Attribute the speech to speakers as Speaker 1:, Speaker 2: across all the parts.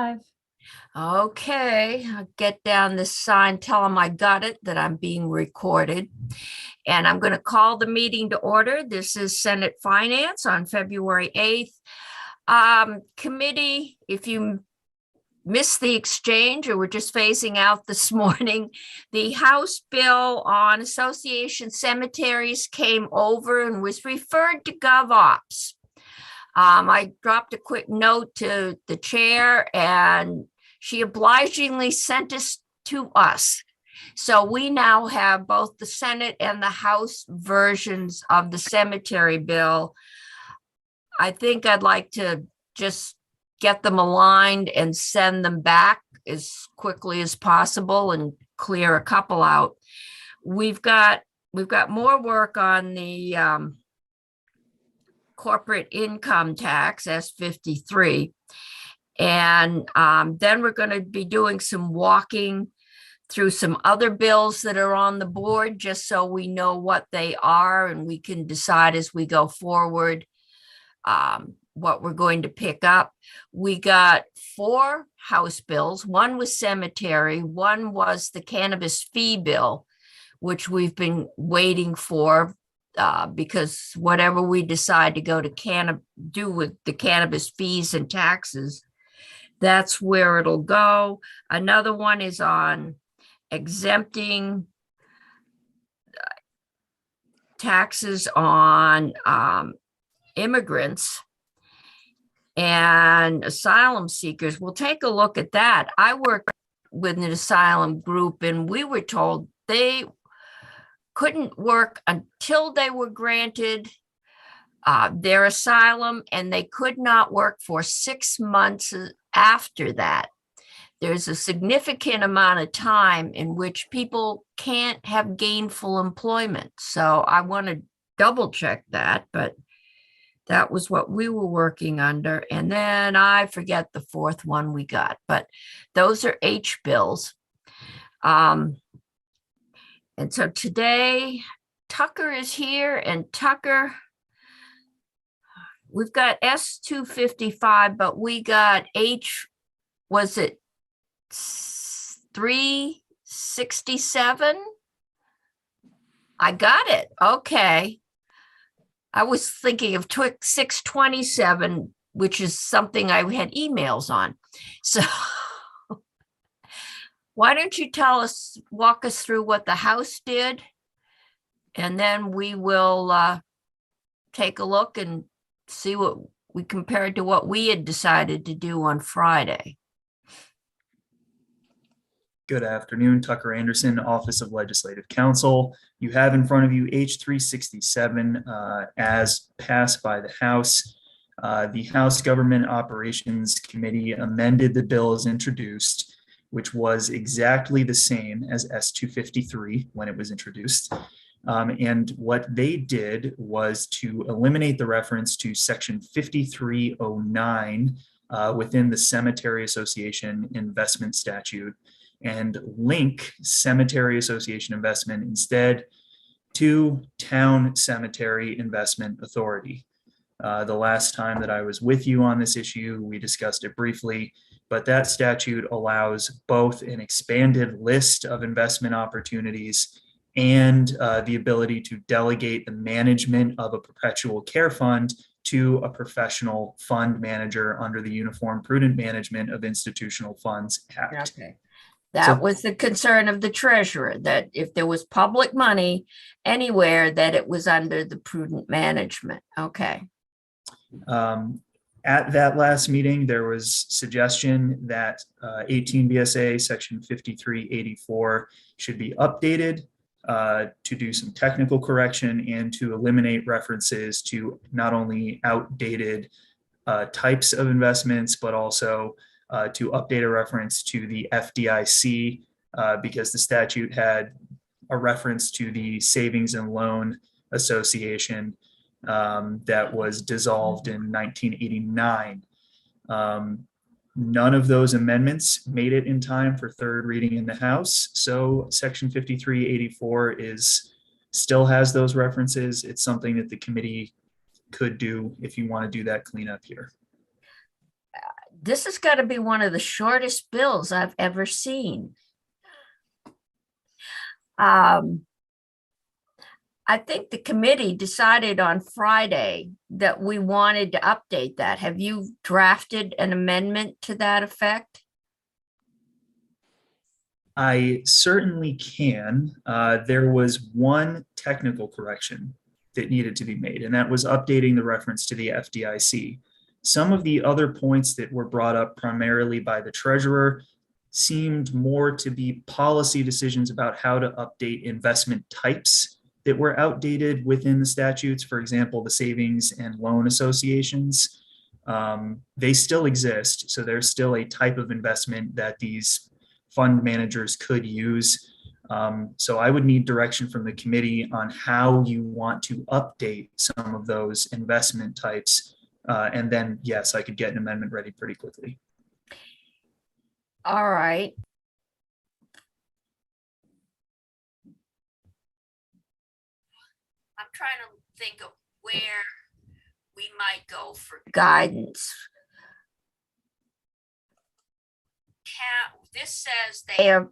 Speaker 1: live.
Speaker 2: Okay, I'll get down this sign, tell them I got it, that I'm being recorded. And I'm going to call the meeting to order. This is Senate Finance on February 8th. Committee, if you missed the exchange or were just phasing out this morning, the House bill on association cemeteries came over and was referred to GovOps. I dropped a quick note to the chair and she obligingly sent us to us. So we now have both the Senate and the House versions of the cemetery bill. I think I'd like to just get them aligned and send them back as quickly as possible and clear a couple out. We've got more work on the corporate income tax, S53. And then we're going to be doing some walking through some other bills that are on the board, just so we know what they are and we can decide as we go forward what we're going to pick up. We got 4 House bills. One was cemetery, one was the cannabis fee bill, which we've been waiting for because whatever we decide to go to do with the cannabis fees and taxes, that's where it'll go. Another one is on exempting taxes on immigrants and asylum seekers. We'll take a look at that. I work with an asylum group and we were told they couldn't work until they were granted their asylum, and they could not work for 6 months after that. There's a significant amount of time in which people can't have gainful employment. So I want to double check that, but that was what we were working under. And then I forget the 4th one we got, but those are H bills. And so today Tucker is here, and Tucker, we've got S255, but we got H, was it 367? I got it. Okay. I was thinking of 627, which is something I had emails on. So why don't you walk us through what the House did, and then we will take a look and see what we compared to what we had decided to do on Friday.
Speaker 3: Good afternoon, Tucker Anderson, Office of Legislative Counsel. You have in front of you H367 as passed by the House. The House Government Operations Committee amended the bill as introduced, which was exactly the same as S253 when it was introduced. And what they did was to eliminate the reference to Section 5309 within the Cemetery Association Investment Statute and link Cemetery Association Investment instead to Town Cemetery Investment Authority. The last time that I was with you on this issue, we discussed it briefly, but that statute allows both an expanded list of investment opportunities and the ability to delegate the management of a perpetual care fund to a professional fund manager under the Uniform Prudent Management of Institutional Funds Act.
Speaker 2: Okay. That was the concern of the treasurer, that if there was public money anywhere, that it was under the prudent management. Okay.
Speaker 3: At that last meeting, there was suggestion that 18 BSA section 5384 should be updated to do some technical correction and to eliminate references to not only outdated types of investments, but also to update a reference to the FDIC because the statute had a reference to the Savings and Loan Association that was dissolved in 1989. None of those amendments made it in time for third reading in the House. So Section 5384 still has those references. It's something that the committee could do if you want to do that cleanup here.
Speaker 2: This has got to be one of the shortest bills I've ever seen. I think the committee decided on Friday that we wanted to update that. Have you drafted an amendment to that effect?
Speaker 3: I certainly can. There was one technical correction that needed to be made, and that was updating the reference to the FDIC. Some of the other points that were brought up primarily by the treasurer seemed more to be policy decisions about how to update investment types that were outdated within the statutes. For example, the savings and loan associations. They still exist, so there's still a type of investment that these fund managers could use. So I would need direction from the committee on how you want to update some of those investment types. And then, yes, I could get an amendment ready pretty quickly.
Speaker 2: All right. I'm trying to think of where we might go for guidance. This says they are. All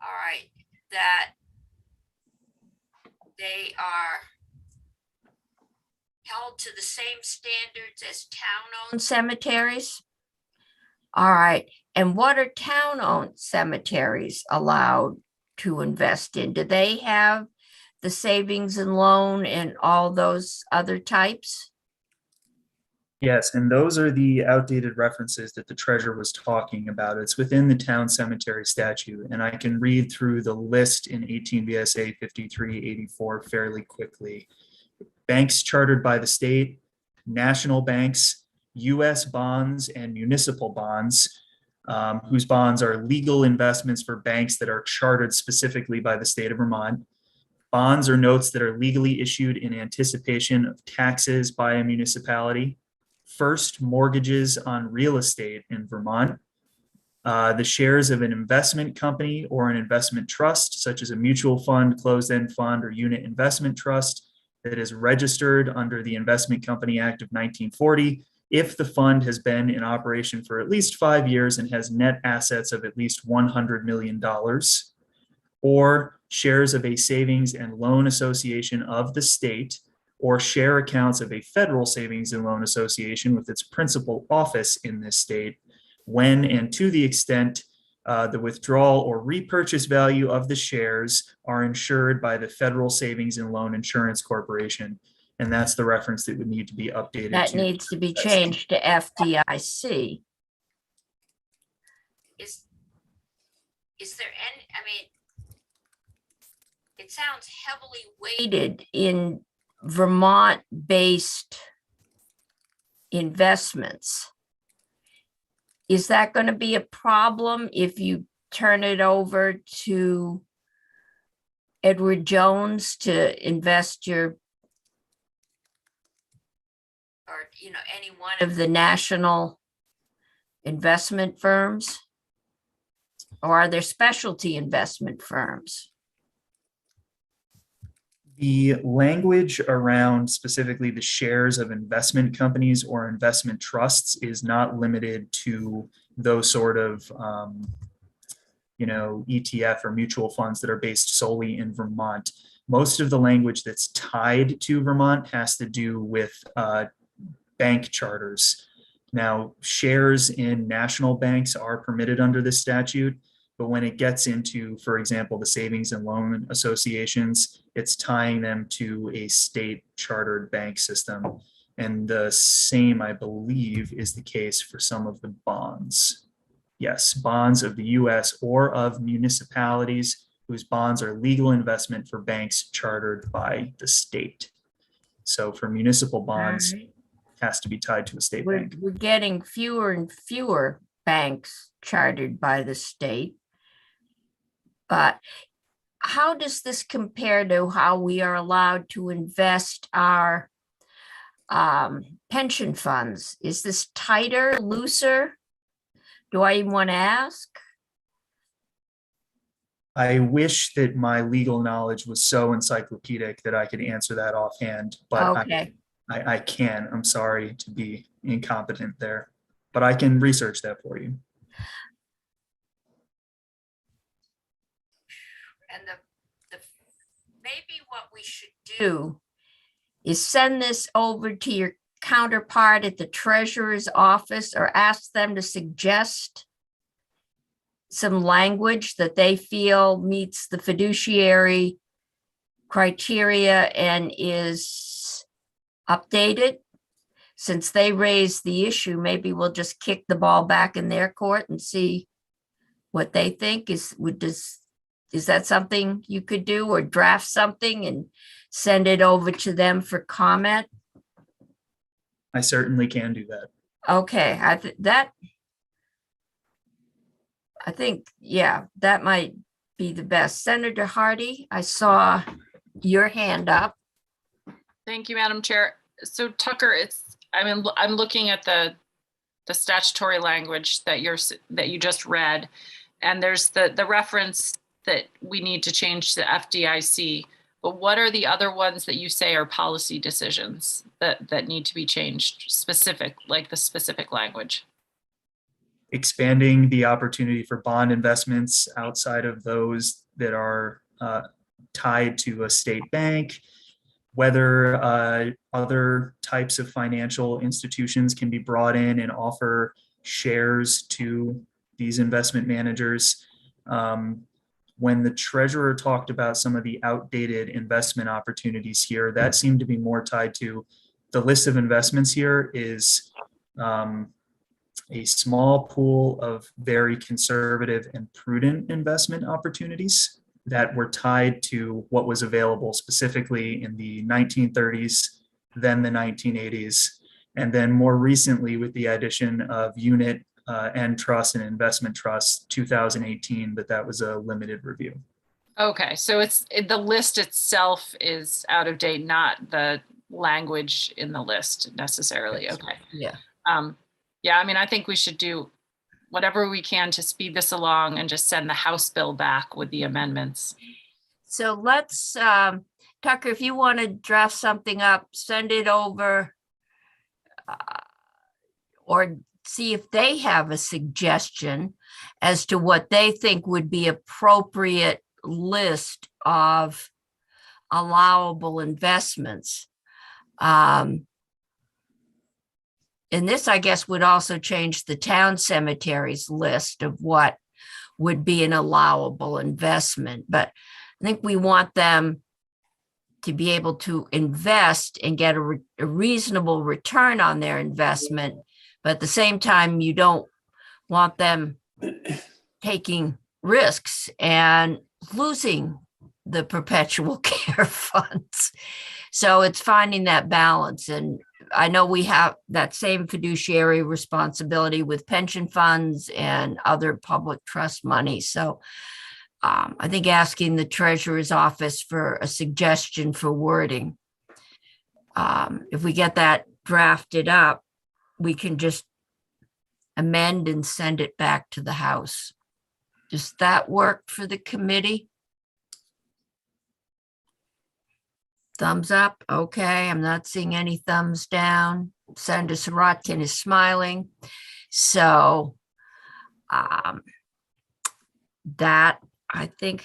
Speaker 2: right, that they are held to the same standards as town-owned cemeteries. All right, and what are town-owned cemeteries allowed to invest in? Do they have the savings and loan and all those other types?
Speaker 3: Yes, and those are the outdated references that the treasurer was talking about. It's within the town cemetery statute, and I can read through the list in 18 VSA 5384 fairly quickly. Banks chartered by the state, national banks, US bonds, and municipal bonds, whose bonds are legal investments for banks that are chartered specifically by the state of Vermont. Bonds or notes that are legally issued in anticipation of taxes by a municipality. First mortgages on real estate in Vermont, the shares of an investment company or an investment trust, such as a mutual fund, closed-end fund, or unit investment trust that is registered under the Investment Company Act of 1940, if the fund has been in operation for at least 5 years and has net assets of at least $100 million, or shares of a savings and loan association of the state, or share accounts of a federal savings and loan association with its principal office in this state, when and to the extent the withdrawal or repurchase value of the shares are insured by the Federal Savings and Loan Insurance Corporation. And that's the reference that would need to be updated.
Speaker 2: That needs to be changed to FDIC. Is there any, I mean, it sounds heavily weighted in Vermont-based investments. Is that going to be a problem if you turn it over to Edward Jones to invest your, or, you know, any one of the national investment firms? Or are there specialty investment firms?
Speaker 3: The language around specifically the shares of investment companies or investment trusts is not limited to those sort of, ETF or mutual funds that are based solely in Vermont. Most of the language that's tied to Vermont has to do with bank charters. Now, shares in national banks are permitted under this statute, but when it gets into, for example, the savings and loan associations, it's tying them to a state chartered bank system. And the same, I believe, is the case for some of the bonds. Yes, bonds of the US or of municipalities whose bonds are legal investment for banks chartered by the state. So for municipal bonds, it has to be tied to a state bank.
Speaker 2: We're getting fewer and fewer banks chartered by the state. But how does this compare to how we are allowed to invest our pension funds? Is this tighter, looser? Do I even want to ask?
Speaker 3: I wish that my legal knowledge was so encyclopedic that I could answer that offhand, but
Speaker 2: Okay.
Speaker 3: I can't. I'm sorry to be incompetent there, but I can research that for you.
Speaker 2: And maybe what we should do is send this over to your counterpart at the treasurer's office or ask them to suggest some language that they feel meets the fiduciary criteria and is updated. Since they raised the issue, maybe we'll just kick the ball back in their court and see what they think. Is that something you could do, or draft something and send it over to them for comment?
Speaker 3: I certainly can do that.
Speaker 2: Okay, I think, yeah, that might be the best. Senator Hardy, I saw your hand up.
Speaker 1: Thank you, Madam Chair. So Tucker, I'm looking at the statutory language that you just read, and there's the reference that we need to change to FDIC. But what are the other ones that you say are policy decisions that need to be changed, like the specific language?
Speaker 3: Expanding the opportunity for bond investments outside of those that are tied to a state bank, whether other types of financial institutions can be brought in and offer shares to these investment managers. When the treasurer talked about some of the outdated investment opportunities here, that seemed to be more tied to the list of investments here is a small pool of very conservative and prudent investment opportunities that were tied to what was available specifically in the 1930s, then the 1980s, and then more recently with the addition of unit and trust and investment trust 2018, but that was a limited review.
Speaker 1: Okay, so the list itself is out of date, not the language in the list necessarily. Okay.
Speaker 2: Yeah.
Speaker 1: Yeah, I mean, I think we should do whatever we can to speed this along and just send the House bill back with the amendments.
Speaker 2: So let's, Tucker, if you want to draft something up, send it over, or see if they have a suggestion as to what they think would be appropriate list of allowable investments. And this, I guess, would also change the town cemeteries list of what would be an allowable investment. But I think we want them to be able to invest and get a reasonable return on their investment. But at the same time, you don't want them taking risks and losing the perpetual care funds. So it's finding that balance. And I know we have that same fiduciary responsibility with pension funds and other public trust money. So I think asking the treasurer's office for a suggestion for wording. If we get that drafted up, we can just amend and send it back to the House. Does that work for the committee? Thumbs up. Okay, I'm not seeing any thumbs down. Senator Sirotkin is smiling. So that, I think,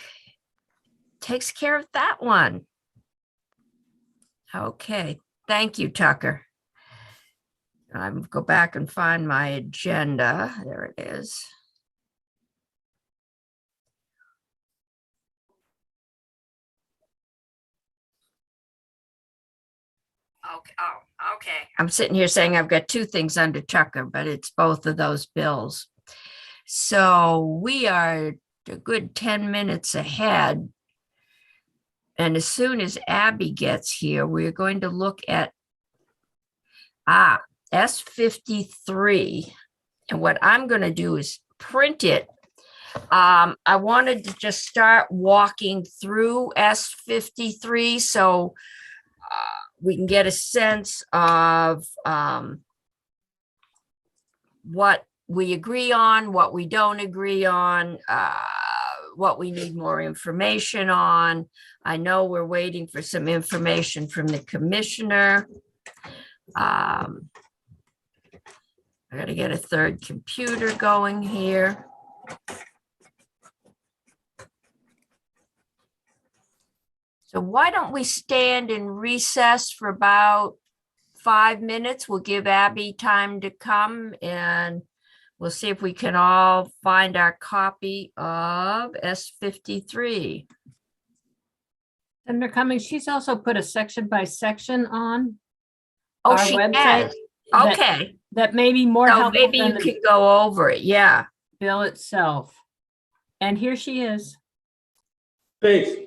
Speaker 2: takes care of that one. Okay, thank you, Tucker. I'll go back and find my agenda. There it is. Okay. Oh, okay. I'm sitting here saying I've got two things under Tucker, but it's both of those bills. So we are a good 10 minutes ahead. And as soon as Abby gets here, we're going to look at S53. And what I'm going to do is print it. I wanted to just start walking through S53 so we can get a sense of what we agree on, what we don't agree on, what we need more information on. I know we're waiting for some information from the commissioner. I gotta get a third computer going here. So why don't we stand in recess for about 5 minutes? We'll give Abby time to come and we'll see if we can all find our copy of S53.
Speaker 4: Senator Cummings, she's also put a section by section on
Speaker 2: Oh,
Speaker 4: our
Speaker 2: she
Speaker 4: website.
Speaker 2: has.
Speaker 4: that-
Speaker 2: Okay,
Speaker 4: That may be more
Speaker 2: so
Speaker 4: helpful
Speaker 2: maybe
Speaker 4: than
Speaker 2: you
Speaker 4: the
Speaker 2: can go over it. Yeah.
Speaker 4: bill itself. And here she is.
Speaker 5: Faith,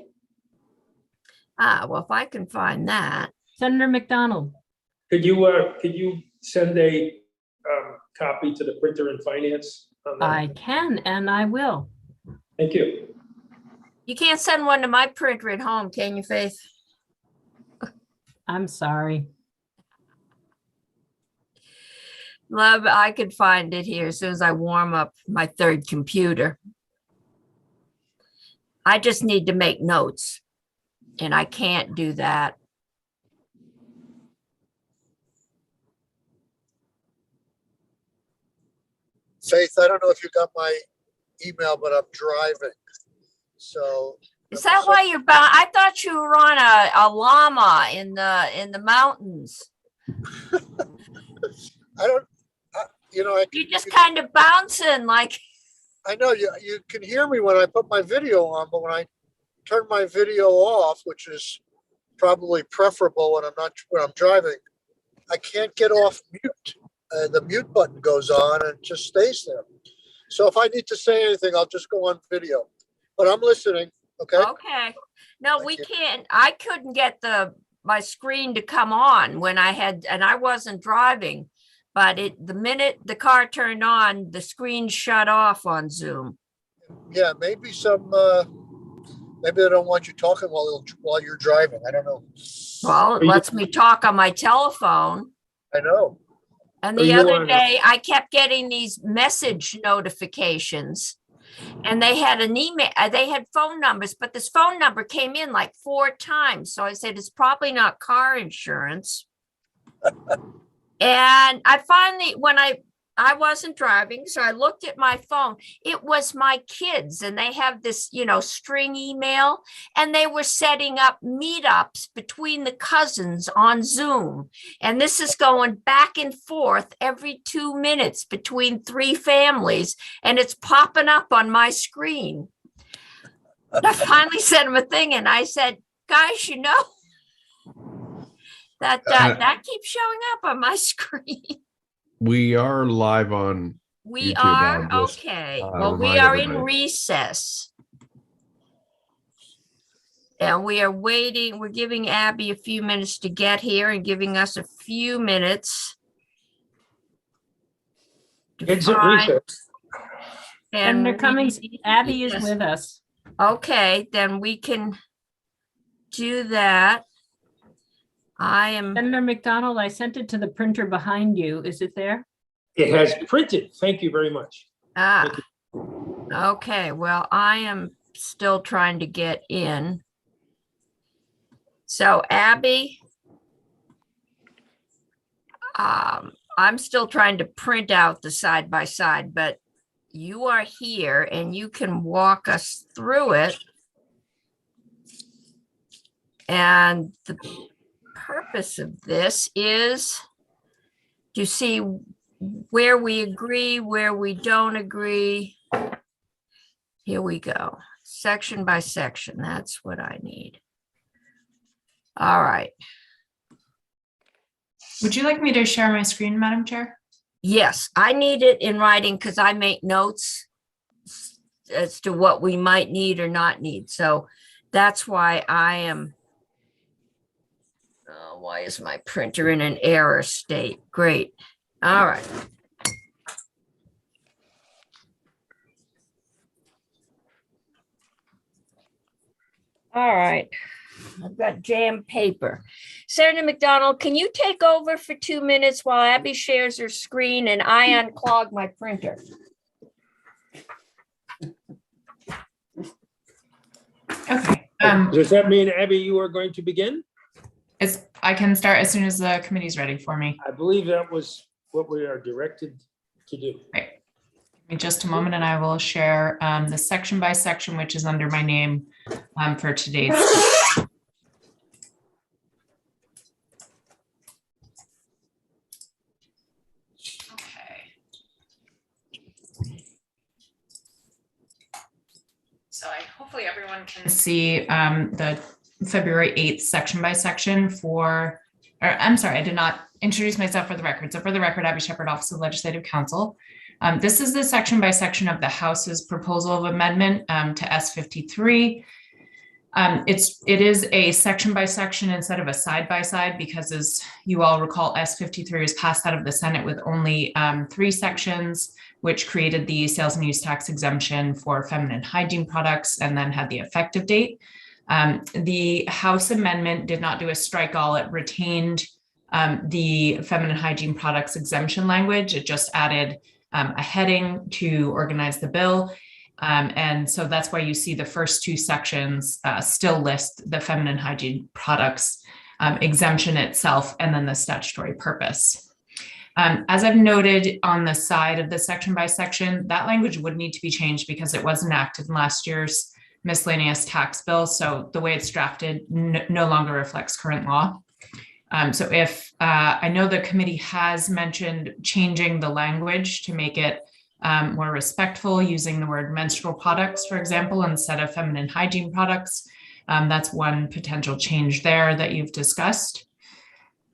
Speaker 2: Well, if I can find that.
Speaker 4: Senator McDonald.
Speaker 5: could you send a copy to the printer in finance on that?
Speaker 4: I can and I will.
Speaker 5: Thank you.
Speaker 2: You can't send one to my printer at home, can you, Faith?
Speaker 4: I'm sorry.
Speaker 2: Love, I could find it here as soon as I warm up my third computer. I just need to make notes, and I can't do that.
Speaker 6: Faith, I don't know if you got my email, but I'm driving. So.
Speaker 2: Is that why you're bound? I thought you were on a llama in the mountains.
Speaker 6: I don't, you know,
Speaker 2: You're just kind of bouncing like,
Speaker 6: I know you can hear me when I put my video on, but when I turn my video off, which is probably preferable when I'm driving, I can't get off mute. The mute button goes on and it just stays there. So if I need to say anything, I'll just go on video, but I'm listening. Okay.
Speaker 2: okay. No, we can't. I couldn't get my screen to come on when and I wasn't driving, but the minute the car turned on, the screen shut off on Zoom.
Speaker 6: Yeah, maybe maybe they don't want you talking while you're driving. I don't know.
Speaker 2: Well, it lets me talk on my telephone.
Speaker 6: I know.
Speaker 2: And
Speaker 5: Are
Speaker 2: the
Speaker 5: you
Speaker 2: other
Speaker 5: on a-
Speaker 2: day, I kept getting these message notifications. And they had an email, they had phone numbers, but this phone number came in like 4 times. So I said, it's probably not car insurance. And I finally, when I wasn't driving, so I looked at my phone. It was my kids, and they have this, string email, and they were setting up meetups between the cousins on Zoom. And this is going back and forth every 2 minutes between 3 families, and it's popping up on my screen. I finally sent them a thing, and I said, guys, that keeps showing up on my screen.
Speaker 7: We are live on.
Speaker 2: We
Speaker 7: YouTube,
Speaker 2: are?
Speaker 7: I'll just,
Speaker 2: Okay.
Speaker 7: uh,
Speaker 2: Well, we
Speaker 7: remind
Speaker 2: are in
Speaker 7: everybody.
Speaker 2: recess. And we are waiting. We're giving Abby a few minutes to get here and giving us a few minutes. to
Speaker 5: Exit
Speaker 2: find
Speaker 5: recess.
Speaker 2: and
Speaker 4: Senator Cummings,
Speaker 2: read-
Speaker 4: Abby is
Speaker 2: yes.
Speaker 4: with us.
Speaker 2: Okay, then we can do that. I am,
Speaker 4: Senator McDonald, I sent it to the printer behind you. Is it there?
Speaker 5: It has printed. Thank you very much.
Speaker 2: okay, well, I am still trying to get in. So Abby, I'm still trying to print out the side by side, but you are here and you can walk us through it. And the purpose of this is to see where we agree, where we don't agree. Here we go. Section by section. That's what I need. All right.
Speaker 8: Would you like me to share my screen, Madam Chair?
Speaker 2: Yes, I need it in writing because I make notes as to what we might need or not need. So that's why I am. Why is my printer in an error state? Great. All right. All right. I've got jam paper. Senator McDonald, can you take over for 2 minutes while Abby shares her screen and I unclog my printer?
Speaker 8: Okay.
Speaker 5: Does that mean, Abby, you are going to begin?
Speaker 8: As I can start as soon as the committee's ready for me.
Speaker 5: I believe that was what we are directed to do.
Speaker 8: Right. Give me just a moment and I will share the section by section, which is under my name for today's. Okay. So hopefully everyone can see the February 8th section by section or I'm sorry, I did not introduce myself for the record. So for the record, Abby Shepherd, Office of Legislative Counsel. This is the section by section of the House's proposal of amendment to S53. It is a section by section instead of a side by side because, as you all recall, S53 was passed out of the Senate with only 3 sections, which created the sales and use tax exemption for feminine hygiene products and then had the effective date. The House amendment did not do a strike all. It retained the feminine hygiene products exemption language. It just added a heading to organize the bill. And so that's why you see the first 2 sections still list the feminine hygiene products exemption itself and then the statutory purpose. As I've noted on the side of the section by section, that language would need to be changed because it was enacted in last year's miscellaneous tax bill. So the way it's drafted no longer reflects current law. So if I know the committee has mentioned changing the language to make it more respectful, using the word menstrual products, for example, instead of feminine hygiene products. That's one potential change there that you've discussed.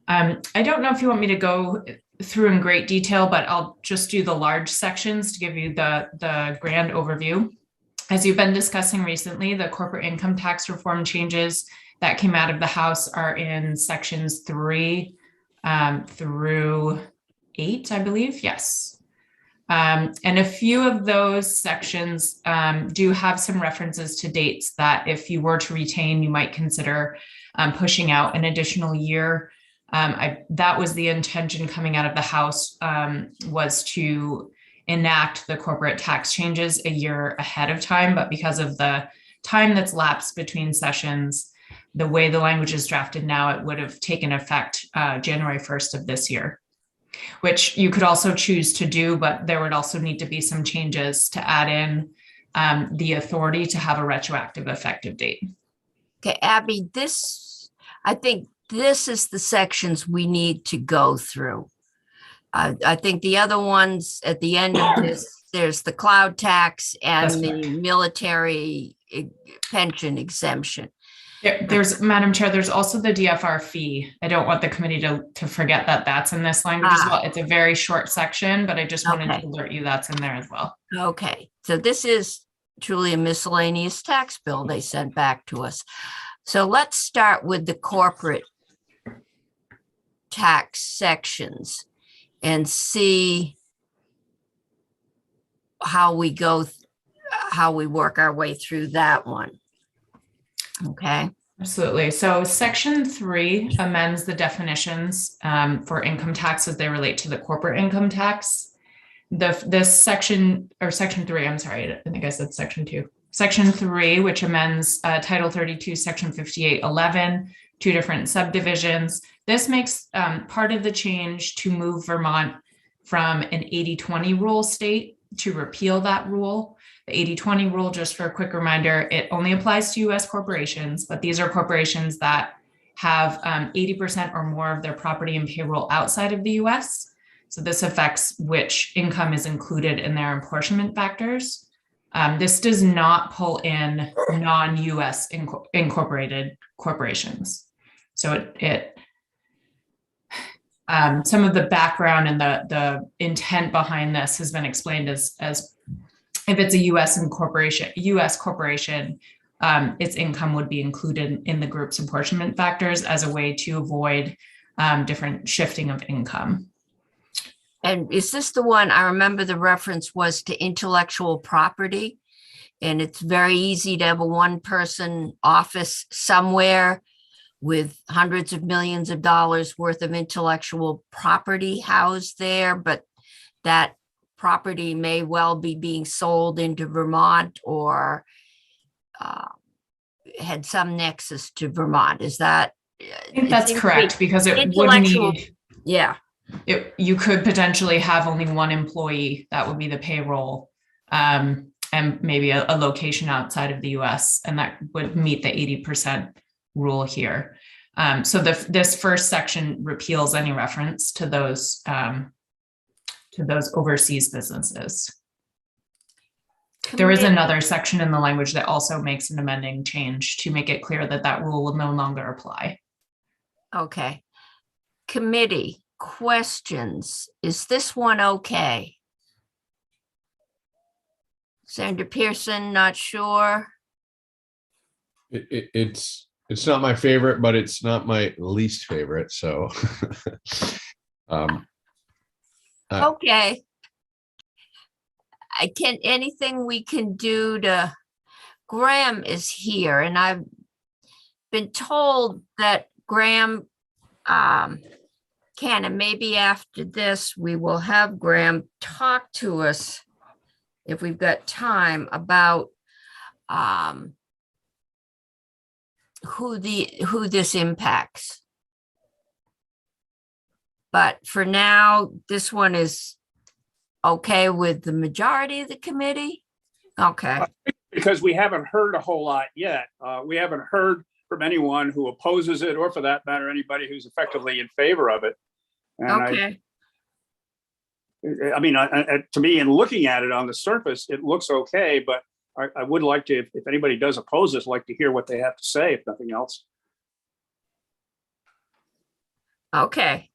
Speaker 8: I don't know if you want me to go through in great detail, but I'll just do the large sections to give you the grand overview. As you've been discussing recently, the corporate income tax reform changes that came out of the House are in sections 3 through 8, I believe. Yes. And a few of those sections do have some references to dates that if you were to retain, you might consider pushing out an additional year. That was the intention coming out of the House, was to enact the corporate tax changes a year ahead of time. But because of the time that's lapsed between sessions, the way the language is drafted now, it would have taken effect January 1st of this year, which you could also choose to do, but there would also need to be some changes to add in the authority to have a retroactive effective date.
Speaker 2: Okay, Abby, I think this is the sections we need to go through. I think the other ones at the end of this, there's the cloud tax and the military pension exemption.
Speaker 8: Yeah, Madam Chair, there's also the DFR fee. I don't want the committee to forget that that's in this language as well. It's a very short section, but I just wanted to alert you that's in there as well.
Speaker 2: Okay, so this is truly a miscellaneous tax bill they sent back to us. So let's start with the corporate tax sections and see how we work our way through that one. Okay.
Speaker 8: Absolutely. So section 3 amends the definitions for income tax as they relate to the corporate income tax. This section, or section 3, I'm sorry, I think I said section 2. Section 3, which amends Title 32, Section 5811, 2 different subdivisions. This makes part of the change to move Vermont from an 80-20 rule state to repeal that rule. The 80-20 rule, just for a quick reminder, it only applies to U.S. corporations, but these are corporations that have 80% or more of their property and payroll outside of the U.S. So this affects which income is included in their apportionment factors. This does not pull in non-U.S. incorporated corporations. So some of the background and the intent behind this has been explained as if it's a U.S. corporation, its income would be included in the group's apportionment factors as a way to avoid different shifting of income.
Speaker 2: And is this the one, I remember the reference was to intellectual property, and it's very easy to have a one-person office somewhere with hundreds of millions of dollars worth of intellectual property housed there, but that property may well be being sold into Vermont or had some nexus to Vermont. Is that
Speaker 8: I think that's correct because it would
Speaker 2: intellectual-
Speaker 8: need,
Speaker 2: Yeah,
Speaker 8: you could potentially have only one employee. That would be the payroll. And maybe a location outside of the US, and that would meet the 80% rule here. So this first section repeals any reference to those overseas businesses. There is another section in the language that also makes an amending change to make it clear that that rule will no longer apply.
Speaker 2: Okay. Committee questions. Is this one okay? Senator Pearson, not sure.
Speaker 7: It's not my favorite, but it's not my least favorite. So,
Speaker 2: Okay. Anything we can do to, Graham is here and I've been told that Graham can, and maybe after this, we will have Graham talk to us if we've got time about who this impacts. But for now, this one is okay with the majority of the committee? Okay,
Speaker 9: Because we haven't heard a whole lot yet. We haven't heard from anyone who opposes it, or for that matter, anybody who's effectively in favor of it. And
Speaker 2: okay.
Speaker 9: I mean, to me, in looking at it on the surface, it looks okay, but I would like to, if anybody does oppose this, like to hear what they have to say, if nothing else.
Speaker 2: Okay.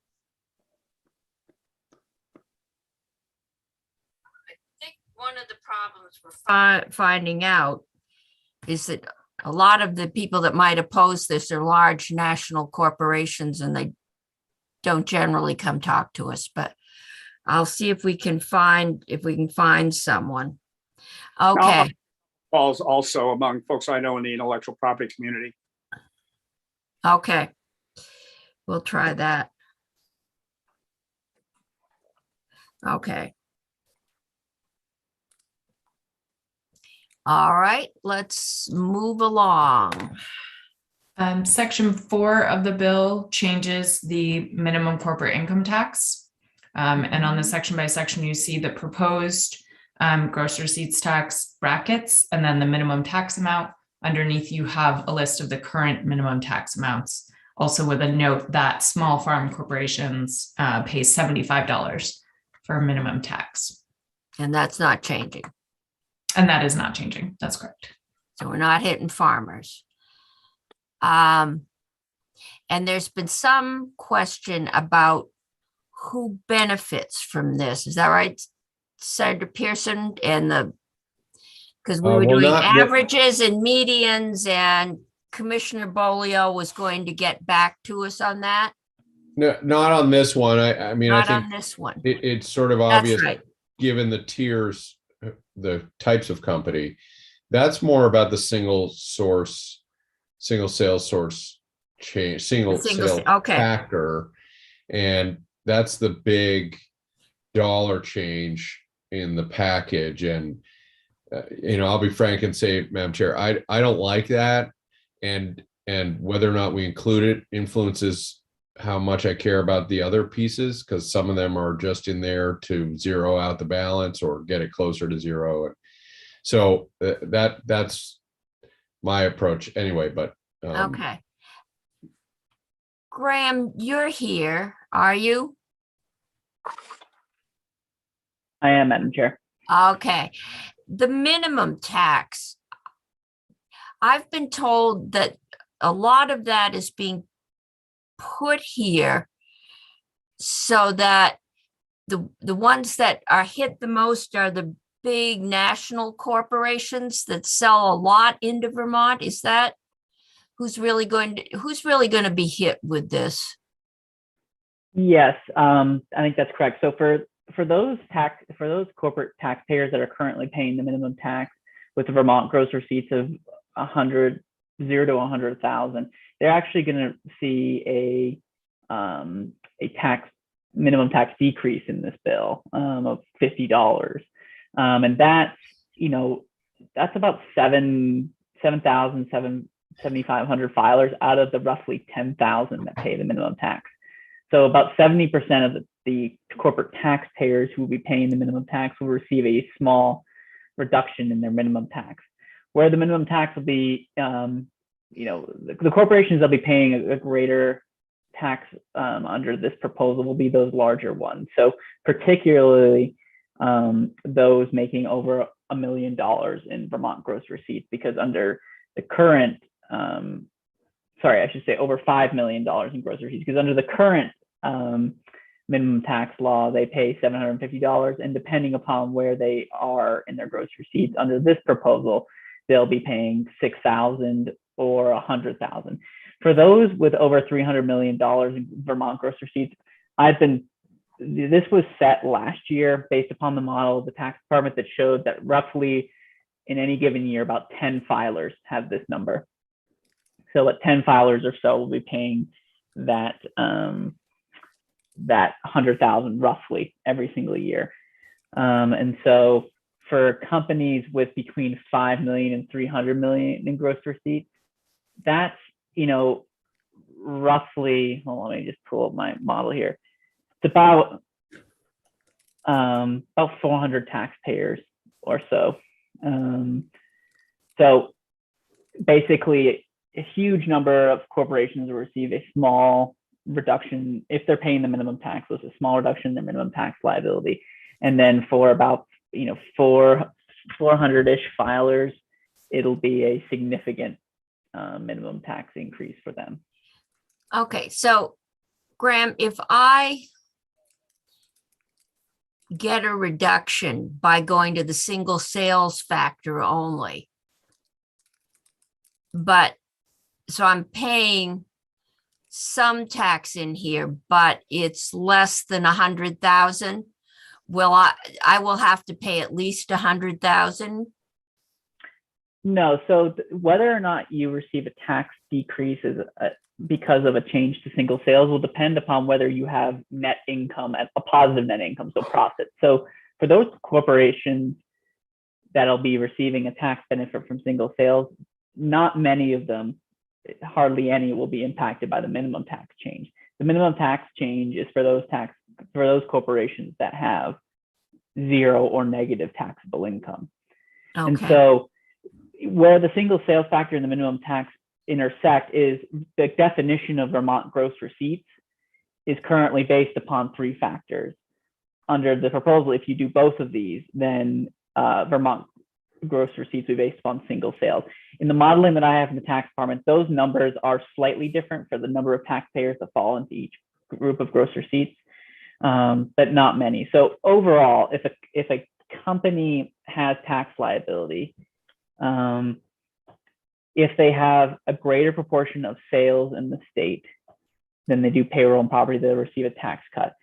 Speaker 2: I think one of the problems we're finding out is that a lot of the people that might oppose this are large national corporations and they don't generally come talk to us, but I'll see if we can find someone. Okay.
Speaker 9: Falls also among folks I know in the intellectual property community.
Speaker 2: Okay. We'll try that. Okay. All right, let's move along.
Speaker 8: Section 4 of the bill changes the minimum corporate income tax. And on the section by section, you see the proposed gross receipts tax brackets, and then the minimum tax amount. Underneath, you have a list of the current minimum tax amounts, also with a note that small farm corporations pay $75 for minimum tax.
Speaker 2: And that's not changing.
Speaker 8: And that is not changing. That's correct.
Speaker 2: So we're not hitting farmers. And there's been some question about who benefits from this. Is that right, Senator Pearson? And because we were
Speaker 7: well,
Speaker 2: doing
Speaker 7: not-
Speaker 2: averages and medians, and Commissioner Bolio was going to get back to us on that.
Speaker 7: No, not on this one. I mean,
Speaker 2: Not
Speaker 7: I think
Speaker 2: on this one.
Speaker 7: it's sort of
Speaker 2: That's
Speaker 7: obvious
Speaker 2: right.
Speaker 7: given the tiers, the types of company. That's more about the single sales source change, single sale
Speaker 2: Okay.
Speaker 7: factor. And that's the big dollar change in the package. And, I'll be frank and say, Madam Chair, I don't like that. And whether or not we include it influences how much I care about the other pieces, because some of them are just in there to zero out the balance or get it closer to zero. So that's my approach anyway, but.
Speaker 2: Okay. Graham, you're here, are you?
Speaker 10: I am, Madam Chair.
Speaker 2: Okay. The minimum tax. I've been told that a lot of that is being put here so that the ones that are hit the most are the big national corporations that sell a lot into Vermont. Is that who's really going to be hit with this?
Speaker 10: Yes, I think that's correct. So for those corporate taxpayers that are currently paying the minimum tax with the Vermont gross receipts of 0 to 100,000, they're actually going to see a minimum tax decrease in this bill of $50, and that's about $7,700 7,500 filers out of the roughly 10,000 that pay the minimum tax. So about 70% of the corporate taxpayers who will be paying the minimum tax will receive a small reduction in their minimum tax. Where the minimum tax will be, the corporations that'll be paying a greater tax under this proposal will be those larger ones. So particularly those making over $1 million in Vermont gross receipts, because under the current, over $5 million in gross receipts, because under the current minimum tax law, they pay $750, and depending upon where they are in their gross receipts, under this proposal, they'll be paying $6,000 or $100,000. For those with over $300 million in Vermont gross receipts, this was set last year based upon the model of the tax department that showed that roughly in any given year, about 10 filers have this number. So at 10 filers or so, we'll be paying that $100,000 roughly every single year. And so for companies with between 5 million and 300 million in gross receipts, that's, roughly, hold on, let me just pull up my model here. It's about 400 taxpayers or so. So basically a huge number of corporations will receive a small reduction if they're paying the minimum tax. So it's a small reduction in their minimum tax liability. And then for about 400-ish filers, it'll be a significant minimum tax increase for them.
Speaker 2: Okay, so Graham, if I get a reduction by going to the single sales factor only, but so I'm paying some tax in here, but it's less than 100,000. I will have to pay at least 100,000?
Speaker 10: No, so whether or not you receive a tax decrease because of a change to single sales will depend upon whether you have net income, a positive net income, so profit. So for those corporations that'll be receiving a tax benefit from single sales, not many of them, hardly any, will be impacted by the minimum tax change. The minimum tax change is for those corporations that have zero or negative taxable income.
Speaker 2: Okay.
Speaker 10: And so where the single sales factor and the minimum tax intersect is the definition of Vermont gross receipts is currently based upon 3 factors. Under the proposal, if you do both of these, then Vermont gross receipts will be based upon single sales. In the modeling that I have in the tax department, those numbers are slightly different for the number of taxpayers that fall into each group of gross receipts, but not many. So overall, if a company has tax liability, if they have a greater proportion of sales in the state than they do payroll and property, they'll receive a tax cut.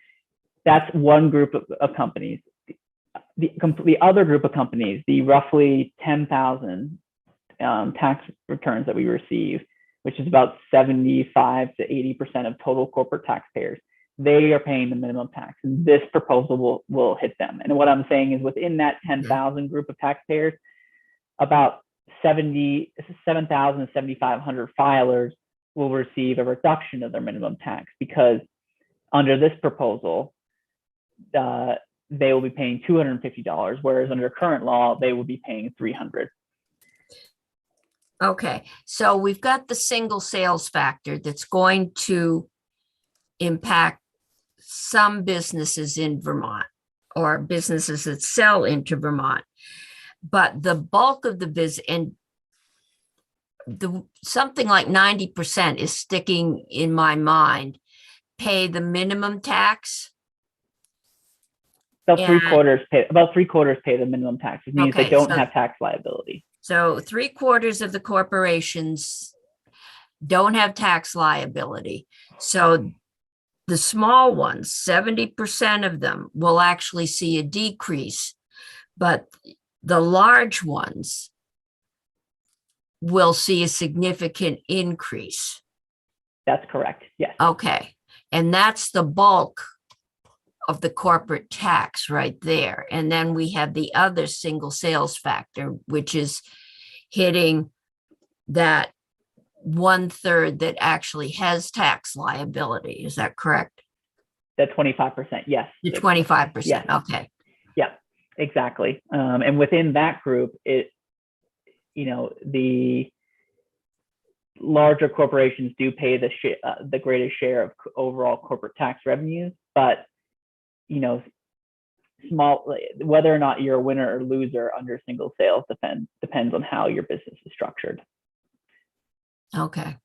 Speaker 10: That's one group of companies. The other group of companies, the roughly 10,000 tax returns that we receive, which is about 75 to 80% of total corporate taxpayers, they are paying the minimum tax, and this proposal will hit them. And what I'm saying is within that 10,000 group of taxpayers, about 7,000 to 7,500 filers will receive a reduction of their minimum tax, because under this proposal, they will be paying $250, whereas under current law, they will be paying $300.
Speaker 2: Okay, so we've got the single sales factor that's going to impact some businesses in Vermont or businesses that sell into Vermont. But the bulk of the business, and something like 90% is sticking in my mind, pay the minimum tax.
Speaker 10: About three quarters pay the minimum tax. It means they don't have tax liability.
Speaker 2: So 3/4 of the corporations don't have tax liability. So the small ones, 70% of them will actually see a decrease, but the large ones will see a significant increase.
Speaker 10: That's correct. Yes.
Speaker 2: Okay. And that's the bulk of the corporate tax right there. And then we have the other single sales factor, which is hitting that 1/3 that actually has tax liability. Is that correct?
Speaker 10: That 25%, yes.
Speaker 2: The 25%, okay.
Speaker 10: Yeah, exactly. And within that group, the larger corporations do pay the greatest share of overall corporate tax revenues, but small, whether or not you're a winner or loser under single sales depends on how your business is structured.
Speaker 2: Okay.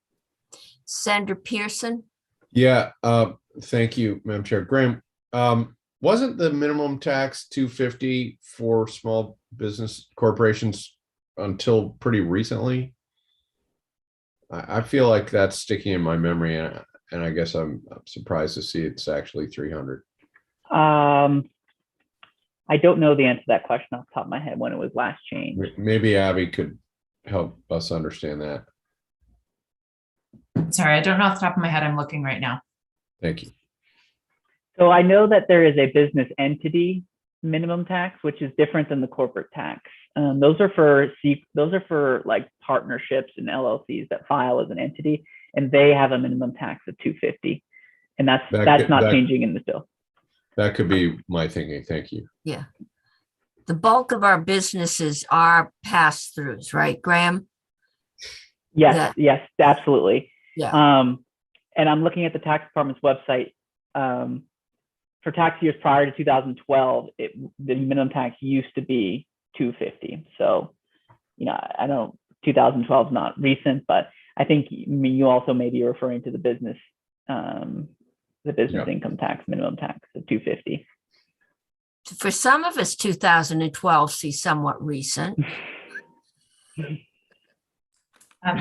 Speaker 2: Senator Pearson?
Speaker 7: Yeah, thank you, Madam Chair. Graham, wasn't the minimum tax 250 for small business corporations until pretty recently? I feel like that's sticking in my memory, and I guess I'm surprised to see it's actually 300.
Speaker 10: I don't know the answer to that question off the top of my head when it was last changed.
Speaker 7: Maybe Abby could help us understand that.
Speaker 8: Sorry, I don't know off the top of my head. I'm looking right now.
Speaker 7: Thank you.
Speaker 10: So I know that there is a business entity minimum tax, which is different than the corporate tax. Those are for like partnerships and LLCs that file as an entity, and they have a minimum tax of 250, and that's not changing in this bill.
Speaker 7: That could be my thinking. Thank you.
Speaker 2: Yeah. The bulk of our businesses are pass-throughs, right, Graham?
Speaker 10: Yes, yes, absolutely.
Speaker 2: Yeah.
Speaker 10: And I'm looking at the tax department's website. For tax years prior to 2012, the minimum tax used to be 250. So, I don't. 2012 is not recent, but I think you also may be referring to the business income tax minimum tax of 250.
Speaker 2: For some of us, 2012 seems somewhat recent.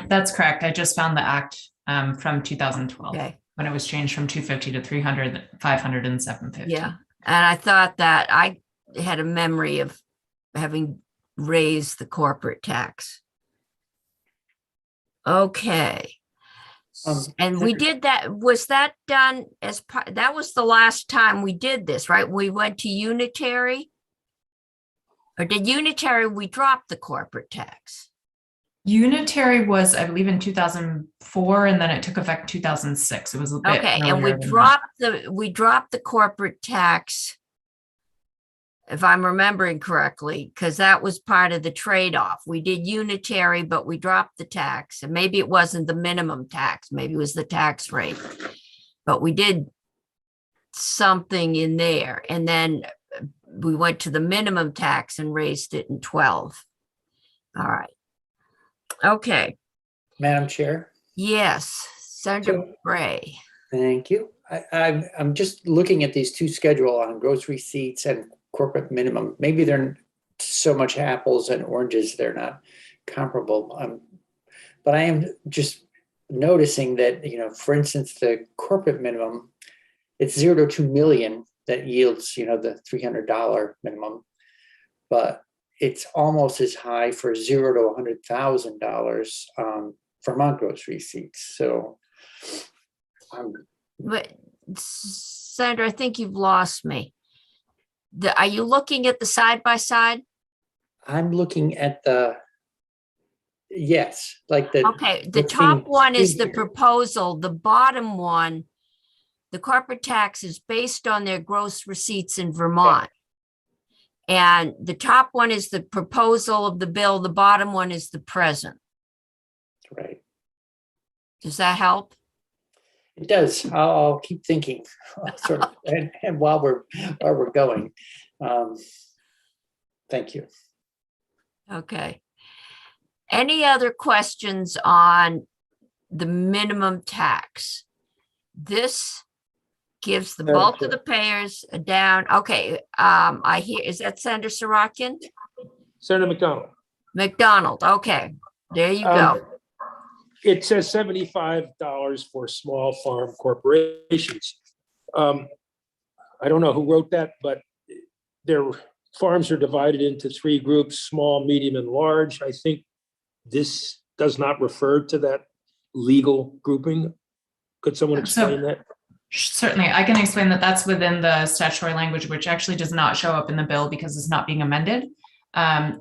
Speaker 8: That's correct. I just found the act from 2012
Speaker 2: Okay.
Speaker 8: when it was changed from 250 to 300, 500, and 750.
Speaker 2: Yeah. And I thought that I had a memory of having raised the corporate tax. Okay. And we did that. Was that done as part? That was the last time we did this, right? We went to Unitary. Or did Unitary, we dropped the corporate tax?
Speaker 8: Unitary was, I believe, in 2004, and then it took effect 2006. It was a bit
Speaker 2: Okay, and
Speaker 8: earlier than that.
Speaker 2: we dropped the corporate tax, if I'm remembering correctly, because that was part of the trade-off. We did Unitary, but we dropped the tax, and maybe it wasn't the minimum tax, maybe it was the tax rate, but we did something in there, and then we went to the minimum tax and raised it in 12. All right. Okay.
Speaker 11: Madam Chair.
Speaker 2: Yes, Senator Bray.
Speaker 11: Thank you. I'm just looking at these two schedules on gross receipts and corporate minimum. Maybe they're so much apples and oranges, they're not comparable. But I am just noticing that, for instance, the corporate minimum, it's 0 to 2 million that yields, the $300 minimum. But it's almost as high for 0 to $100,000 Vermont gross receipts. So,
Speaker 2: But Senator, I think you've lost me. Are you looking at the side by side?
Speaker 11: I'm looking at yes, like the.
Speaker 2: Okay, the top one is the proposal. The bottom one, the corporate tax is based on their gross receipts in Vermont. And the top one is the proposal of the bill. The bottom one is the present.
Speaker 11: Right.
Speaker 2: Does that help?
Speaker 11: It does. I'll keep thinking, sort of, and while we're going, thank you.
Speaker 2: Okay. Any other questions on the minimum tax? This gives the bulk of the payers a down. Okay, I hear, is that Senator Sorokian?
Speaker 5: Senator McDonald.
Speaker 2: McDonald, okay, there you go.
Speaker 5: It says $75 for small farm corporations. I don't know who wrote that, but their farms are divided into 3 groups, small, medium, and large. I think this does not refer to that legal grouping. Could someone explain that?
Speaker 8: Certainly, I can explain that that's within the statutory language, which actually does not show up in the bill because it's not being amended.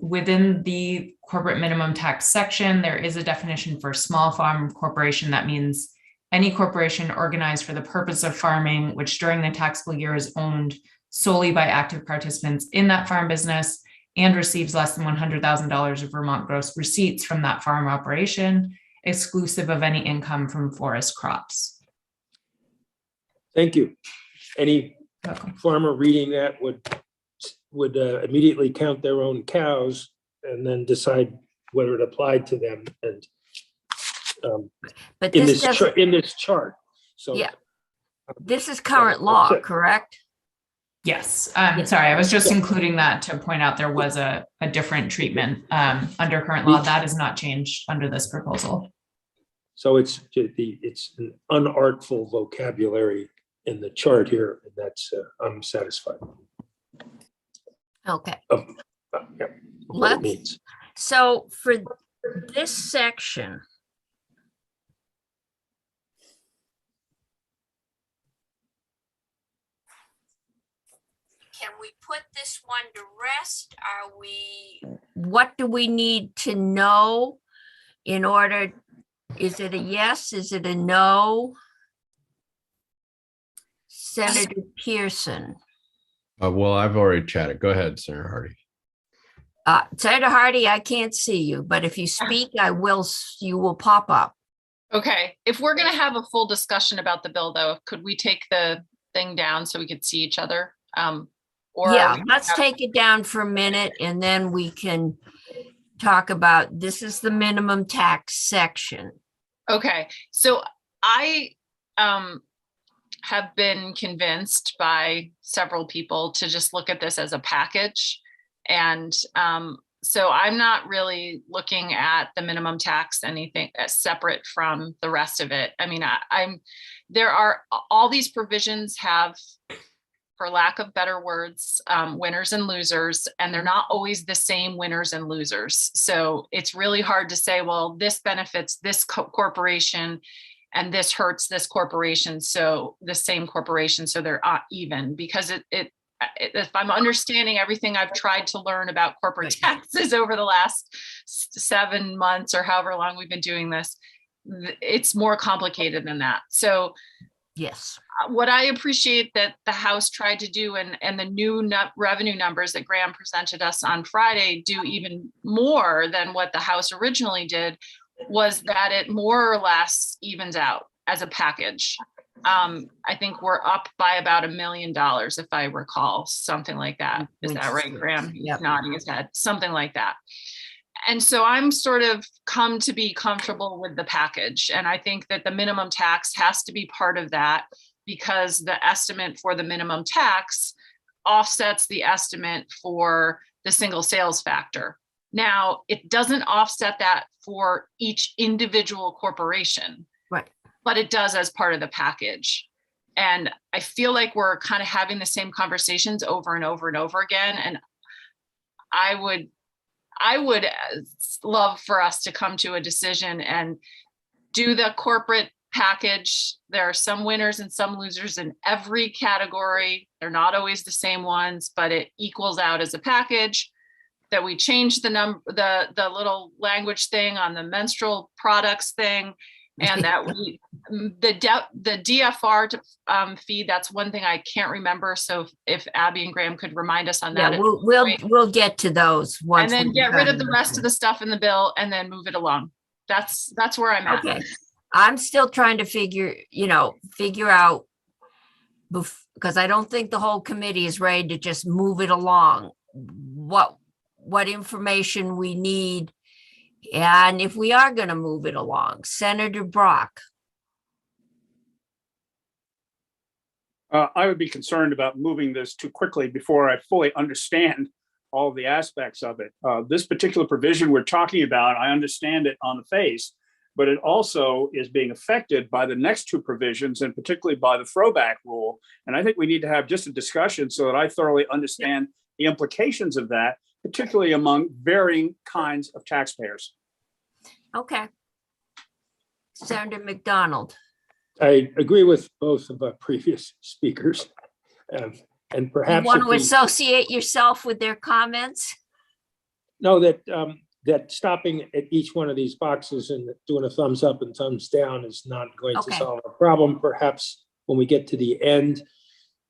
Speaker 8: Within the corporate minimum tax section, there is a definition for small farm corporation. That means any corporation organized for the purpose of farming, which during the taxable year is owned solely by active participants in that farm business and receives less than $100,000 of Vermont gross receipts from that farm operation, exclusive of any income from forest crops.
Speaker 5: Thank you. Any
Speaker 8: Welcome.
Speaker 5: farmer reading that would immediately count their own cows and then decide whether it applied to them, and
Speaker 2: But
Speaker 5: in
Speaker 2: this
Speaker 5: this
Speaker 2: doesn't,
Speaker 5: in this chart. So
Speaker 2: yeah, this is current law,
Speaker 5: That's it.
Speaker 2: correct?
Speaker 8: Yes, sorry, I was just including that to point out there was a different treatment under current law. That is not changed under this proposal.
Speaker 5: So it's an unartful vocabulary in the chart here, and that's I'm satisfied.
Speaker 2: Okay.
Speaker 5: Yeah, what it means.
Speaker 2: So for this section, can we put this one to rest? What do we need to know in order? Is it a yes? Is it a no? Senator Pearson.
Speaker 7: Well, I've already chatted. Go ahead, Senator Hardy.
Speaker 2: Senator Hardy, I can't see you, but if you speak, you will pop up.
Speaker 1: Okay, if we're gonna have a full discussion about the bill though, could we take the thing down so we could see each other? Or
Speaker 2: Yeah, let's take it down for a minute and then we can talk about, this is the minimum tax section.
Speaker 1: Okay, so I have been convinced by several people to just look at this as a package. And so I'm not really looking at the minimum tax anything as separate from the rest of it. I mean, there are all these provisions have, for lack of better words, winners and losers, and they're not always the same winners and losers. So it's really hard to say, well, this benefits this corporation and this hurts this corporation. So the same corporation, so they're even, because if I'm understanding everything I've tried to learn about corporate taxes over the last 7 months or however long we've been doing this, it's more complicated than that. So
Speaker 2: yes,
Speaker 1: what I appreciate that the House tried to do and the new revenue numbers that Graham presented us on Friday do even more than what the House originally did, was that it more or less evens out as a package. I think we're up by about $1 million, if I recall, something like that. Is that right, Graham? He's nodding his head, something like that. And so I'm sort of come to be comfortable with the package. And I think that the minimum tax has to be part of that, because the estimate for the minimum tax offsets the estimate for the single sales factor. Now, it doesn't offset that for each individual corporation,
Speaker 2: right?
Speaker 1: But it does as part of the package. And I feel like we're kind of having the same conversations over and over and over again. And I would love for us to come to a decision and do the corporate package. There are some winners and some losers in every category. They're not always the same ones, but it equals out as a package. That we change the little language thing on the menstrual products thing, and that we the DFR fee. That's one thing I can't remember. So if Abby and Graham could remind us on that,
Speaker 2: yeah, we'll get to those once,
Speaker 1: and then get rid of the rest of the stuff in the bill and then move it along. That's where I'm at.
Speaker 2: Okay, I'm still trying to figure out, because I don't think the whole committee is ready to just move it along. What information we need, and if we are going to move it along. Senator Brock.
Speaker 9: I would be concerned about moving this too quickly before I fully understand all of the aspects of it. This particular provision we're talking about, I understand it on the face, but it also is being affected by the next two provisions, and particularly by the throwback rule. And I think we need to have just a discussion so that I thoroughly understand the implications of that, particularly among varying kinds of taxpayers.
Speaker 2: Okay. Senator McDonald.
Speaker 5: I agree with both of our previous speakers, and perhaps
Speaker 2: You want to associate yourself with their comments?
Speaker 5: No, that stopping at each one of these boxes and doing a thumbs up and thumbs down is not going to
Speaker 2: Okay.
Speaker 5: solve a problem. Perhaps when we get to the end,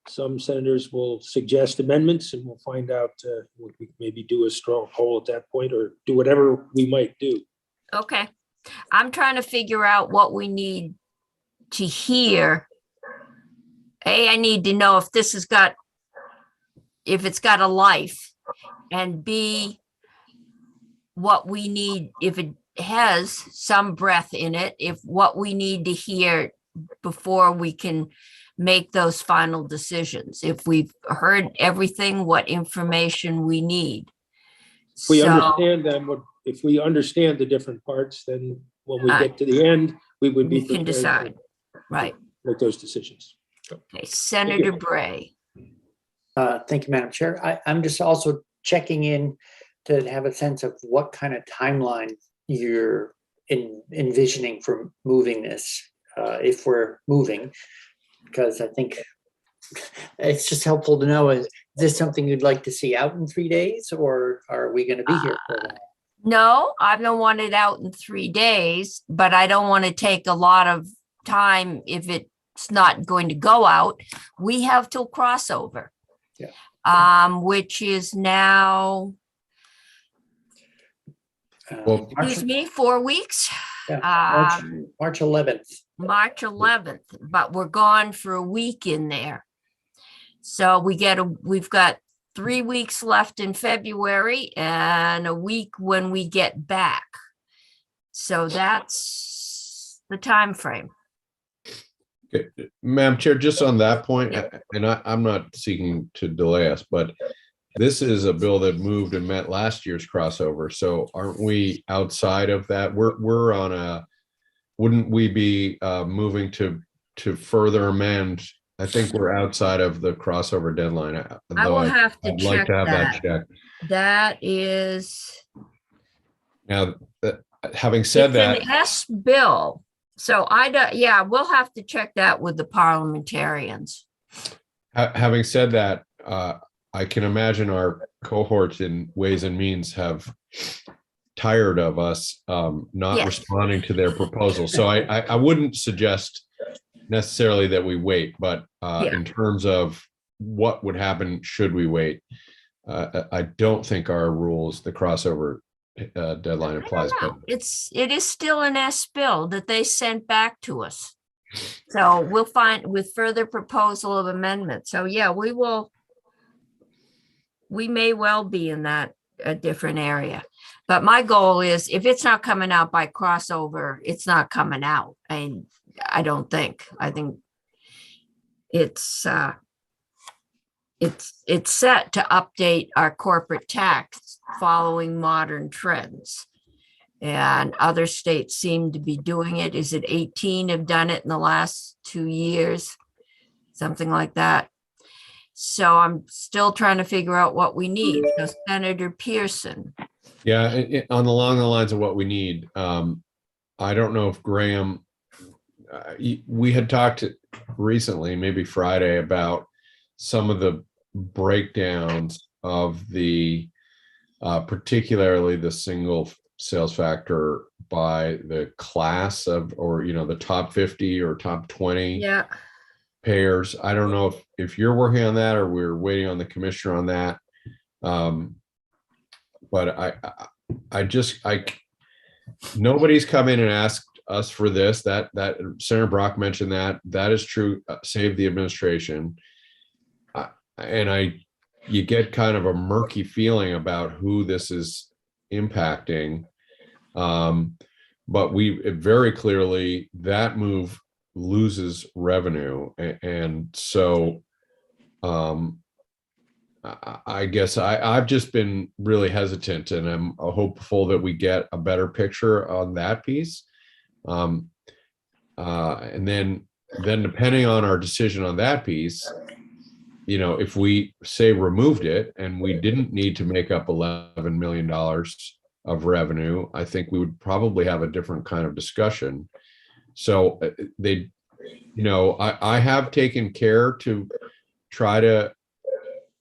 Speaker 5: some senators will suggest amendments and we'll find out, we maybe do a straw poll at that point or do whatever we might do.
Speaker 2: Okay. I'm trying to figure out what we need to hear. A, I need to know if this has got, if it's got a life, and B, what we need, if it has some breath in it, if what we need to hear before we can make those final decisions. If we've heard everything, what information we need.
Speaker 5: If we
Speaker 2: So,
Speaker 5: understand them, if we understand the different parts, then when we get to the end, we would be
Speaker 2: we can
Speaker 5: prepared to
Speaker 2: decide, right?
Speaker 5: make those decisions.
Speaker 2: Okay, Senator Bray.
Speaker 11: Thank you, Madam Chair. I'm just also checking in to have a sense of what kind of timeline you're envisioning for moving this, if we're moving, because I think it's just helpful to know, is this something you'd like to see out in 3 days, or are we going to be here for a while?
Speaker 2: No, I don't want it out in 3 days, but I don't want to take a lot of time if it's not going to go out. We have till crossover.
Speaker 11: Yeah.
Speaker 2: Which is now,
Speaker 7: Well,
Speaker 2: excuse me, 4 weeks.
Speaker 11: Yeah, March 11th.
Speaker 2: March 11th, but we're gone for a week in there. So we've got 3 weeks left in February and a week when we get back. So that's the time frame.
Speaker 7: Okay. Madam Chair, just on that point, and I'm not seeking to delay us, but this is a bill that moved and met last year's crossover. So aren't we outside of that? We're on a, wouldn't we be moving to further amend? I think we're outside of the crossover deadline.
Speaker 2: I will have to
Speaker 7: I'd like
Speaker 2: check
Speaker 7: to have
Speaker 2: that.
Speaker 7: that checked.
Speaker 2: That is.
Speaker 7: Now, having said that,
Speaker 2: It's an S bill. So yeah, we'll have to check that with the parliamentarians.
Speaker 7: having said that, I can imagine our cohorts in Ways and Means have tired of us not
Speaker 2: Yes.
Speaker 7: responding to their proposal. So I wouldn't suggest necessarily that we wait, but in terms of what would happen should we wait, I don't think our rules, the crossover deadline applies. But
Speaker 2: It is still an S bill that they sent back to us. So we'll find with further proposal of amendment. So yeah, we may well be in that a different area. But my goal is if it's not coming out by crossover, it's not coming out. And I think it's set to update our corporate tax following modern trends. And other states seem to be doing it. Is it 18 have done it in the last 2 years? Something like that. So I'm still trying to figure out what we need. So Senator Pearson.
Speaker 7: yeah, along the lines of what we need, I don't know if Graham, we had talked recently, maybe Friday, about some of the breakdowns of the particularly the single sales factor by the class of, or the top 50 or top 20
Speaker 2: Yeah.
Speaker 7: payers. I don't know if you're working on that or we're waiting on the commissioner on that. But nobody's come in and asked us for this. That Senator Brock mentioned that is true. Save the administration. You get kind of a murky feeling about who this is impacting. But we very clearly, that move loses revenue. And so I guess I've just been really hesitant, and I'm hopeful that we get a better picture on that piece. And then depending on our decision on that piece, if we say removed it and we didn't need to make up $11 million of revenue, I think we would probably have a different kind of discussion. So I have taken care to try to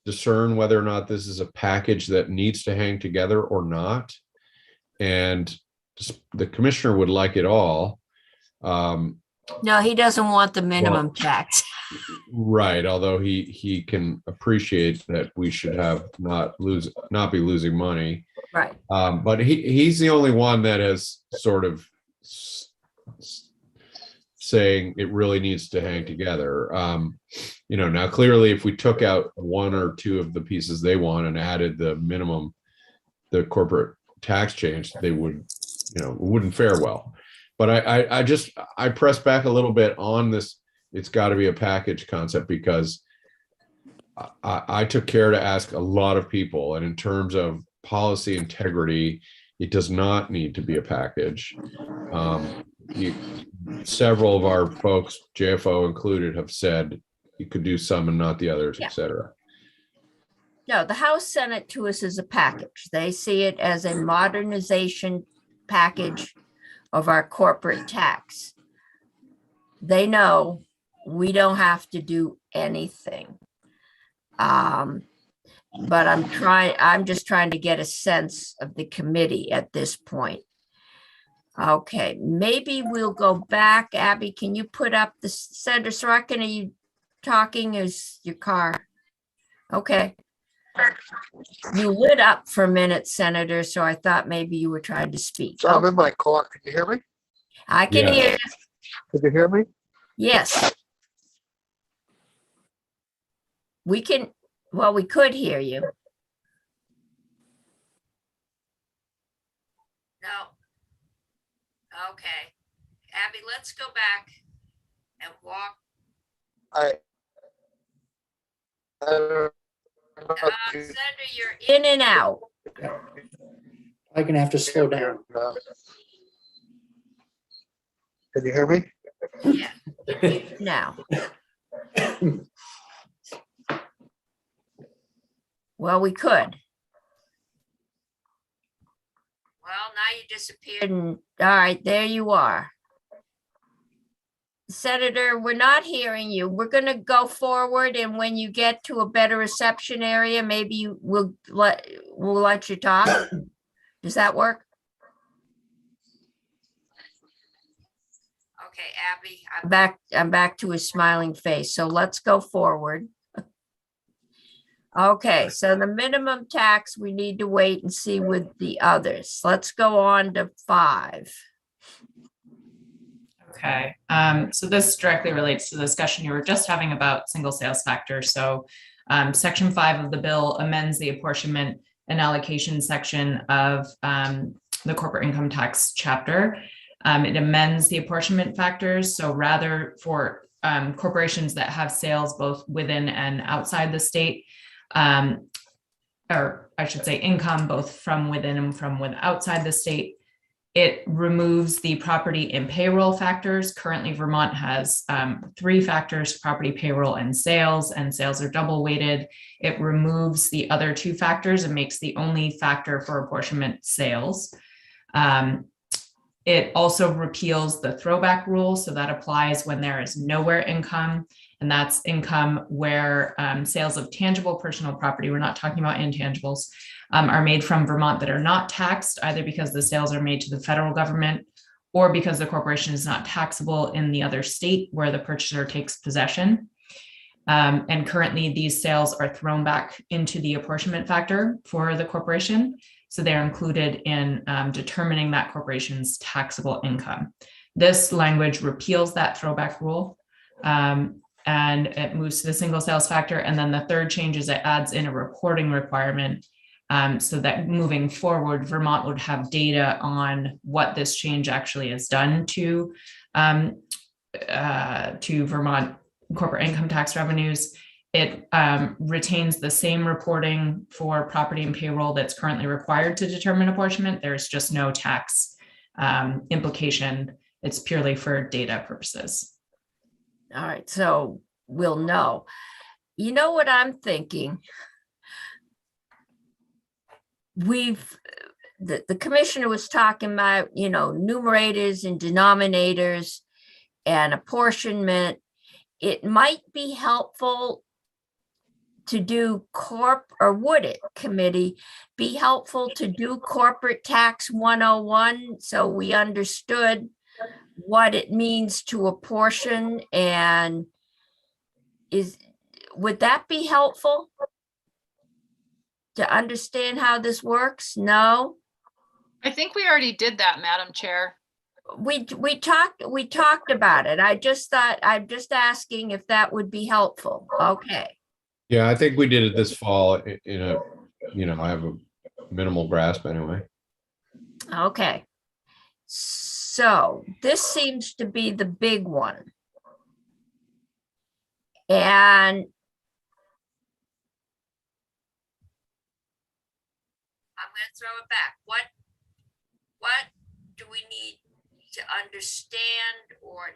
Speaker 7: discern whether or not this is a package that needs to hang together or not. And the commissioner would like it all.
Speaker 2: No, he doesn't want the minimum tax.
Speaker 7: Right, although he can appreciate that we should have not be losing money.
Speaker 2: Right.
Speaker 7: But he's the only one that has sort of saying it really needs to hang together. Now clearly if we took out one or two of the pieces they want and added the minimum, the corporate tax change, they would, it wouldn't fare well. But I press back a little bit on this. It's got to be a package concept, because I took care to ask a lot of people, and in terms of policy integrity, it does not need to be a package. Several of our folks, JFO included, have said you could do some and not the others,
Speaker 2: Yeah.
Speaker 7: et cetera.
Speaker 2: No, the House sent it to us as a package. They see it as a modernization package of our corporate tax. They know we don't have to do anything. But I'm just trying to get a sense of the committee at this point. Okay, maybe we'll go back. Abby, can you put up the Senator Sorokin? Are you talking? Is your car? Okay. You lit up for a minute, Senator, so I thought maybe you were trying to speak.
Speaker 6: So I'm in my car. Can you hear me?
Speaker 2: I can
Speaker 7: Yeah.
Speaker 2: hear you.
Speaker 6: Can you hear me?
Speaker 2: Yes. We could hear you. No. Okay. Abby, let's go back and walk.
Speaker 6: I don't know if you-
Speaker 2: Senator, you're in and out.
Speaker 11: I'm gonna have to slow down.
Speaker 6: Can you hear me?
Speaker 2: Yeah. Now. Well, we could. Well, now you disappeared and, all right, there you are. Senator, we're not hearing you. We're gonna go forward, and when you get to a better reception area, maybe we'll let you talk. Does that work? Okay, Abby, I'm back to his smiling face. So let's go forward. Okay, so the minimum tax, we need to wait and see with the others. Let's go on to 5.
Speaker 8: Okay, so this directly relates to the discussion you were just having about single sales factor. So section 5 of the bill amends the apportionment and allocation section of the corporate income tax chapter. It amends the apportionment factors. So rather for corporations that have sales both within and outside the state, or I should say income both from within and from outside the state, it removes the property and payroll factors. Currently, Vermont has 3 factors: property, payroll, and sales are double weighted. It removes the other 2 factors and makes the only factor for apportionment sales. It also repeals the throwback rule. So that applies when there is nowhere income, and that's income where sales of tangible personal property, we're not talking about intangibles, are made from Vermont that are not taxed, either because the sales are made to the federal government or because the corporation is not taxable in the other state where the purchaser takes possession. And currently these sales are thrown back into the apportionment factor for the corporation. So they're included in determining that corporation's taxable income. This language repeals that throwback rule, and it moves to the single sales factor. And then the third change is it adds in a reporting requirement, so that moving forward, Vermont would have data on what this change actually has done to Vermont corporate income tax revenues. It retains the same reporting for property and payroll that's currently required to determine apportionment. There's just no tax implication. It's purely for data purposes.
Speaker 2: All right, so we'll know. You know what I'm thinking? The commissioner was talking about, numerators and denominators and apportionment. It might be helpful to do or would it, committee, be helpful to do corporate tax 101 so we understood what it means to apportion, and would that be helpful to understand how this works? No?
Speaker 1: I think we already did that, Madam Chair.
Speaker 2: We talked about it. I'm just asking if that would be helpful. Okay.
Speaker 7: Yeah, I think we did it this fall in a, I have a minimal grasp anyway.
Speaker 2: Okay. So this seems to be the big one. And I'm going to throw it back. What do we need to understand or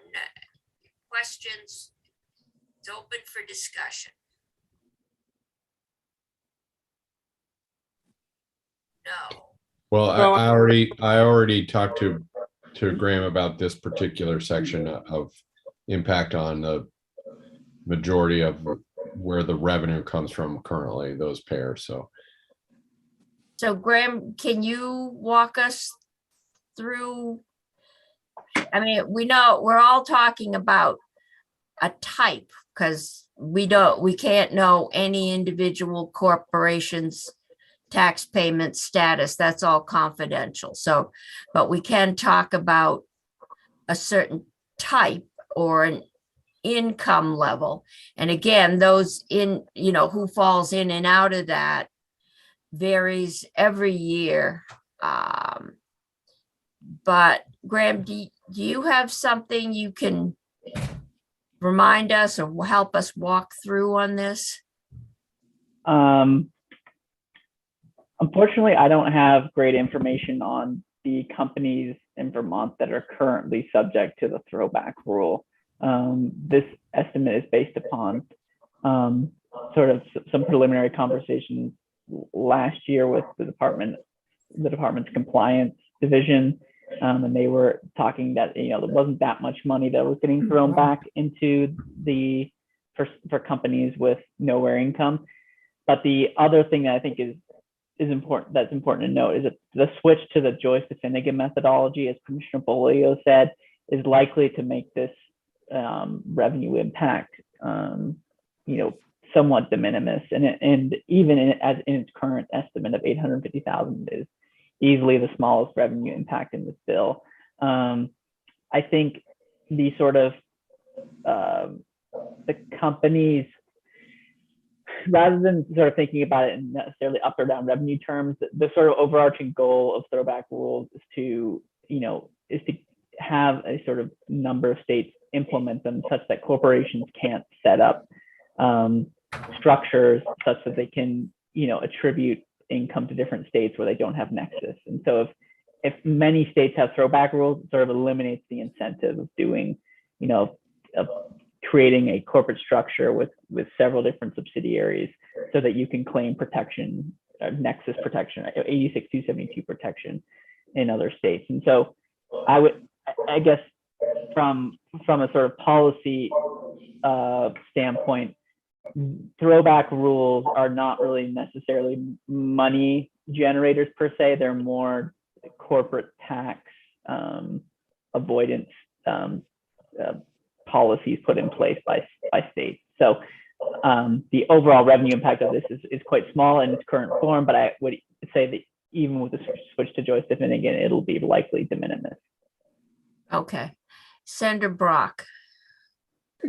Speaker 2: questions? It's open for discussion. No.
Speaker 7: Well,
Speaker 9: Well,
Speaker 7: I already talked to Graham about this particular section of impact on the majority of where the revenue comes from currently, those pairs.
Speaker 2: So Graham, can you walk us through? I mean, we're all talking about a type because we can't know any individual corporation's tax payment status. That's all confidential. So, but we can talk about a certain type or an income level. And again, those who falls in and out of that varies every year. But Graham, do you have something you can remind us or help us walk through on this?
Speaker 10: Unfortunately, I don't have great information on the companies in Vermont that are currently subject to the throwback rule. This estimate is based upon sort of some preliminary conversations last year with the department's compliance division, and they were talking that there wasn't that much money that was getting thrown back into for companies with nowhere income. But the other thing that I think is important, that's important to note, is that the switch to the Joyce-DeFinnigan methodology, as Commissioner Bolio said, is likely to make this revenue impact somewhat de minimis, and even in its current estimate of $850,000 is easily the smallest revenue impact in this bill. I think the sort of the companies, rather than sort of thinking about it in necessarily up or down revenue terms, the sort of overarching goal of throwback rules is to have a sort of number of states implement them such that corporations can't set up structures such that they can, attribute income to different states where they don't have nexus. And so if many states have throwback rules, it sort of eliminates the incentive of doing, of creating a corporate structure with several different subsidiaries so that you can claim protection, nexus protection, 86-272 protection in other states. And so I guess from a sort of policy standpoint, throwback rules are not really necessarily money generators per se. They're more corporate tax avoidance policies put in place by states. So the overall revenue impact of this is quite small in its current form, but I would say that even with the switch to Joyce-DeFinnigan, it'll be likely de minimis.
Speaker 2: Okay. Senator Brock.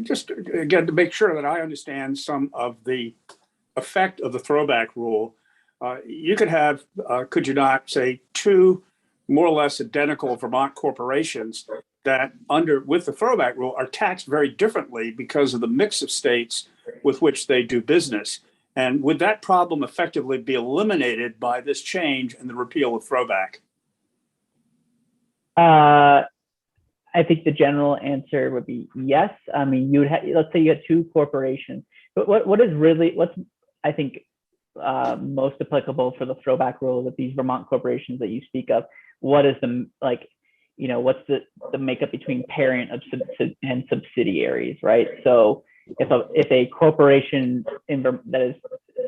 Speaker 9: Just again, to make sure that I understand some of the effect of the throwback rule, you could have, could you not, say, two more or less identical Vermont corporations that with the throwback rule are taxed very differently because of the mix of states with which they do business. And would that problem effectively be eliminated by this change and the repeal of throwback?
Speaker 10: I think the general answer would be yes. I mean, let's say you had two corporations, but what's I think most applicable for the throwback rule with these Vermont corporations that you speak of, what is what's the makeup between parent and subsidiaries, right? So if a corporation that is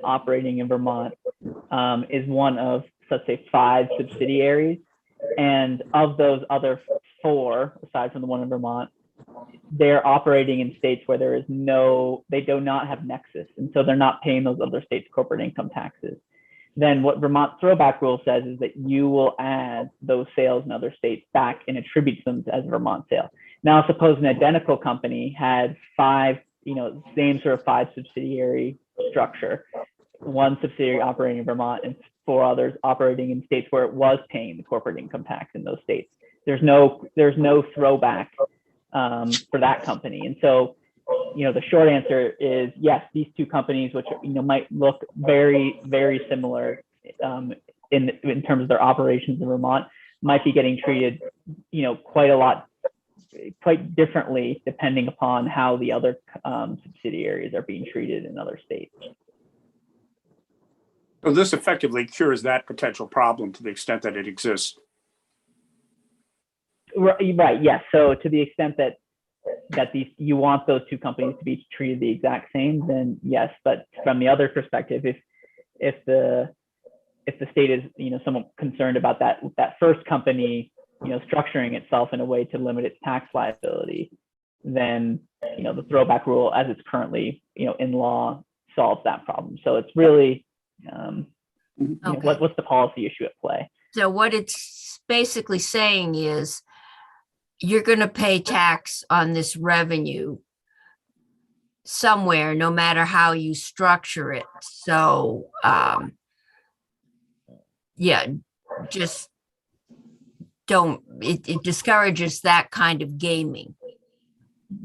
Speaker 10: operating in Vermont is one of, let's say, 5 subsidiaries, and of those other 4, aside from the one in Vermont, they're operating in states where they do not have nexus, and so they're not paying those other states corporate income taxes. Then what Vermont throwback rule says is that you will add those sales in other states back and attribute them as a Vermont sale. Now, suppose an identical company had 5, same sort of 5 subsidiary structure, 1 subsidiary operating in Vermont and 4 others operating in states where it was paying the corporate income tax in those states. There's no throwback for that company. And so, the short answer is yes, these 2 companies, which, might look very, very similar in terms of their operations in Vermont, might be getting treated, quite differently depending upon how the other subsidiaries are being treated in other states.
Speaker 9: So this effectively cures that potential problem to the extent that it exists.
Speaker 10: Right. Yes. So to the extent that you want those 2 companies to be treated the exact same, then yes. But from the other perspective, if the state is somewhat concerned about that first company structuring itself in a way to limit its tax liability, then the throwback rule as it's currently in law solves that problem. So it's really what's the policy issue at play?
Speaker 2: So what it's basically saying is you're going to pay tax on this revenue somewhere, no matter how you structure it. So, just don't, it discourages that kind of gaming.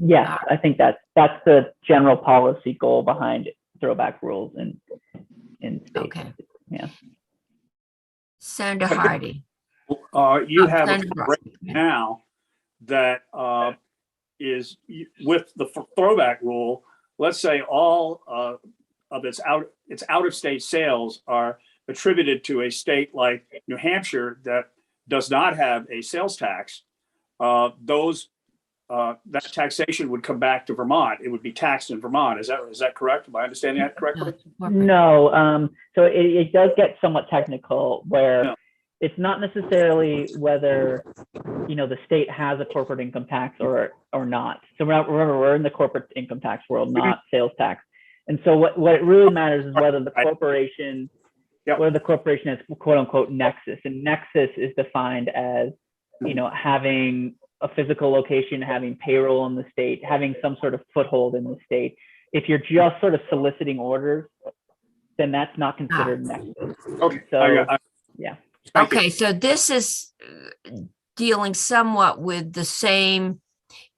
Speaker 10: Yes, I think that's the general policy goal behind throwback rules in states.
Speaker 2: Okay.
Speaker 10: Yeah.
Speaker 2: Senator Hardy.
Speaker 9: You have a
Speaker 2: Senator Brock.
Speaker 9: right now that is with the throwback rule. Let's say all of its out of state sales are attributed to a state like New Hampshire that does not have a sales tax. That taxation would come back to Vermont. It would be taxed in Vermont. Is that correct? Am I understanding that correctly?
Speaker 10: No. So it does get somewhat technical where it's not necessarily whether the state has a corporate income tax or not. So remember, we're in the corporate income tax world, not sales tax. And so what it really matters is whether the corporation has quote unquote nexus, and nexus is defined as having a physical location, having payroll in the state, having some sort of foothold in the state. If you're just sort of soliciting orders, then that's not considered nexus.
Speaker 9: Okay.
Speaker 10: So yeah.
Speaker 2: Okay, so this is dealing somewhat with the same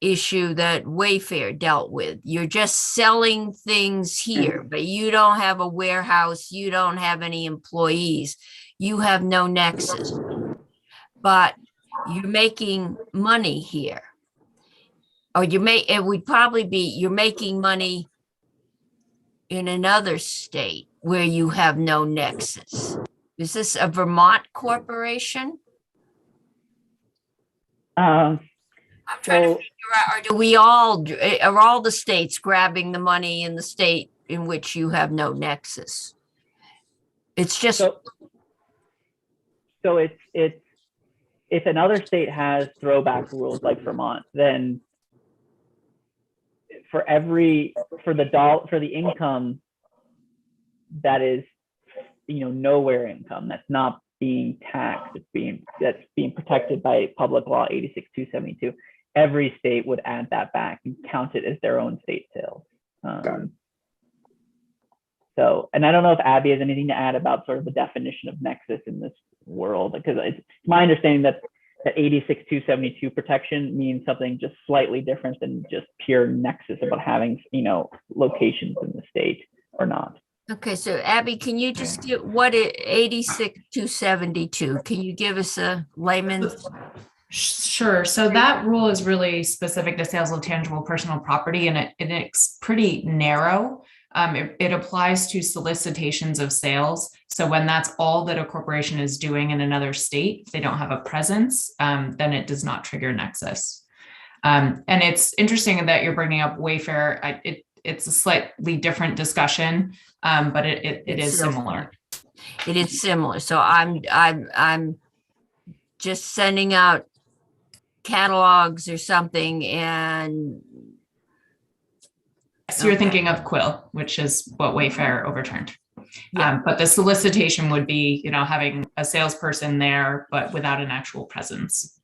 Speaker 2: issue that Wayfair dealt with. You're just selling things here, but you don't have a warehouse, you don't have any employees, you have no nexus, but you're making money here. Or it would probably be you're making money in another state where you have no nexus. Is this a Vermont corporation? I'm trying to figure out, are all the states grabbing the money in the state in which you have no nexus? It's just.
Speaker 10: So it's if another state has throwback rules like Vermont, then for the income that is nowhere income that's not being taxed, that's being protected by public law 86-272, every state would add that back and count it as their own state sales. So, and I don't know if Abby has anything to add about sort of the definition of nexus in this world, because it's my understanding that 86-272 protection means something just slightly different than just pure nexus about having locations in the state or not.
Speaker 2: Okay, so Abby, can you just get what 86-272? Can you give us a layman's?
Speaker 8: Sure. So that rule is really specific to sales of tangible personal property, and it's pretty narrow. It applies to solicitations of sales. So when that's all that a corporation is doing in another state, if they don't have a presence, then it does not trigger nexus. And it's interesting that you're bringing up Wayfair. it's a slightly different discussion, but it
Speaker 2: It's
Speaker 8: is similar.
Speaker 2: It is similar. So I'm just sending out catalogs or something, and
Speaker 8: So you're
Speaker 2: Okay.
Speaker 8: thinking of Quill, which is what Wayfair overturned.
Speaker 2: Yeah.
Speaker 8: But the solicitation would be, having a salesperson there, but without an actual presence.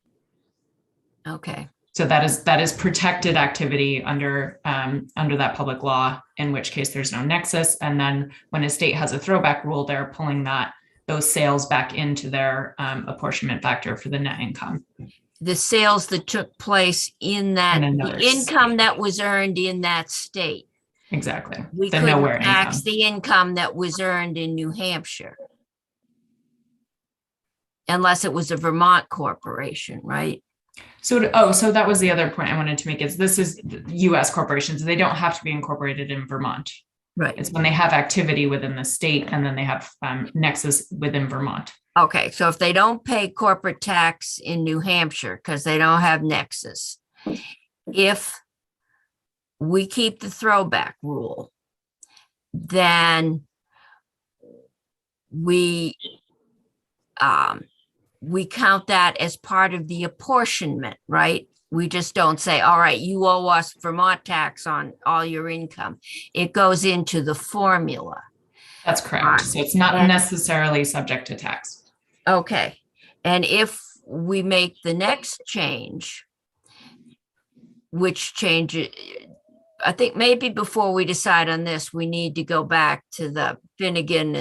Speaker 2: okay.
Speaker 8: So that is protected activity under that public law, in which case there's no nexus. And then when a state has a throwback rule, they're pulling those sales back into their apportionment factor for the net income.
Speaker 2: The sales that took place in that,
Speaker 8: In
Speaker 2: the
Speaker 8: another
Speaker 2: income
Speaker 8: state.
Speaker 2: that was earned in that state.
Speaker 8: Exactly.
Speaker 2: We
Speaker 8: The
Speaker 2: couldn't
Speaker 8: nowhere
Speaker 2: tax
Speaker 8: income.
Speaker 2: the income that was earned in New Hampshire. Unless it was a Vermont corporation, right?
Speaker 8: So that was the other point I wanted to make is this is US corporations. They don't have to be incorporated in Vermont.
Speaker 2: Right.
Speaker 8: It's when they have activity within the state and then they have nexus within Vermont.
Speaker 2: Okay, so if they don't pay corporate tax in New Hampshire because they don't have nexus, if we keep the throwback rule, then we count that as part of the apportionment, right? We just don't say, all right, you owe us Vermont tax on all your income. It goes into the formula.
Speaker 8: That's correct. So it's not necessarily subject to tax.
Speaker 2: Okay, and if we make the next change, which change, I think maybe before we decide on this, we need to go back to the Finnegan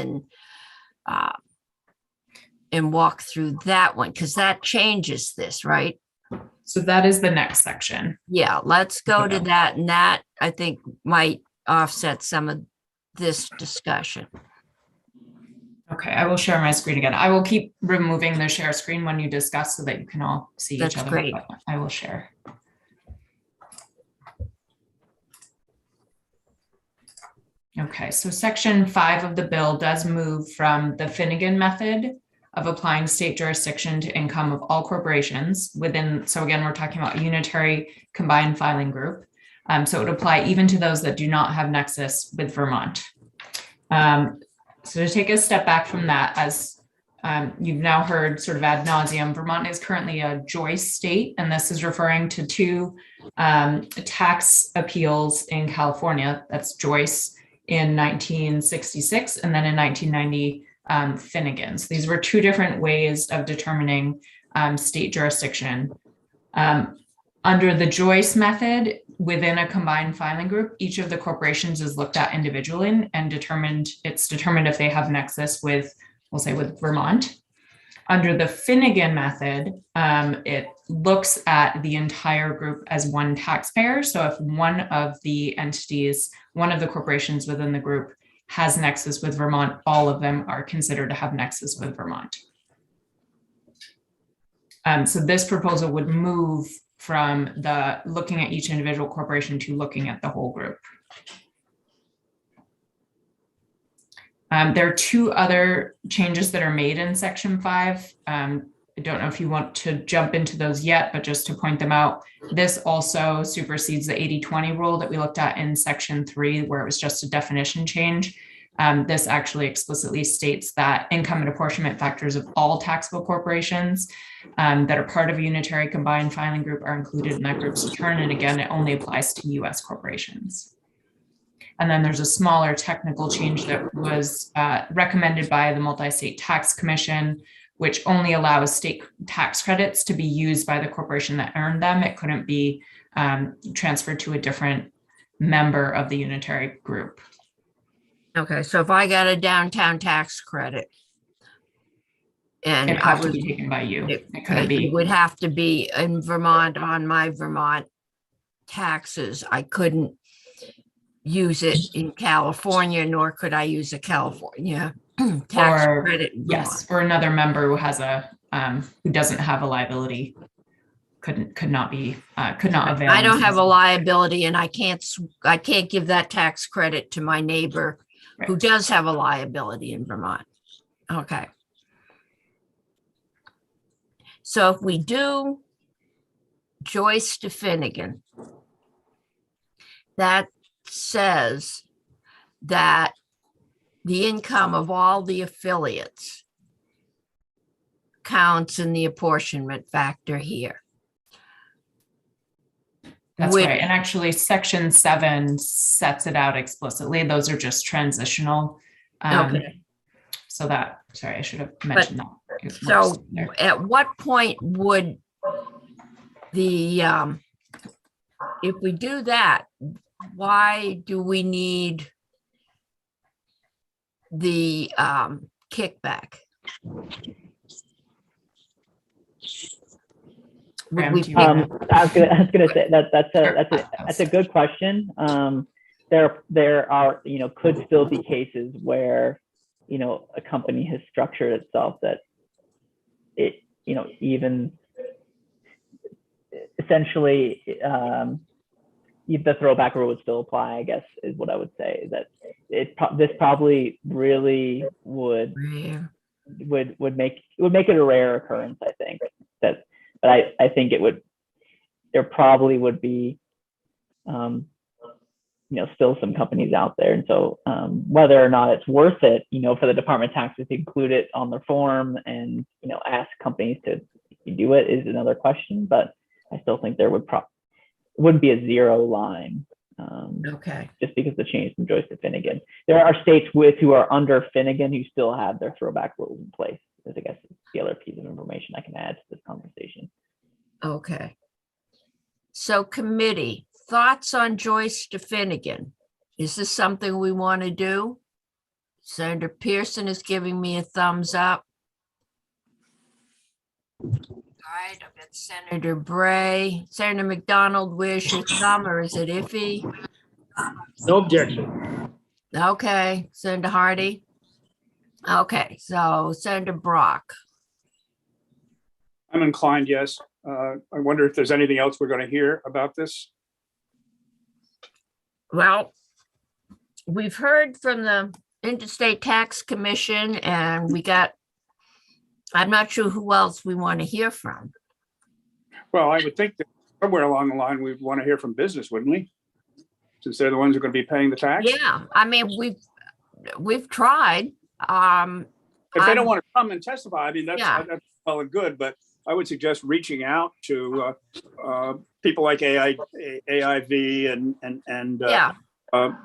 Speaker 2: and walk through that one, because that changes this, right?
Speaker 8: So that is the next section.
Speaker 2: Yeah, let's go to
Speaker 8: Okay.
Speaker 2: that, and that I think might offset some of this discussion.
Speaker 8: Okay, I will share my screen again. I will keep removing the share screen when you discuss so that you can all see
Speaker 2: That's
Speaker 8: each other.
Speaker 2: great.
Speaker 8: But I will share. Okay, so section 5 of the bill does move from the Finnegan method of applying state jurisdiction to income of all corporations within, so again, we're talking about unitary combined filing group. So it would apply even to those that do not have nexus with Vermont. So to take a step back from that, as you've now heard sort of ad nauseum, Vermont is currently a Joyce state, and this is referring to two tax appeals in California. That's Joyce in 1966 and then in 1990, Finnegan. So these were two different ways of determining state jurisdiction. Under the Joyce method, within a combined filing group, each of the corporations is looked at individually and determined if they have nexus with, we'll say, with Vermont. Under the Finnegan method, it looks at the entire group as one taxpayer. So if one of the entities, one of the corporations within the group has nexus with Vermont, all of them are considered to have nexus with Vermont. So this proposal would move from the looking at each individual corporation to looking at the whole group. There are two other changes that are made in section 5. I don't know if you want to jump into those yet, but just to point them out, this also supersedes the 80-20 rule that we looked at in section 3, where it was just a definition change. This actually explicitly states that income and apportionment factors of all taxable corporations that are part of a unitary combined filing group are included in that group's return. And again, it only applies to US corporations. And then there's a smaller technical change that was recommended by the Multi-State Tax Commission, which only allows state tax credits to be used by the corporation that earned them. It couldn't be transferred to a different member of the unitary group.
Speaker 2: Okay, so if I got a downtown tax credit and
Speaker 8: It'd
Speaker 2: I
Speaker 8: have to
Speaker 2: was,
Speaker 8: be taken by you.
Speaker 2: it
Speaker 8: It couldn't
Speaker 2: it
Speaker 8: be.
Speaker 2: would have to be in Vermont on my Vermont taxes. I couldn't use it in California, nor could I use a California tax
Speaker 8: Or,
Speaker 2: credit. in
Speaker 8: yes, or another member who has a who doesn't have a liability could not avail.
Speaker 2: I don't have a liability, and I can't give that tax credit to my neighbor who
Speaker 8: Right.
Speaker 2: does have a liability in Vermont. Okay. So if we do Joyce to Finnegan, that says that the income of all the affiliates counts in the apportionment factor here.
Speaker 8: That's
Speaker 2: Which-
Speaker 8: right. And actually, section 7 sets it out explicitly. Those are just transitional.
Speaker 2: Okay.
Speaker 8: So that, sorry, I should have mentioned that. It works
Speaker 2: So
Speaker 8: there.
Speaker 2: at what point would the, if we do that, why do we need the kickback? Would
Speaker 8: Graham,
Speaker 2: we
Speaker 8: do you
Speaker 2: pick-
Speaker 8: wanna-
Speaker 10: I was gonna say that's a good question. There are, could still be cases where, a company has structured itself that it, even essentially, the throwback rule would still apply, I guess, is what I would say. That this probably really would make it a rare occurrence. I think that, but I think there probably would be, still some companies out there. And so whether or not it's worth it, for the Department of Taxes to include it on their form and, ask companies to do it is another question. But I still think there wouldn't be a zero line.
Speaker 2: Okay.
Speaker 10: Just because the change from Joyce to Finnegan. There are states who are under Finnegan who still have their throwback rules in place. I guess it's the other piece of information I can add to this conversation.
Speaker 2: Okay. So committee, thoughts on Joyce to Finnegan? Is this something we want to do? Senator Pearson is giving me a thumbs up. All right, I've got Senator Bray. Senator McDonald, where's your thumb, or is it iffy?
Speaker 5: No objection.
Speaker 2: Okay, Senator Hardy. Okay, so Senator Brock.
Speaker 9: I'm inclined, yes. I wonder if there's anything else we're going to hear about this.
Speaker 2: Well, we've heard from the Interstate Tax Commission, and I'm not sure who else we want to hear from.
Speaker 9: Well, I would think that somewhere along the line, we'd want to hear from business, wouldn't we? Since they're the ones who are going to be paying the tax.
Speaker 2: Yeah, I mean, we've tried.
Speaker 9: If they don't want to come and testify, I mean, that's well and good, but I would suggest reaching out to people like AIV and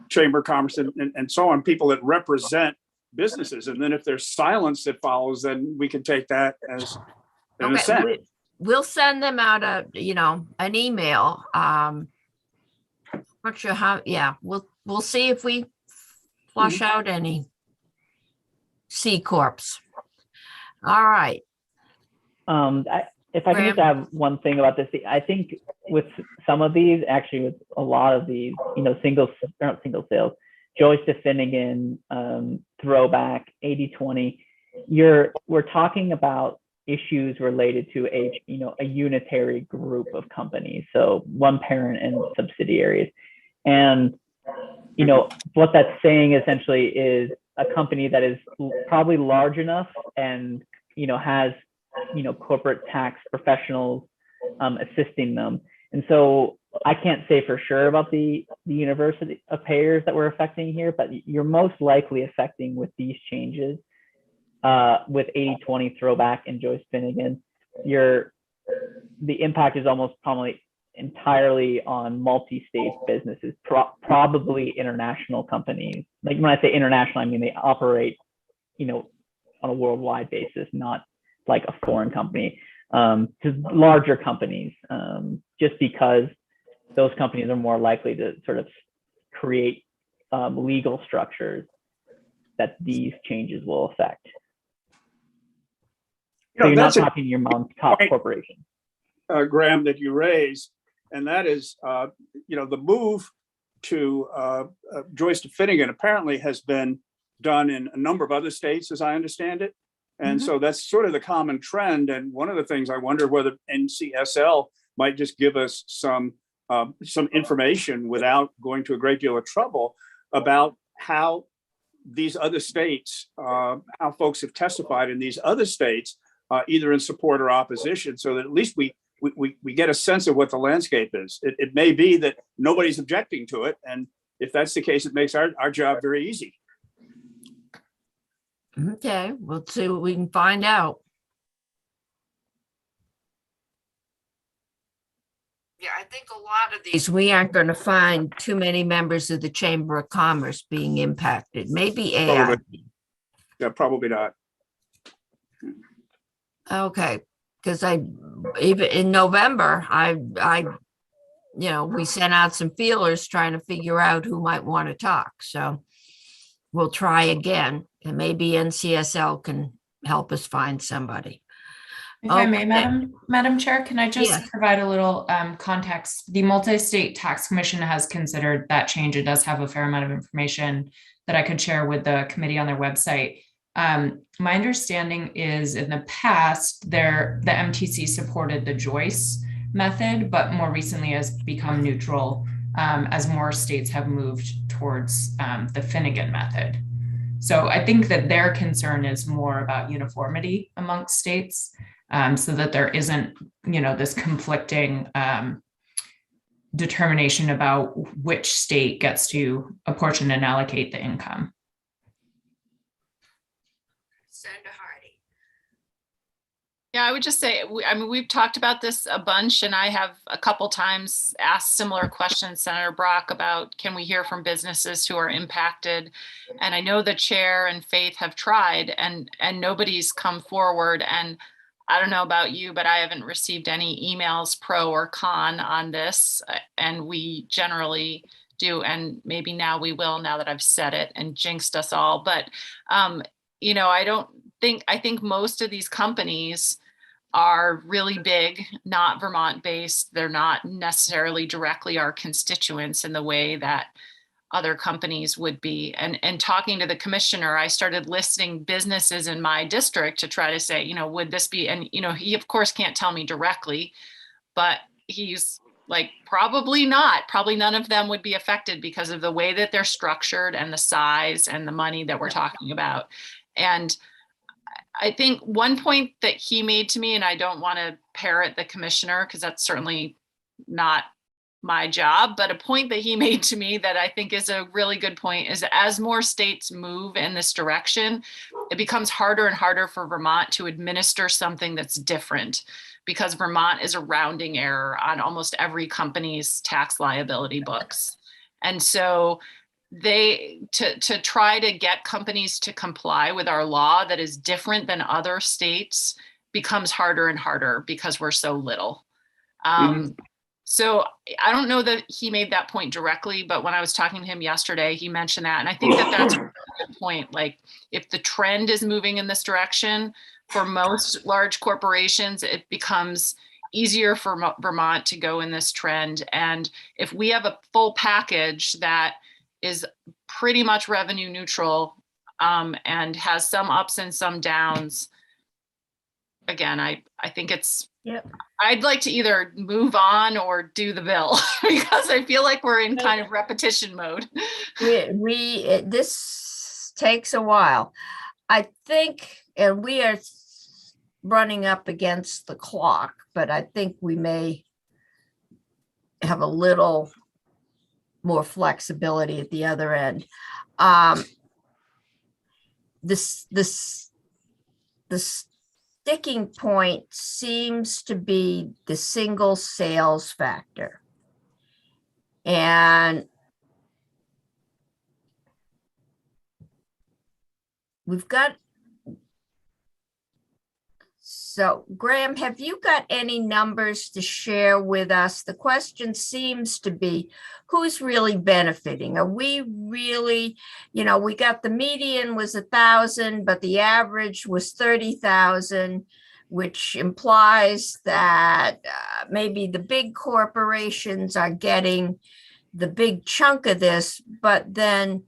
Speaker 9: Chamber of Commerce and so on, people that represent businesses. And then if there's silence that follows, then we can take that as an assent.
Speaker 2: We'll send them out an email. Not sure how, we'll see if we flush out any C corps. All right.
Speaker 10: If I can just add one thing about this, I think with some of these, actually with a lot of these, not single sales, Joyce to Finnegan, throwback, 80/20, we're talking about issues related to a unitary group of companies. So one parent and subsidiaries. And, what that's saying essentially is a company that is probably large enough and, has, corporate tax professionals assisting them. And so I can't say for sure about the university of payers that we're affecting here, but you're most likely affecting with these changes with 80/20 throwback and Joyce Finnegan. The impact is almost probably entirely on multi-state businesses, probably international companies. Like when I say international, I mean they operate, on a worldwide basis, not like a foreign company, to larger companies, just because those companies are more likely to sort of create legal structures that these changes will affect. So you're not talking your mom's top corporation.
Speaker 9: Graham, that you raise, and that is, the move to Joyce to Finnegan apparently has been done in a number of other states, as I understand it. And so that's sort of the common trend. And one of the things I wonder whether NCSL might just give us some information without going to a great deal of trouble about how these other states, how folks have testified in these other states, either in support or opposition, so that at least we get a sense of what the landscape is. It may be that nobody's objecting to it, and if that's the case, it makes our job very easy.
Speaker 2: Okay, we'll see what we can find out. Yeah, I think a lot of these, we aren't going to find too many members of the Chamber of Commerce being impacted. Maybe AI.
Speaker 9: Probably. Yeah, probably not.
Speaker 2: Okay, because even in November, we sent out some feelers trying to figure out who might want to talk. So we'll try again, and maybe NCSL can help us find somebody.
Speaker 8: If I may,
Speaker 2: Okay.
Speaker 8: Madam Chair, can I just
Speaker 2: Yes.
Speaker 8: provide a little context? The Multi-State Tax Commission has considered that change. It does have a fair amount of information that I could share with the committee on their website. My understanding is in the past, the MTC supported the Joyce method, but more recently has become neutral as more states have moved towards the Finnegan method. So I think that their concern is more about uniformity amongst states, so that there isn't, this conflicting determination about which state gets to apportion and allocate the income.
Speaker 2: Senator Hardy.
Speaker 1: Yeah, I would just say, we've talked about this a bunch, and I have a couple times asked similar questions, Senator Brock, about can we hear from businesses who are impacted? And I know the chair and Faith have tried, and nobody's come forward. And I don't know about you, but I haven't received any emails pro or con on this. And we generally do, and maybe now we will, now that I've said it and jinxed us all. But I think most of these companies are really big, not Vermont based. They're not necessarily directly our constituents in the way that other companies would be. And talking to the commissioner, I started listing businesses in my district to try to say, would this be, and, he of course can't tell me directly, but he's like, probably not. Probably none of them would be affected because of the way that they're structured and the size and the money that we're talking about. And I think one point that he made to me, and I don't want to parrot the commissioner because that's certainly not my job, but a point that he made to me that I think is a really good point is as more states move in this direction, it becomes harder and harder for Vermont to administer something that's different, because Vermont is a rounding error on almost every company's tax liability books. And so to try to get companies to comply with our law that is different than other states becomes harder and harder because we're so little. So I don't know that he made that point directly, but when I was talking to him yesterday, he mentioned that. And I think that that's a good point. Like, if the trend is moving in this direction, for most large corporations, it becomes easier for Vermont to go in this trend. And if we have a full package that is pretty much revenue neutral and has some ups and some downs, again, I think it's,
Speaker 2: Yep.
Speaker 1: I'd like to either move on or do the bill because I feel like we're in kind of repetition mode.
Speaker 2: This takes a while. I think, and we are running up against the clock, but I think we may have a little more flexibility at the other end. The sticking point seems to be the single sales factor. And we've got, so Graham, have you got any numbers to share with us? The question seems to be, who's really benefiting? Are we really, we got the median was 1,000, but the average was 30,000, which implies that maybe the big corporations are getting the big chunk of this, but then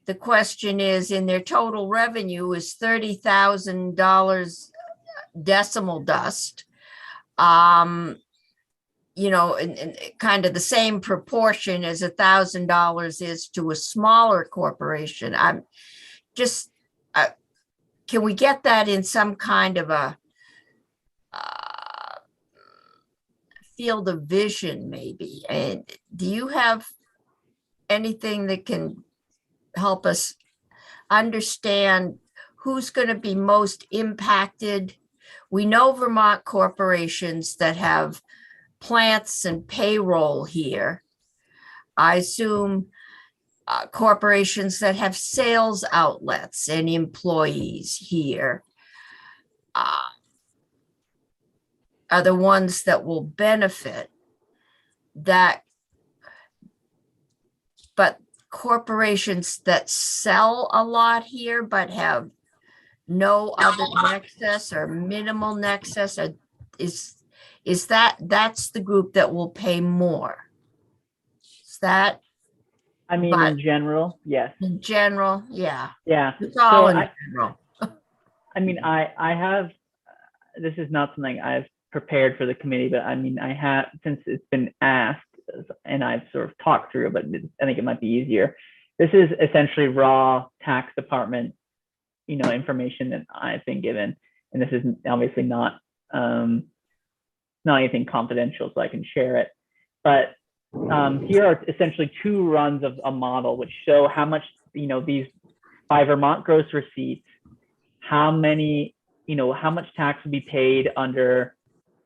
Speaker 2: the question is, in their total revenue is $30,000 decimal dust, and kind of the same proportion as $1,000 is to a smaller corporation. I'm just, can we get that in some kind of a field of vision, maybe? And do you have anything that can help us understand who's going to be most impacted? We know Vermont corporations that have plants and payroll here. I assume corporations that have sales outlets and employees here are the ones that will benefit. But corporations that sell a lot here but have no other nexus or minimal nexus, that's the group that will pay more? Is that
Speaker 10: I mean,
Speaker 2: But-
Speaker 10: in general, yes.
Speaker 2: in general? Yeah,
Speaker 10: Yeah.
Speaker 2: it's all in
Speaker 10: I
Speaker 2: general.
Speaker 10: mean, I have, this is not something I've prepared for the committee, but I mean, I have, since it's been asked and I've sort of talked through, but I think it might be easier. This is essentially raw tax department, information that I've been given. And this is obviously not anything confidential, so I can share it. But here are essentially 2 runs of a model which show how much, these by Vermont gross receipts, how much tax would be paid under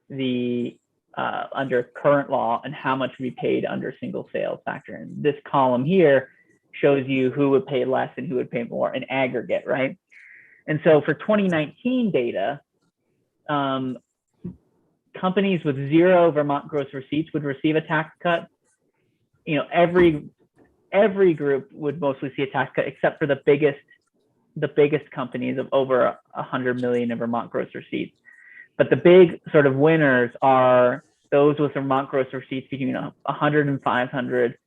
Speaker 10: the under current law and how much would be paid under single sales factor. And this column here shows you who would pay less and who would pay more in aggregate, right? And so for 2019 data, companies with 0 Vermont gross receipts would receive a tax cut. Every group would mostly see a tax cut except for the biggest companies of over 100 million in Vermont gross receipts. But the big sort of winners are those with Vermont gross receipts between 100 and 500,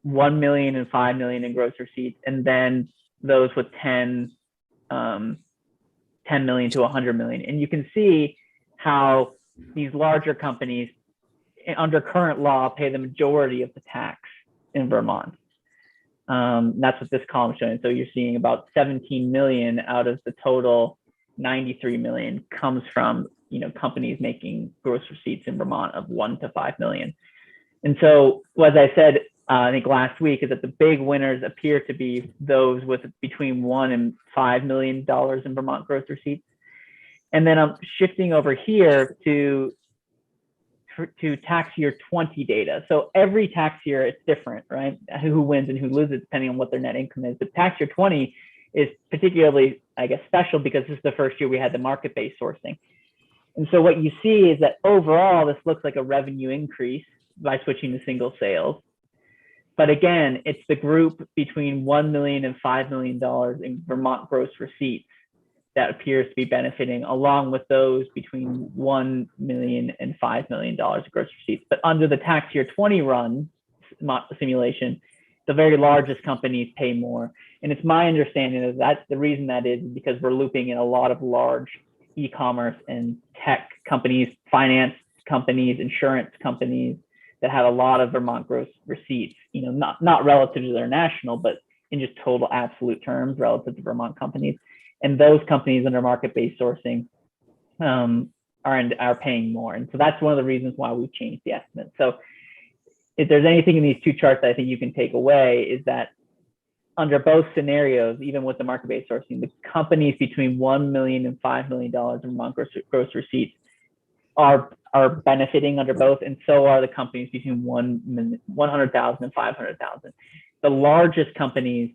Speaker 10: 1 million and 5 million in gross receipts, and then those with 10 million to 100 million. And you can see how these larger companies under current law pay the majority of the tax in Vermont. That's what this column is showing. So you're seeing about 17 million out of the total 93 million comes from companies making gross receipts in Vermont of 1 to 5 million. And so, as I said, I think last week, is that the big winners appear to be those with between $1 and $5 million in Vermont gross receipts. And then I'm shifting over here to tax year 20 data. So every tax year it's different, right? Who wins and who loses depending on what their net income is. But tax year 20 is particularly, I guess, special because this is the first year we had the market-based sourcing. And so what you see is that overall, this looks like a revenue increase by switching to single sales. But again, it's the group between $1 million and $5 million in Vermont gross receipts that appears to be benefiting, along with those between $1 million and $5 million of gross receipts. But under the tax year 20 run simulation, the very largest companies pay more. And it's my understanding that the reason that is because we're looping in a lot of large e-commerce and tech companies, finance companies, insurance companies that have a lot of Vermont gross receipts, not relative to their national, but in just total absolute terms relative to Vermont companies. And those companies under market-based sourcing are paying more. And so that's one of the reasons why we've changed the estimate. So if there's anything in these 2 charts that I think you can take away, is that under both scenarios, even with the market-based sourcing, the companies between $1 million and $5 million in Vermont gross receipts are benefiting under both, and so are the companies between 100,000 and 500,000. The largest companies,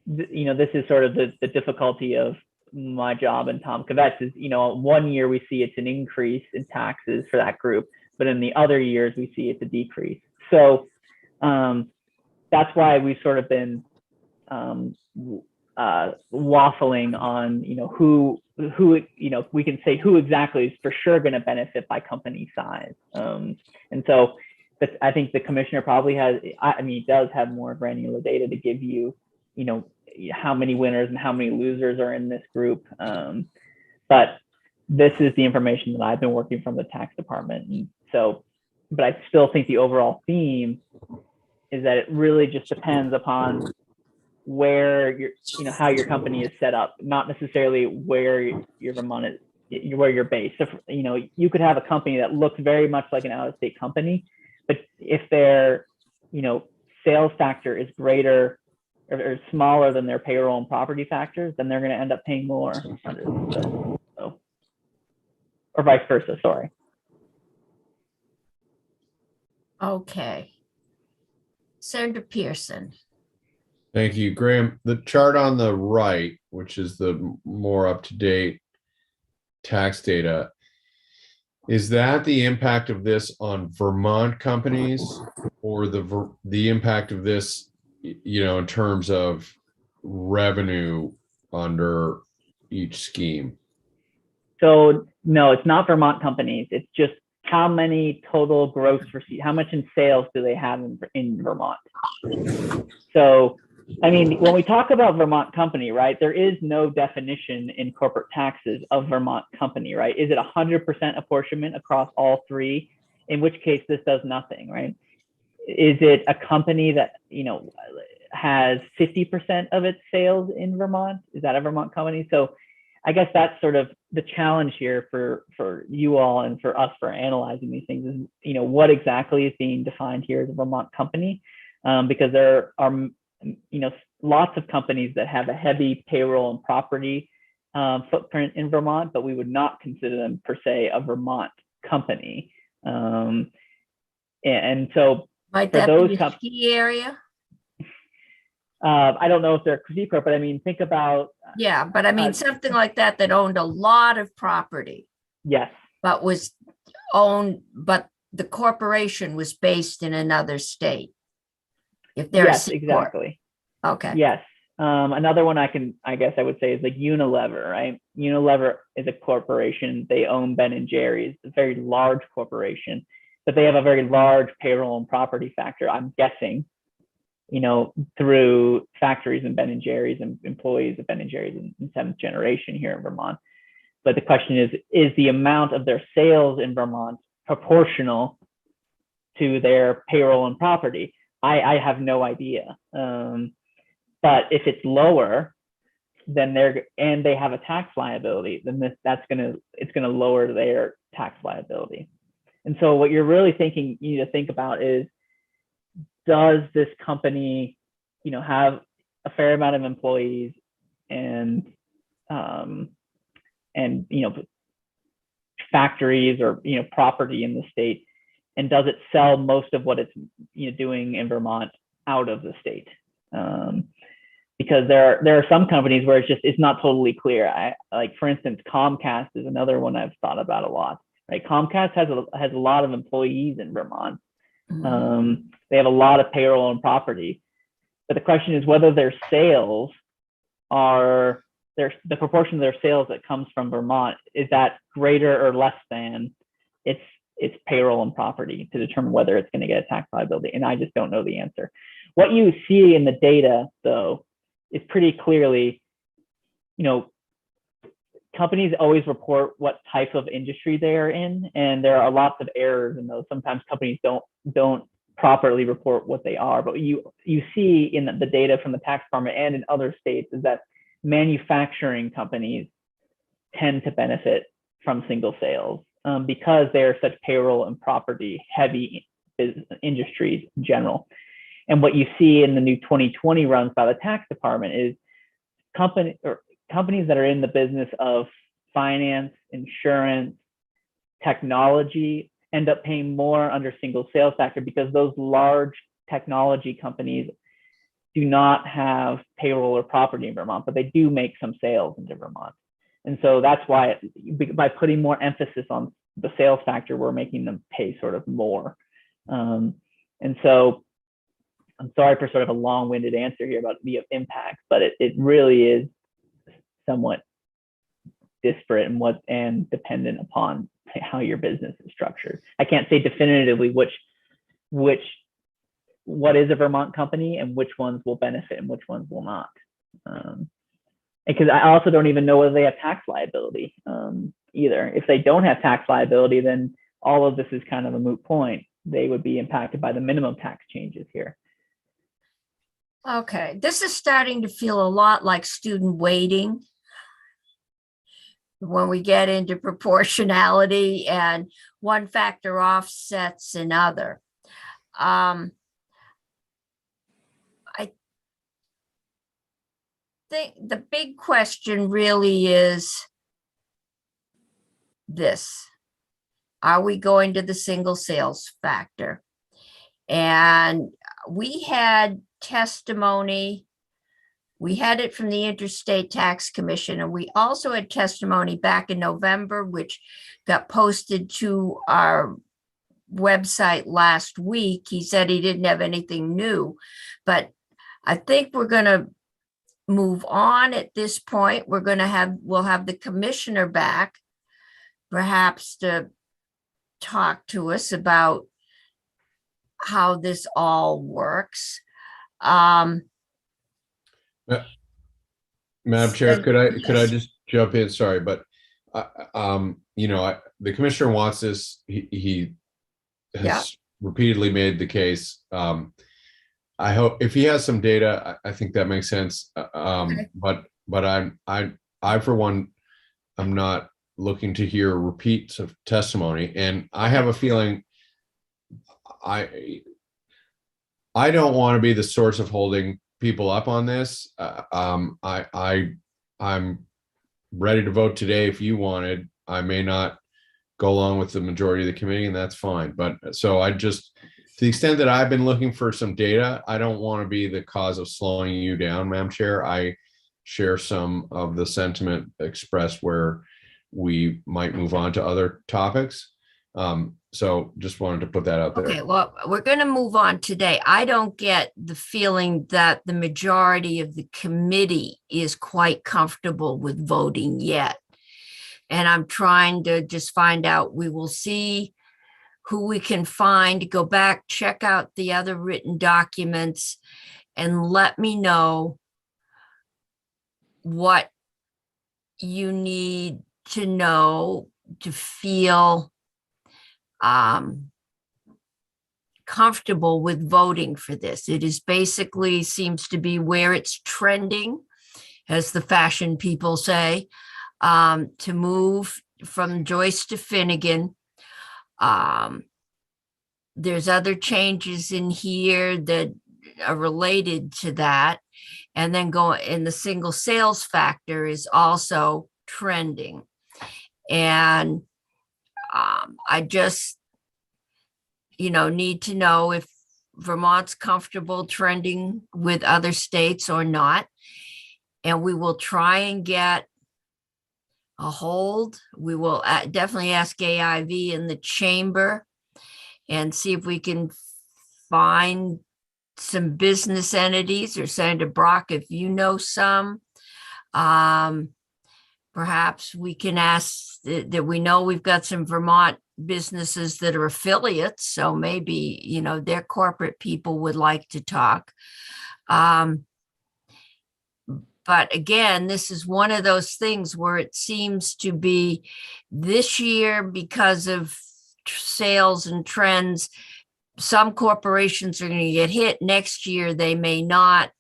Speaker 10: this is sort of the difficulty of my job and Tom Kvet's is, 1 year we see it's an increase in taxes for that group, but in the other years we see it's a decrease. So that's why we've sort of been waffling on, who we can say who exactly is for sure going to benefit by company size. And so I think the commissioner probably does have more granular data to give you, how many winners and how many losers are in this group. But this is the information that I've been working from the tax department. And so, but I still think the overall theme is that it really just depends upon where how your company is set up, not necessarily where your Vermont is, where you're based. So, you could have a company that looks very much like an out-of-state company, but if they're, sales factor is greater or smaller than their payroll and property factors, then they're going to end up paying more under so, or vice versa, sorry.
Speaker 2: Okay. Senator Pearson.
Speaker 7: Thank you, Graham. The chart on the right, which is the more up-to-date tax data, is that the impact of this on Vermont companies, or the impact of this, in terms of revenue under each scheme?
Speaker 10: So no, it's not Vermont companies. It's just how many total gross receipts, how much in sales do they have in Vermont? So, I mean, when we talk about Vermont company, right, there is no definition in corporate taxes of Vermont company, right? Is it 100% apportionment across all three? In which case this does nothing, right? Is it a company that, has 50% of its sales in Vermont? Is that a Vermont company? So I guess that's sort of the challenge here for you all and for us for analyzing these things is, what exactly is being defined here as a Vermont company? Because there are, lots of companies that have a heavy payroll and property footprint in Vermont, but we would not consider them per se a Vermont company. And so
Speaker 2: Might
Speaker 10: for
Speaker 2: that
Speaker 10: those
Speaker 2: be a ski area?
Speaker 10: I don't know if they're secret, but I mean, think about.
Speaker 2: Yeah, but I mean, something like that owned a lot of property,
Speaker 10: Yes,
Speaker 2: but but the corporation was based in another state. If they're a
Speaker 10: yes,
Speaker 2: C corp.
Speaker 10: exactly.
Speaker 2: Okay.
Speaker 10: Yes. Another one I guess I would say is like Unilever, right? Unilever is a corporation. They own Ben and Jerry's, a very large corporation, but they have a very large payroll and property factor, I'm guessing, through factories in Ben and Jerry's and employees of Ben and Jerry's in seventh generation here in Vermont. But the question is the amount of their sales in Vermont proportional to their payroll and property? I have no idea. But if it's lower, then they have a tax liability, then it's gonna lower their tax liability. And so what you're really you need to think about is, does this company, have a fair amount of employees and factories or, property in the state, and does it sell most of what it's doing in Vermont out of the state? Because there are some companies where it's not totally clear. Like for instance, Comcast is another one I've thought about a lot. Right, Comcast has a lot of employees in Vermont. They have a lot of payroll and property, but the question is whether their sales are the proportion of their sales that comes from Vermont, is that greater or less than its payroll and property to determine whether it's going to get a tax liability. And I just don't know the answer. What you see in the data, though, is pretty clearly, companies always report what type of industry they are in, and there are lots of errors in those. Sometimes companies don't properly report what they are, but you see in the data from the tax department and in other states is that manufacturing companies tend to benefit from single sales because they're such payroll and property heavy industries in general. And what you see in the new 2020 runs by the tax department is companies that are in the business of finance, insurance, technology end up paying more under single sales factor because those large technology companies do not have payroll or property in Vermont, but they do make some sales into Vermont. And so that's why by putting more emphasis on the sales factor, we're making them pay sort of more. And so I'm sorry for sort of a long-winded answer here about the impact, but it really is somewhat disparate and dependent upon how your business is structured. I can't say definitively what is a Vermont company and which ones will benefit and which ones will not. Because I also don't even know whether they have tax liability either. If they don't have tax liability, then all of this is kind of a moot point. They would be impacted by the minimum tax changes here.
Speaker 2: Okay, this is starting to feel a lot like student weighting when we get into proportionality and one factor offsets another. think the big question really is this. Are we going to the single sales factor? And we had testimony. We had it from the Interstate Tax Commission, and we also had testimony back in November, which got posted to our website last week. He said he didn't have anything new, but I think we're going to move on at this point. We'll have the commissioner back, perhaps to talk to us about how this all works.
Speaker 7: Madam Chair, could I
Speaker 2: Yes.
Speaker 7: just jump in? Sorry, but the commissioner wants this. He has
Speaker 2: Yeah.
Speaker 7: repeatedly made the case. I hope if he has some data, I think that makes sense.
Speaker 2: Okay.
Speaker 7: But I for one, I'm not looking to hear repeats of testimony, and I have a feeling I don't want to be the source of holding people up on this. I'm ready to vote today if you wanted. I may not go along with the majority of the committee, and that's fine. But so I just, to the extent that I've been looking for some data, I don't want to be the cause of slowing you down, Madam Chair. I share some of the sentiment expressed where we might move on to other topics. So just wanted to put that out there.
Speaker 2: Okay, well, we're going to move on today. I don't get the feeling that the majority of the committee is quite comfortable with voting yet. And I'm trying to just find out. We will see who we can find, go back, check out the other written documents, and let me know what you need to know to feel comfortable with voting for this. It is basically seems to be where it's trending, as the fashion people say, to move from Joyce to Finnegan. There's other changes in here that are related to that. And then in the single sales factor is also trending. And I just, need to know if Vermont's comfortable trending with other states or not. And we will try and get a hold. We will definitely ask AIV in the chamber and see if we can find some business entities, or Senator Brock, if you know some. Perhaps we can ask that we know we've got some Vermont businesses that are affiliates, so maybe, their corporate people would like to talk. But again, this is one of those things where it seems to be this year, because of sales and trends, some corporations are going to get hit. Next year, they may not.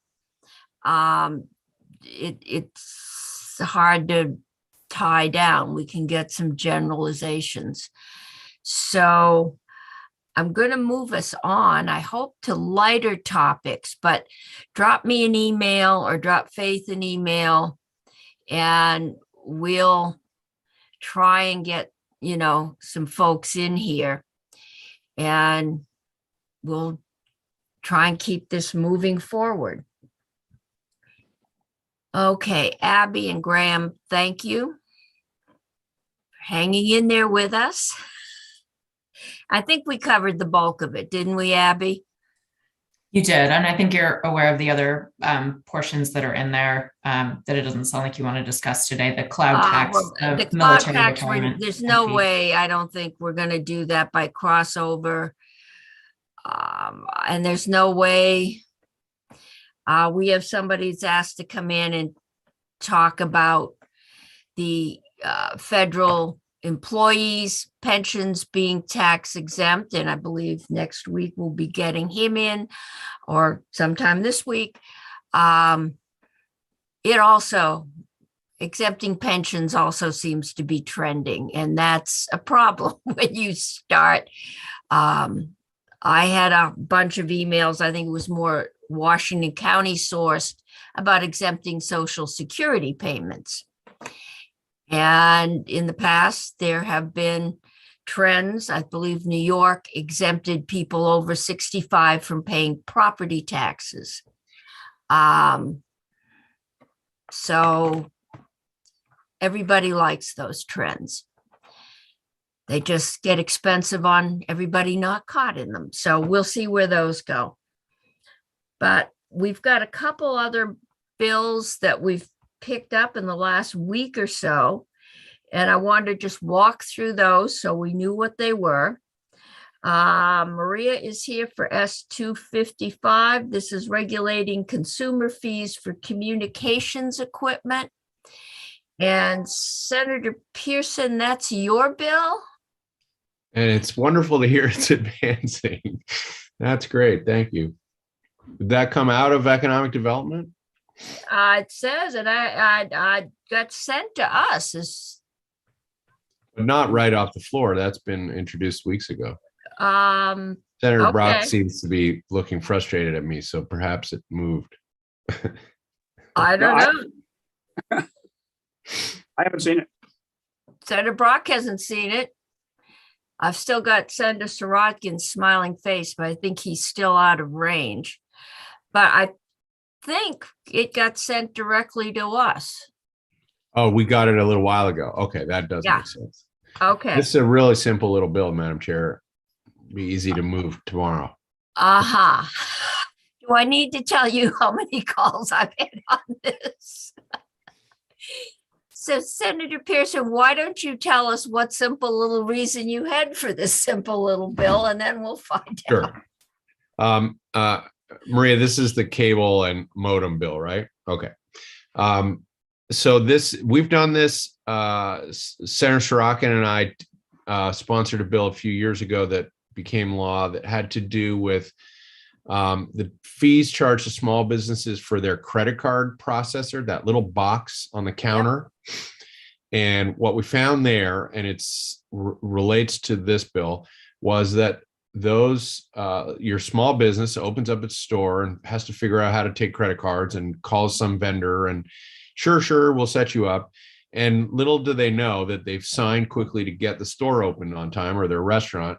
Speaker 2: It's hard to tie down. We can get some generalizations. So I'm going to move us on, I hope, to lighter topics, but drop me an email or drop Faith an email, and we'll try and get, some folks in here, and we'll try and keep this moving forward. Okay, Abby and Graham, thank you for hanging in there with us. I think we covered the bulk of it, didn't we, Abby?
Speaker 8: You did, and I think you're aware of the other portions that are in there that it doesn't sound like you want to discuss today. The cloud tax,
Speaker 2: The cloud
Speaker 8: military
Speaker 2: tax,
Speaker 8: retirement.
Speaker 2: there's no way, I don't think we're going to do that by crossover. And there's no way. We have somebody that's asked to come in and talk about the federal employees' pensions being tax exempt. And I believe next week we'll be getting him in, or sometime this week. It also, exempting pensions also seems to be trending, and that's a problem when you start. I had a bunch of emails. I think it was more Washington County sourced about exempting Social Security payments. And in the past, there have been trends. I believe New York exempted people over 65 from paying property taxes. So everybody likes those trends. They just get expensive on everybody not caught in them. So we'll see where those go. But we've got a couple other bills that we've picked up in the last week or so. And I wanted to just walk through those so we knew what they were. Maria is here for S255. This is regulating consumer fees for communications equipment. And Senator Pearson, that's your bill?
Speaker 7: And it's wonderful to hear it's advancing. That's great. Thank you. Did that come out of economic development?
Speaker 2: It says, and I got sent to us.
Speaker 7: But not right off the floor. That's been introduced weeks ago. Senator
Speaker 2: Okay.
Speaker 7: Brock seems to be looking frustrated at me, so perhaps it moved.
Speaker 2: I don't know.
Speaker 9: I haven't seen it.
Speaker 2: Senator Brock hasn't seen it. I've still got Senator Sirotkin's smiling face, but I think he's still out of range. But I think it got sent directly to us.
Speaker 7: Oh, we got it a little while ago. Okay, that does
Speaker 2: Yeah.
Speaker 7: make sense.
Speaker 2: Okay.
Speaker 7: This is a really simple little bill, Madam Chair. Be easy to move tomorrow.
Speaker 2: Uh-huh. Do I need to tell you how many calls I've had on this? So Senator Pearson, why don't you tell us what simple little reason you had for this simple little bill, and then we'll find out.
Speaker 7: Sure. Maria, this is the cable and modem bill, right? Okay. So we've done this. Senator Sirotkin and I sponsored a bill a few years ago that became law that had to do with the fees charged to small businesses for their credit card processor, that little box on the counter. Yep. And what we found there, and it's relates to this bill, was that those your small business opens up its store and has to figure out how to take credit cards and calls some vendor and sure, we'll set you up. And little do they know that they've signed quickly to get the store open on time, or their restaurant.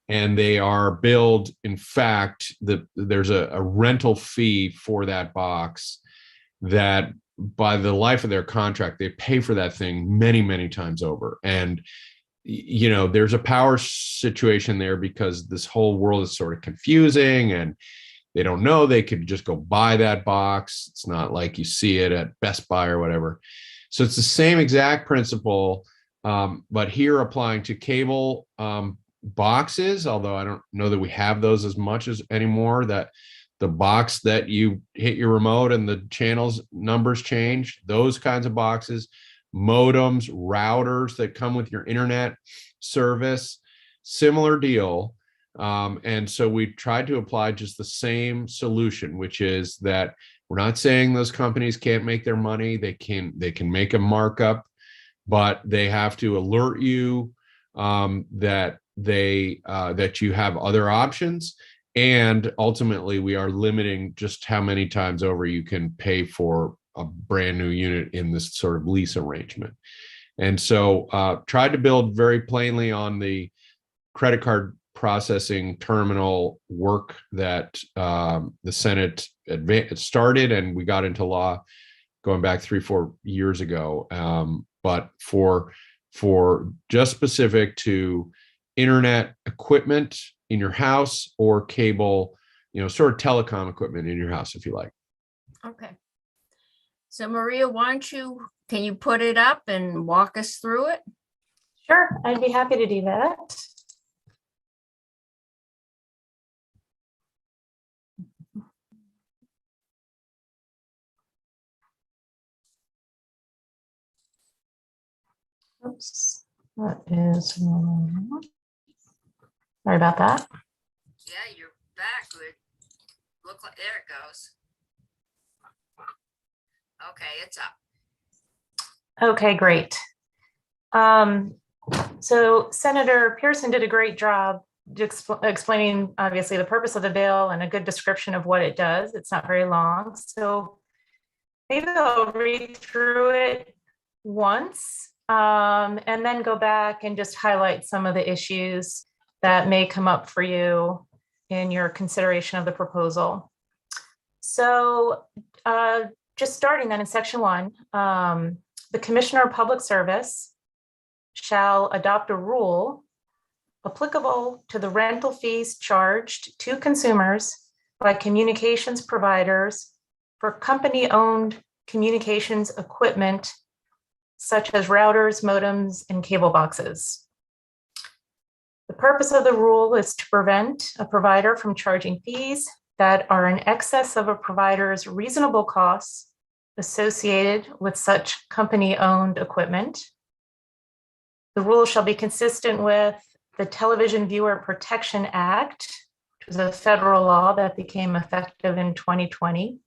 Speaker 7: And they are billed, in fact, there's a rental fee for that box that by the life of their contract, they pay for that thing many, many times over. And, you know, there's a power situation there because this whole world is sort of confusing and they don't know. They could just go buy that box. It's not like you see it at Best Buy or whatever. So it's the same exact principle, but here applying to cable boxes, although I don't know that we have those as much as anymore, that the box that you hit your remote and the channels numbers change, those kinds of boxes, modems, routers that come with your internet service, similar deal. And so we tried to apply just the same solution, which is that we're not saying those companies can't make their money. They can make a markup, but they have to alert you that you have other options. And ultimately, we are limiting just how many times over you can pay for a brand new unit in this sort of lease arrangement. And so tried to build very plainly on the credit card processing terminal work that the Senate started, and we got into law going back 3-4 years ago. But for just specific to internet equipment in your house or cable, you know, sort of telecom equipment in your house, if you like.
Speaker 2: Okay. So Maria, can you put it up and walk us through it?
Speaker 12: Sure, I'd be happy to do that. Oops, that is, sorry about that.
Speaker 2: Yeah, you're back. Look like, there it goes. Okay, it's up.
Speaker 12: Okay, great. So Senator Pearson did a great job explaining obviously the purpose of the bill and a good description of what it does. It's not very long. So maybe I'll read through it once and then go back and just highlight some of the issues that may come up for you in your consideration of the proposal. So just starting then in section 1, the Commissioner of Public Service shall adopt a rule applicable to the rental fees charged to consumers by communications providers for company-owned communications equipment such as routers, modems, and cable boxes. The purpose of the rule is to prevent a provider from charging fees that are in excess of a provider's reasonable costs associated with such company-owned equipment. The rule shall be consistent with the Television Viewer Protection Act, which was a federal law that became effective in 2020,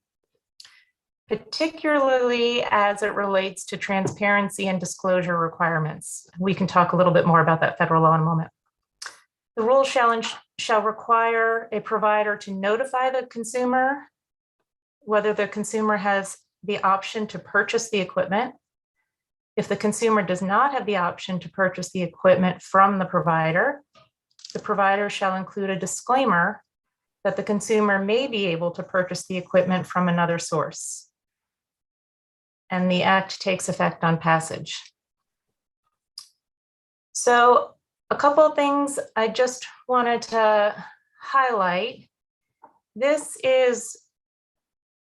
Speaker 12: particularly as it relates to transparency and disclosure requirements. We can talk a little bit more about that federal law in a moment. The rule shall require a provider to notify the consumer whether the consumer has the option to purchase the equipment. If the consumer does not have the option to purchase the equipment from the provider shall include a disclaimer that the consumer may be able to purchase the equipment from another source. And the act takes effect on passage. So a couple of things I just wanted to highlight. This is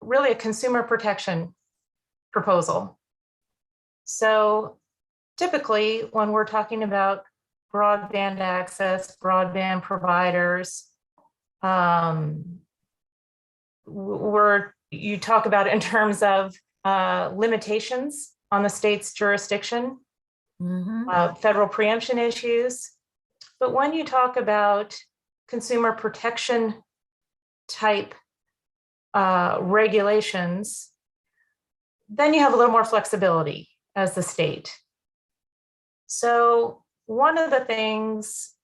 Speaker 12: really a consumer protection proposal. So typically when we're talking about broadband access, broadband providers, you talk about it in terms of limitations on the state's jurisdiction, federal preemption issues. But when you talk about consumer protection type regulations, then you have a little more flexibility as the state. So one of the things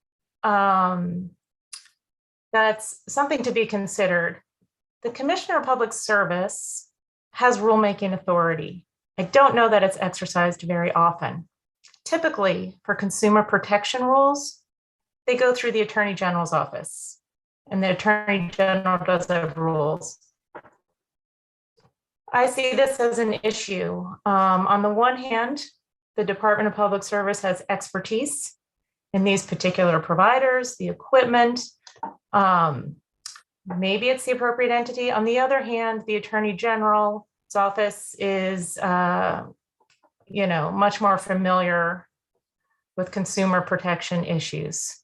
Speaker 12: that's something to be considered, the Commissioner of Public Service has rulemaking authority. I don't know that it's exercised very often. Typically, for consumer protection rules, they go through the Attorney General's office, and the Attorney General does have rules. I see this as an issue. On the one hand, the Department of Public Service has expertise in these particular providers, the equipment. Maybe it's the appropriate entity. On the other hand, the Attorney General's office is, much more familiar with consumer protection issues.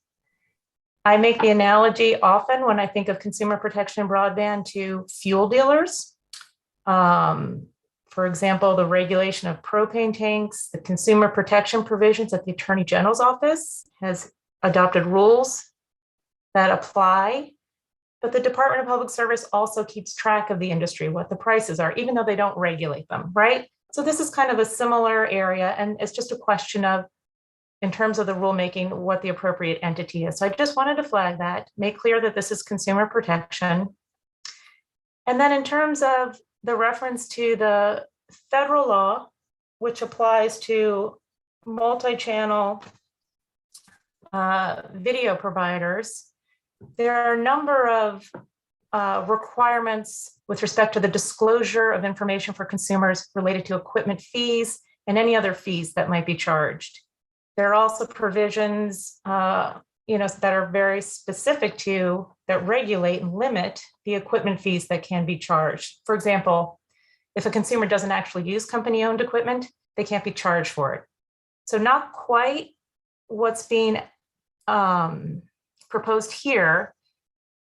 Speaker 12: I make the analogy often when I think of consumer protection in broadband to fuel dealers. For example, the regulation of propane tanks, the consumer protection provisions at the Attorney General's office has adopted rules that apply, but the Department of Public Service also keeps track of the industry, what the prices are, even though they don't regulate them, right? So this is kind of a similar area, and it's just a question of, in terms of the rulemaking, what the appropriate entity is. So I just wanted to flag that, make clear that this is consumer protection. And then in terms of the reference to the federal law, which applies to multi-channel video providers, there are a number of requirements with respect to the disclosure of information for consumers related to equipment fees and any other fees that might be charged. There are also provisions that are very specific to, that regulate and limit the equipment fees that can be charged. For example, if a consumer doesn't actually use company-owned equipment, they can't be charged for it. So not quite what's being proposed here,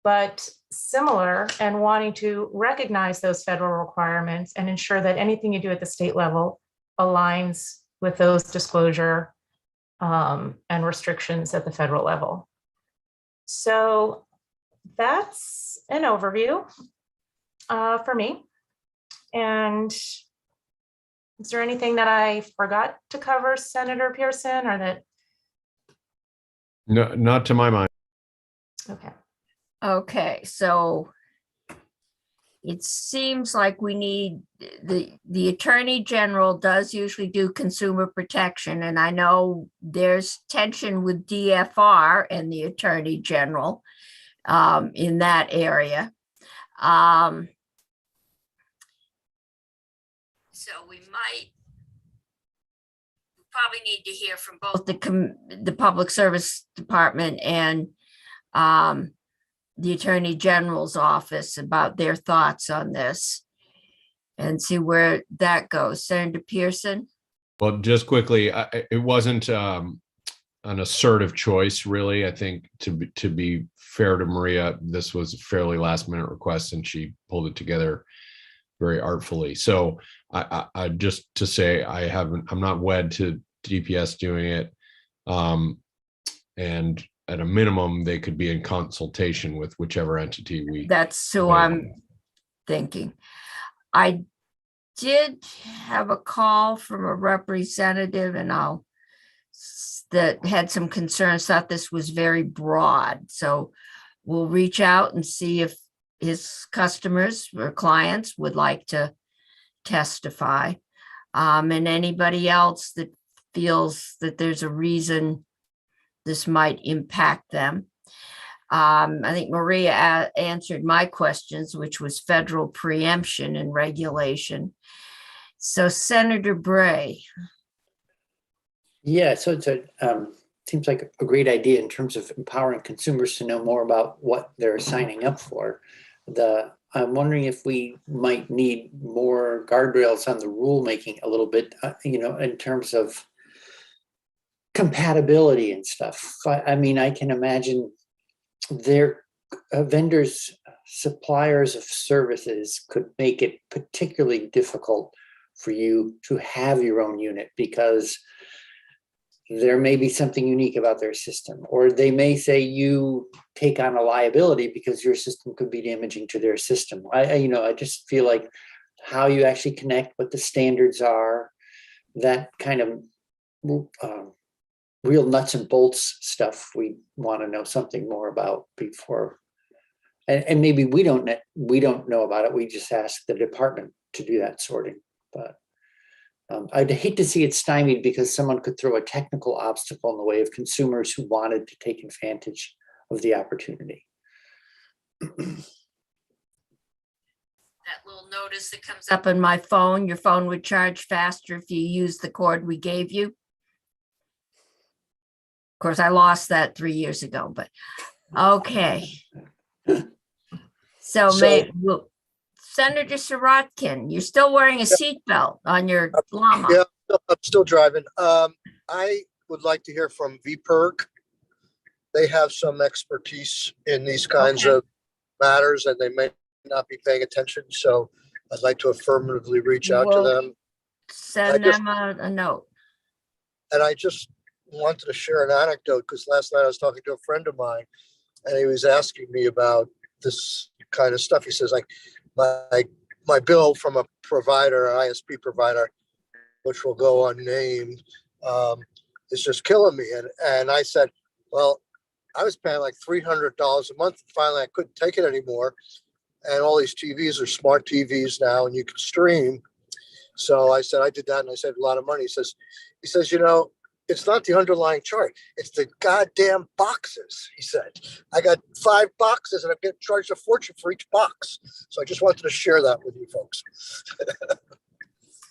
Speaker 12: but similar, and wanting to recognize those federal requirements and ensure that anything you do at the state level aligns with those disclosure and restrictions at the federal level. So that's an overview for me. And is there anything that I forgot to cover, Senator Pearson, or that?
Speaker 7: No, not to my mind.
Speaker 12: Okay.
Speaker 2: Okay, so it seems like we need, the Attorney General does usually do consumer protection, and I know there's tension with DFR and the Attorney General in that area. So we probably need to hear from both the Public Service Department and the Attorney General's office about their thoughts on this and see where that goes. Senator Pearson?
Speaker 7: Well, just quickly, it wasn't an assertive choice, really. I think to be fair to Maria, this was a fairly last minute request and she pulled it together very artfully. So I just to say I'm not wed to DPS doing it. And at a minimum, they could be in consultation with whichever entity we.
Speaker 2: That's who I'm thinking. I did have a call from a representative and that had some concerns, thought this was very broad. So we'll reach out and see if his customers or clients would like to testify. And anybody else that feels that there's a reason this might impact them. I think Maria answered my questions, which was federal preemption and regulation. So Senator Bray.
Speaker 11: Yeah, so it's seems like a great idea in terms of empowering consumers to know more about what they're signing up for. I'm wondering if we might need more guardrails on the rulemaking a little bit, in terms of compatibility and stuff. I mean, I can imagine their vendors, suppliers of services could make it particularly difficult for you to have your own unit because there may be something unique about their system, or they may say you take on a liability because your system could be damaging to their system. I just feel like how you actually connect, what the standards are, that kind of real nuts and bolts stuff we want to know something more about before. And maybe we don't know about it. We just ask the department to do that sorting. But I'd hate to see it stymied because someone could throw a technical obstacle in the way of consumers who wanted to take advantage of the opportunity.
Speaker 2: That little notice that comes up on my phone, your phone would charge faster if you use the cord we gave you. Of course, I lost that 3 years ago, but okay. So Senator Sirotkin, you're still wearing a seatbelt on your llama.
Speaker 6: Yeah, I'm still driving. I would like to hear from VPERG. They have some expertise in these kinds of matters and they may not be paying attention. So I'd like to affirmatively reach out to them.
Speaker 2: Send them a note.
Speaker 6: And I just wanted to share an anecdote because last night I was talking to a friend of mine and he was asking me about this kind of stuff. He says, like, my bill from a provider, an ISP provider, which will go unnamed, is just killing me. And I said, well, I was paying like $300 a month. Finally, I couldn't take it anymore. And all these TVs are smart TVs now and you can stream. So I said, I did that and I saved a lot of money. He says, it's not the underlying chart. It's the goddamn boxes, he said. I got 5 boxes and I'm getting charged a fortune for each box. So I just wanted to share that with you folks.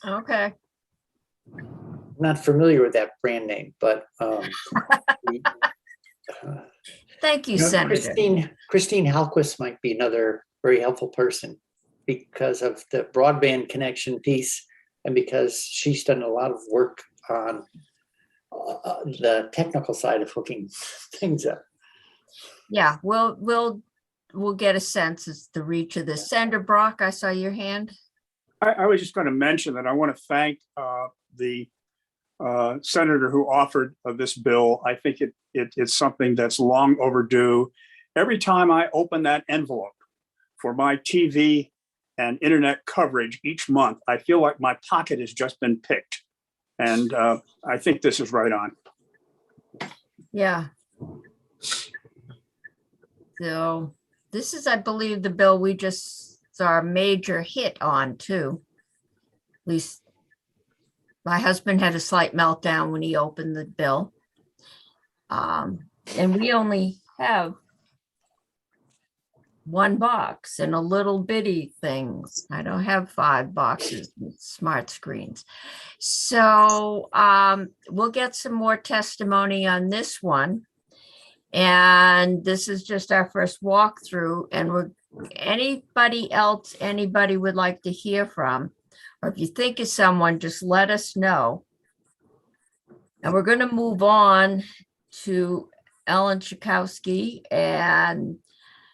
Speaker 2: Okay.
Speaker 11: I'm not familiar with that brand name, but
Speaker 2: thank you, Senator.
Speaker 11: Christine Halquist might be another very helpful person because of the broadband connection piece and because she's done a lot of work on the technical side of hooking things up.
Speaker 2: Yeah, we'll get a sense as the reach of this. Senator Brock, I saw your hand.
Speaker 9: I was just going to mention that I want to thank the senator who offered this bill. I think it's something that's long overdue. Every time I open that envelope for my TV and internet coverage each month, I feel like my pocket has just been picked. And I think this is right on.
Speaker 2: Yeah. So this is, I believe, the bill we just saw a major hit on too. At least my husband had a slight meltdown when he opened the bill. And we only have one box and a little bitty things. I don't have 5 boxes with smart screens. So we'll get some more testimony on this one. And this is just our first walkthrough, and we're anybody else anybody would like to hear from, or if you think of someone, just let us know. And we're going to move on to Ellen Schakowsky, and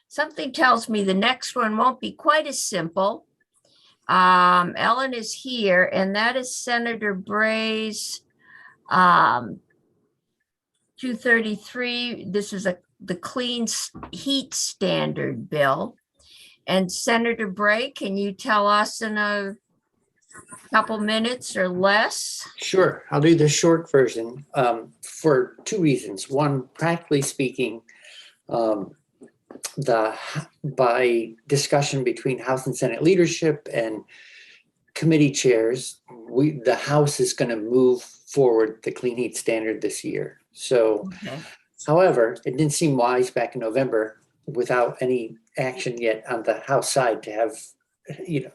Speaker 2: something tells me the next one won't be quite as simple. Ellen is here, and that is Senator Bray's 233. This is the clean heat standard bill. And Senator Bray, can you tell us in a couple minutes or less?
Speaker 11: Sure, I'll do the short version for 2 reasons. One, practically speaking, by discussion between House and Senate leadership and committee chairs, the House is going to move forward the clean heat standard this year. So,
Speaker 2: Okay.
Speaker 11: however, it didn't seem wise back in November without any action yet on the House side to have,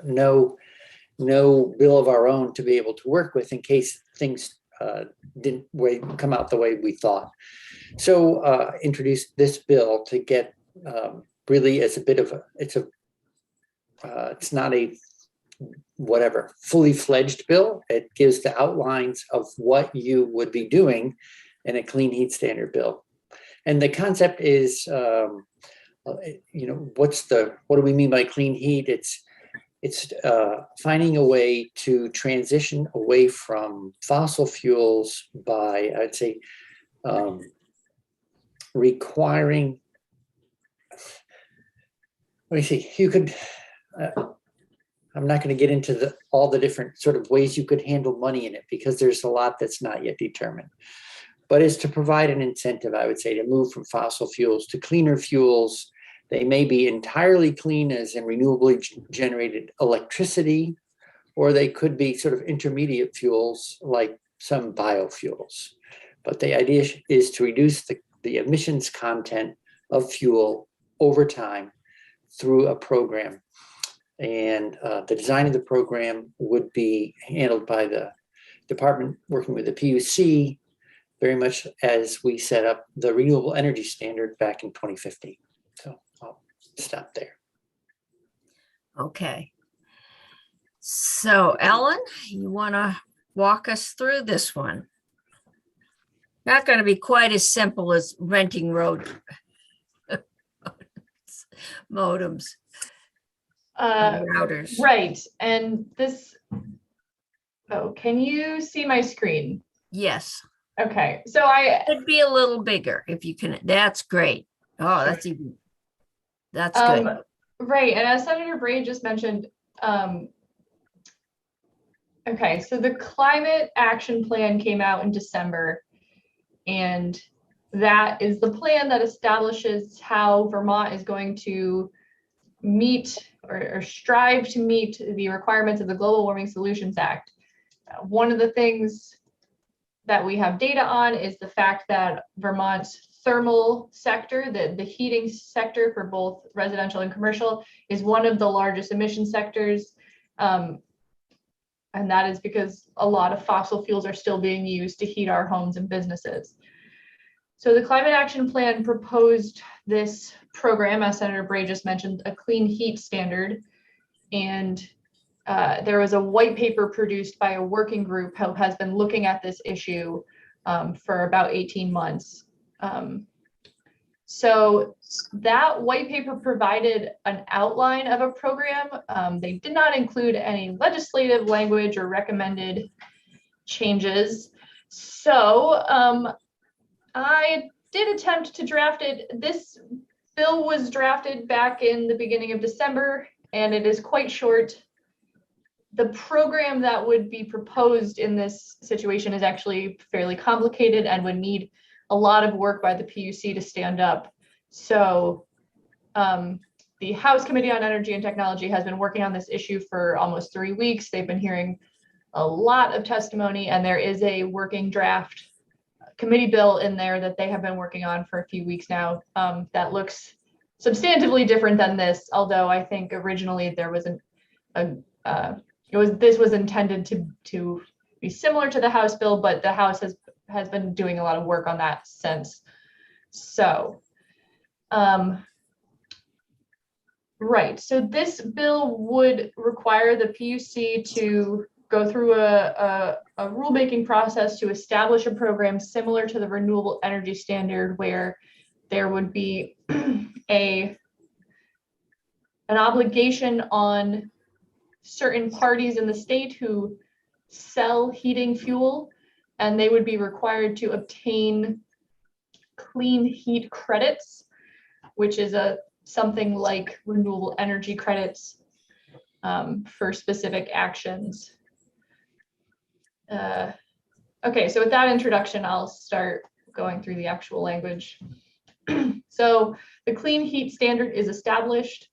Speaker 11: no bill of our own to be able to work with in case things didn't come out the way we thought. So introduced this bill to get really as a bit of it's not a whatever fully fledged bill. It gives the outlines of what you would be doing in a clean heat standard bill. And the concept is, what do we mean by clean heat? It's finding a way to transition away from fossil fuels by, I'd say, requiring, let me see, you could, I'm not going to get into all the different sort of ways you could handle money in it because there's a lot that's not yet determined. But is to provide an incentive, I would say, to move from fossil fuels to cleaner fuels. They may be entirely clean as in renewably generated electricity, or they could be sort of intermediate fuels like some biofuels. But the idea is to reduce the emissions content of fuel over time through a program. And the design of the program would be handled by the department working with the PUC, very much as we set up the renewable energy standard back in 2015. So I'll stop there.
Speaker 2: Okay. So Ellen, you want to walk us through this one? Not going to be quite as simple as renting road modems. Routers.
Speaker 12: Right. And this, can you see my screen?
Speaker 2: Yes.
Speaker 12: Okay. So I
Speaker 2: could be a little bigger if you can. That's great. Oh, that's good.
Speaker 12: Right. And as Senator Bray just mentioned, okay, so the climate action plan came out in December, and that is the plan that establishes how Vermont is going to meet or strive to meet the requirements of the Global Warming Solutions Act. One of the things that we have data on is the fact that Vermont's thermal sector, the heating sector for both residential and commercial, is one of the largest emission sectors. And that is because a lot of fossil fuels are still being used to heat our homes and businesses. So the Climate Action Plan proposed this program, as Senator Bray just mentioned, a clean heat standard. And there was a white paper produced by a working group who has been looking at this issue for about 18 months. So that white paper provided an outline of a program. They did not include any legislative language or recommended changes. So I did attempt to draft it. This bill was drafted back in the beginning of December, and it is quite short. The program that would be proposed in this situation is actually fairly complicated and would need a lot of work by the PUC to stand up. So
Speaker 13: The House Committee on Energy and Technology has been working on this issue for almost 3 weeks. They've been hearing a lot of testimony, and there is a working draft committee bill in there that they have been working on for a few weeks now, that looks substantively different than this, although I think originally there was this was intended to be similar to the House bill, but the House has been doing a lot of work on that since. So, right, so this bill would require the PUC to go through a rulemaking process to establish a program similar to the renewable energy standard, where there would be an obligation on certain parties in the state who sell heating fuel, and they would be required to obtain clean heat credits, which is something like renewable energy credits, for specific actions. Okay, so with that introduction, I'll start going through the actual language. So the clean heat standard is established.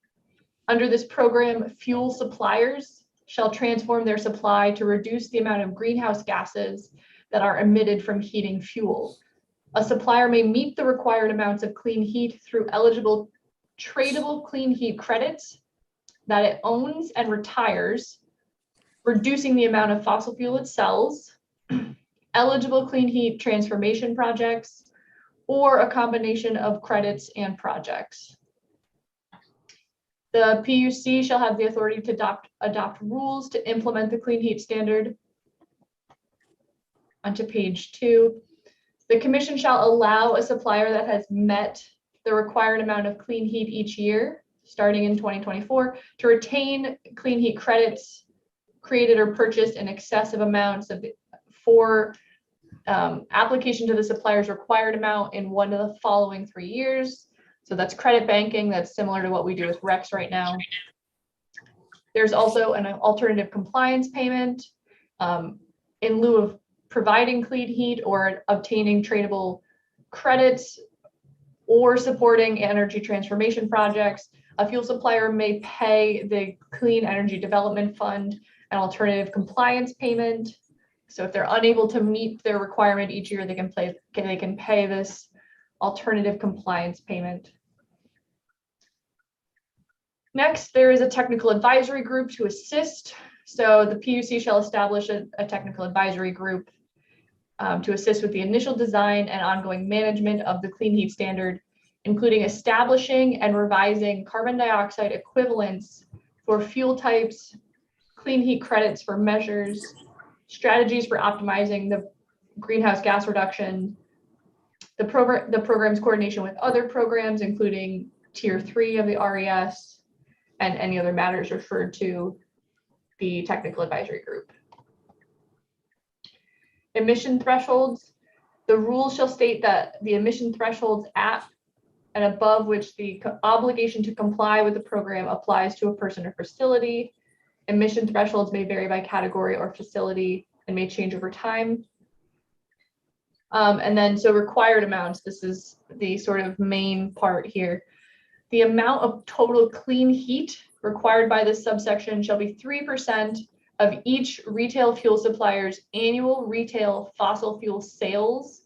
Speaker 13: Under this program, fuel suppliers shall transform their supply to reduce the amount of greenhouse gases that are emitted from heating fuel. A supplier may meet the required amounts of clean heat through eligible tradable clean heat credits that it owns and retires, reducing the amount of fossil fuel it sells, eligible clean heat transformation projects, or a combination of credits and projects. The PUC shall have the authority to adopt rules to implement the clean heat standard. Onto page 2. The commission shall allow a supplier that has met the required amount of clean heat each year, starting in 2024, to retain clean heat credits created or purchased in excessive amounts for application to the supplier's required amount in one of the following 3 years. So that's credit banking. That's similar to what we do with RECs right now. There's also an alternative compliance payment in lieu of providing clean heat or obtaining tradable credits or supporting energy transformation projects. A fuel supplier may pay the Clean Energy Development Fund an alternative compliance payment. So if they're unable to meet their requirement each year, they can pay this alternative compliance payment. Next, there is a technical advisory group to assist. So the PUC shall establish a technical advisory group to assist with the initial design and ongoing management of the clean heat standard, including establishing and revising carbon dioxide equivalents for fuel types, clean heat credits for measures, strategies for optimizing the greenhouse gas reduction, the program's coordination with other programs, including Tier 3 of the RES, and any other matters referred to the technical advisory group. Emission thresholds. The rules shall state that the emission thresholds at and above which the obligation to comply with the program applies to a person or facility. Emission thresholds may vary by category or facility and may change over time. And then so required amounts, this is the sort of main part here. The amount of total clean heat required by this subsection shall be 3% of each retail fuel supplier's annual retail fossil fuel sales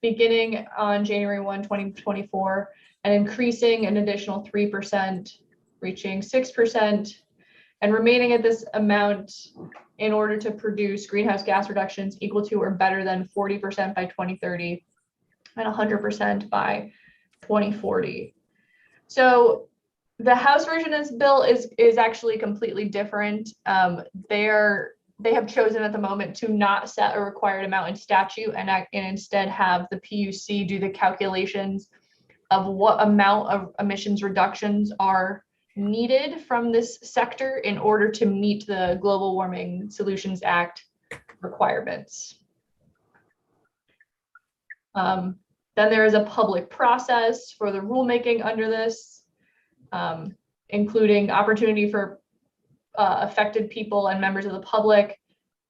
Speaker 13: beginning on January 1, 2024, and increasing an additional 3%, reaching 6%, and remaining at this amount in order to produce greenhouse gas reductions equal to or better than 40% by 2030 and 100% by 2040. So the House version of this bill is actually completely different. They have chosen at the moment to not set a required amount in statute and instead have the PUC do the calculations of what amount of emissions reductions are needed from this sector in order to meet the Global Warming Solutions Act requirements. Then there is a public process for the rulemaking under this, including opportunity for affected people and members of the public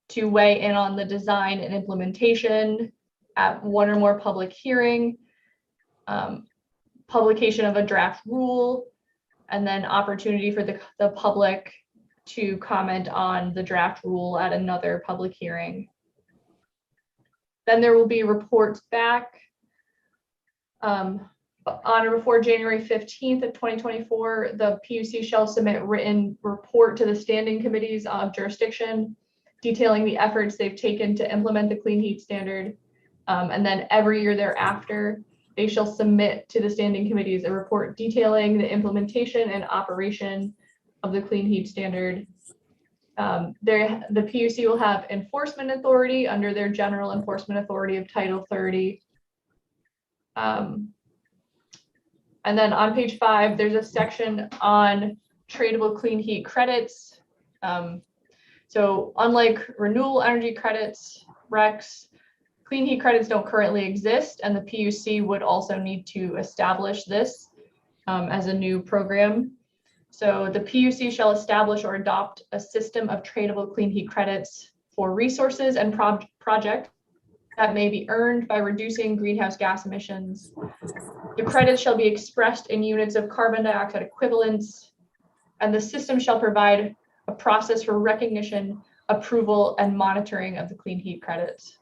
Speaker 13: to weigh in on the design and implementation at one or more public hearing. publication of a draft rule, and then opportunity for the public to comment on the draft rule at another public hearing. Then there will be reports back on or before January 15th of 2024. The PUC shall submit written report to the standing committees of jurisdiction detailing the efforts they've taken to implement the clean heat standard. And then every year thereafter, they shall submit to the standing committees a report detailing the implementation and operation of the clean heat standard. The PUC will have enforcement authority under their general enforcement authority of Title 30. And then on page 5, there's a section on tradable clean heat credits. So unlike renewable energy credits, RECs, clean heat credits don't currently exist, and the PUC would also need to establish this as a new program. So the PUC shall establish or adopt a system of tradable clean heat credits for resources and projects that may be earned by reducing greenhouse gas emissions. The credits shall be expressed in units of carbon dioxide equivalents, and the system shall provide a process for recognition, approval, and monitoring of the clean heat credits.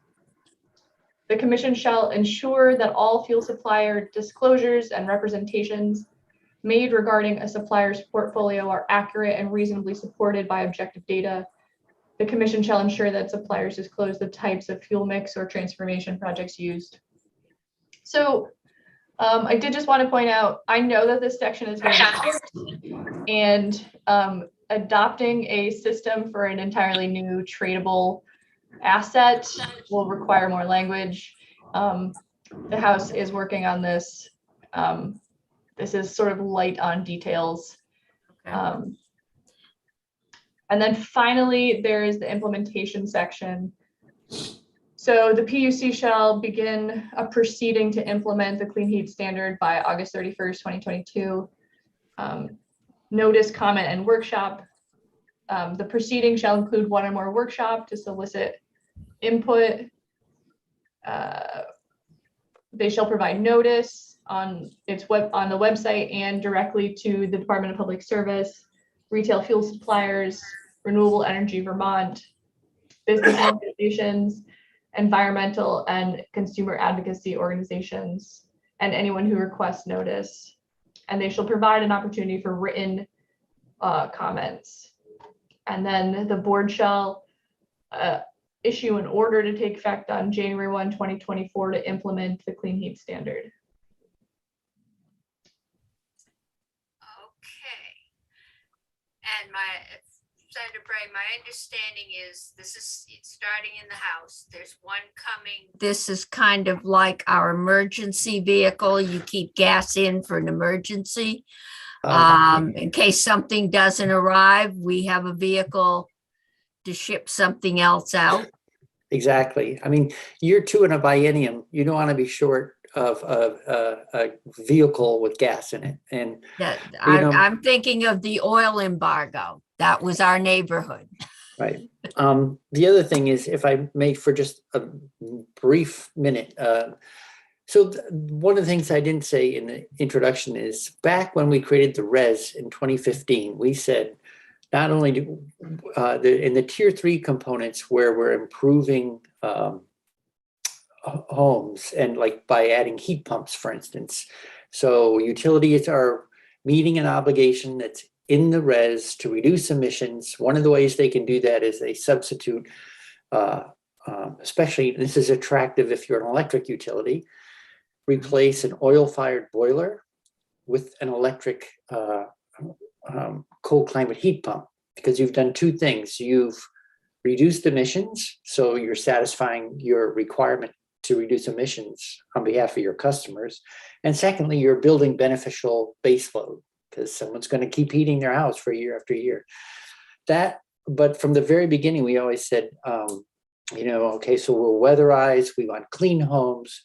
Speaker 13: The Commission shall ensure that all fuel supplier disclosures and representations made regarding a supplier's portfolio are accurate and reasonably supported by objective data. The Commission shall ensure that suppliers disclose the types of fuel mix or transformation projects used. So I did just want to point out, I know that this section is very short, and adopting a system for an entirely new tradable asset will require more language. The House is working on this. This is sort of light on details. And then finally, there is the implementation section. So the PUC shall begin a proceeding to implement the clean heat standard by August 31st, 2022. Notice, comment, and workshop. The proceeding shall include one or more workshop to solicit input. They shall provide notice on the website and directly to the Department of Public Service, retail fuel suppliers, Renewable Energy Vermont, business organizations, environmental and consumer advocacy organizations, and anyone who requests notice. And they shall provide an opportunity for written comments. And then the board shall issue an order to take effect on January 1, 2024 to implement the clean heat standard.
Speaker 2: Okay. And Senator Bray, my understanding is this is starting in the House. There's one coming. This is kind of like our emergency vehicle. You keep gas in for an emergency. In case something doesn't arrive, we have a vehicle to ship something else out.
Speaker 11: Exactly. I mean, year 2 in a biennium, you don't want to be short of a vehicle with gas in it. And
Speaker 2: I'm thinking of the oil embargo. That was our neighborhood.
Speaker 11: Right. The other thing is, if I may, for just a brief minute. One of the things I didn't say in the introduction is back when we created the RES in 2015, we said not only do in the tier 3 components where we're improving homes and like by adding heat pumps, for instance. So utilities are meeting an obligation that's in the RES to reduce emissions. One of the ways they can do that is they substitute, especially this is attractive if you're an electric utility, replace an oil-fired boiler with an electric cold climate heat pump, because you've done two things. You've reduced emissions, so you're satisfying your requirement to reduce emissions on behalf of your customers. And secondly, you're building beneficial baseload, because someone's going to keep heating their house for year after year. But from the very beginning, we always said, okay, so we'll weatherize, we want clean homes,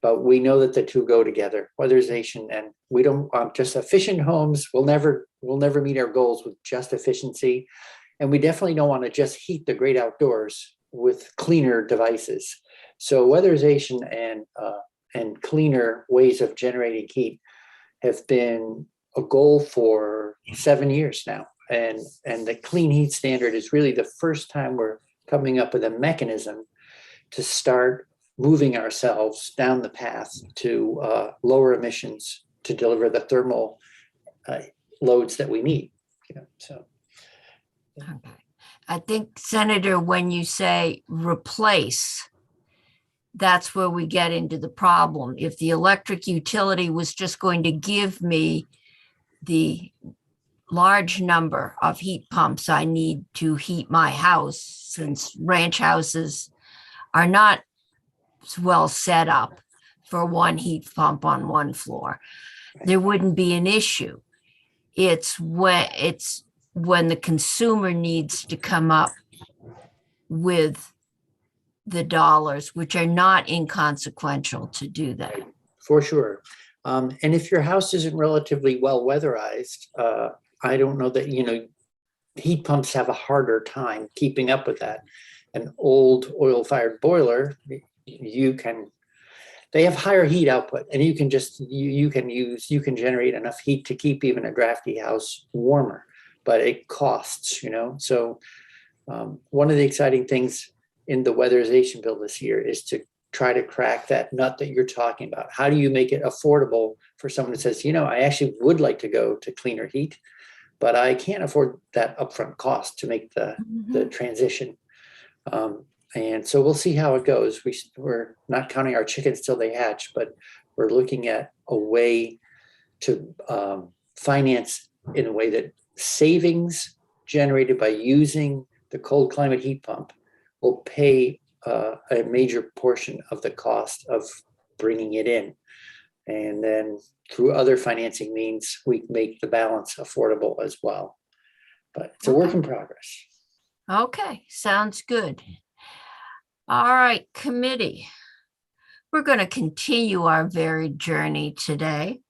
Speaker 11: but we know that the two go together, weatherization, and we don't want just efficient homes. We'll never meet our goals with just efficiency. And we definitely don't want to just heat the great outdoors with cleaner devices. So weatherization and cleaner ways of generating heat have been a goal for 7 years now. And the clean heat standard is really the first time we're coming up with a mechanism to start moving ourselves down the path to lower emissions to deliver the thermal loads that we need. So.
Speaker 2: Okay. I think, Senator, when you say replace, that's where we get into the problem. If the electric utility was just going to give me the large number of heat pumps I need to heat my house, since ranch houses are not well set up for one heat pump on one floor, there wouldn't be an issue. It's when the consumer needs to come up with the dollars, which are not inconsequential, to do that.
Speaker 11: For sure. And if your house isn't relatively well weatherized, I don't know that, heat pumps have a harder time keeping up with that. An old oil-fired boiler, they have higher heat output, and you can generate enough heat to keep even a drafty house warmer, but it costs, So one of the exciting things in the weatherization bill this year is to try to crack that nut that you're talking about. How do you make it affordable for someone that says, I actually would like to go to cleaner heat, but I can't afford that upfront cost to make the transition. And so we'll see how it goes. We're not counting our chickens till they hatch, but we're looking at a way to finance in a way that savings generated by using the cold climate heat pump will pay a major portion of the cost of bringing it in. And then through other financing means, we make the balance affordable as well. But it's a work in progress.
Speaker 2: Okay, sounds good. All right, committee. We're going to continue our varied journey today.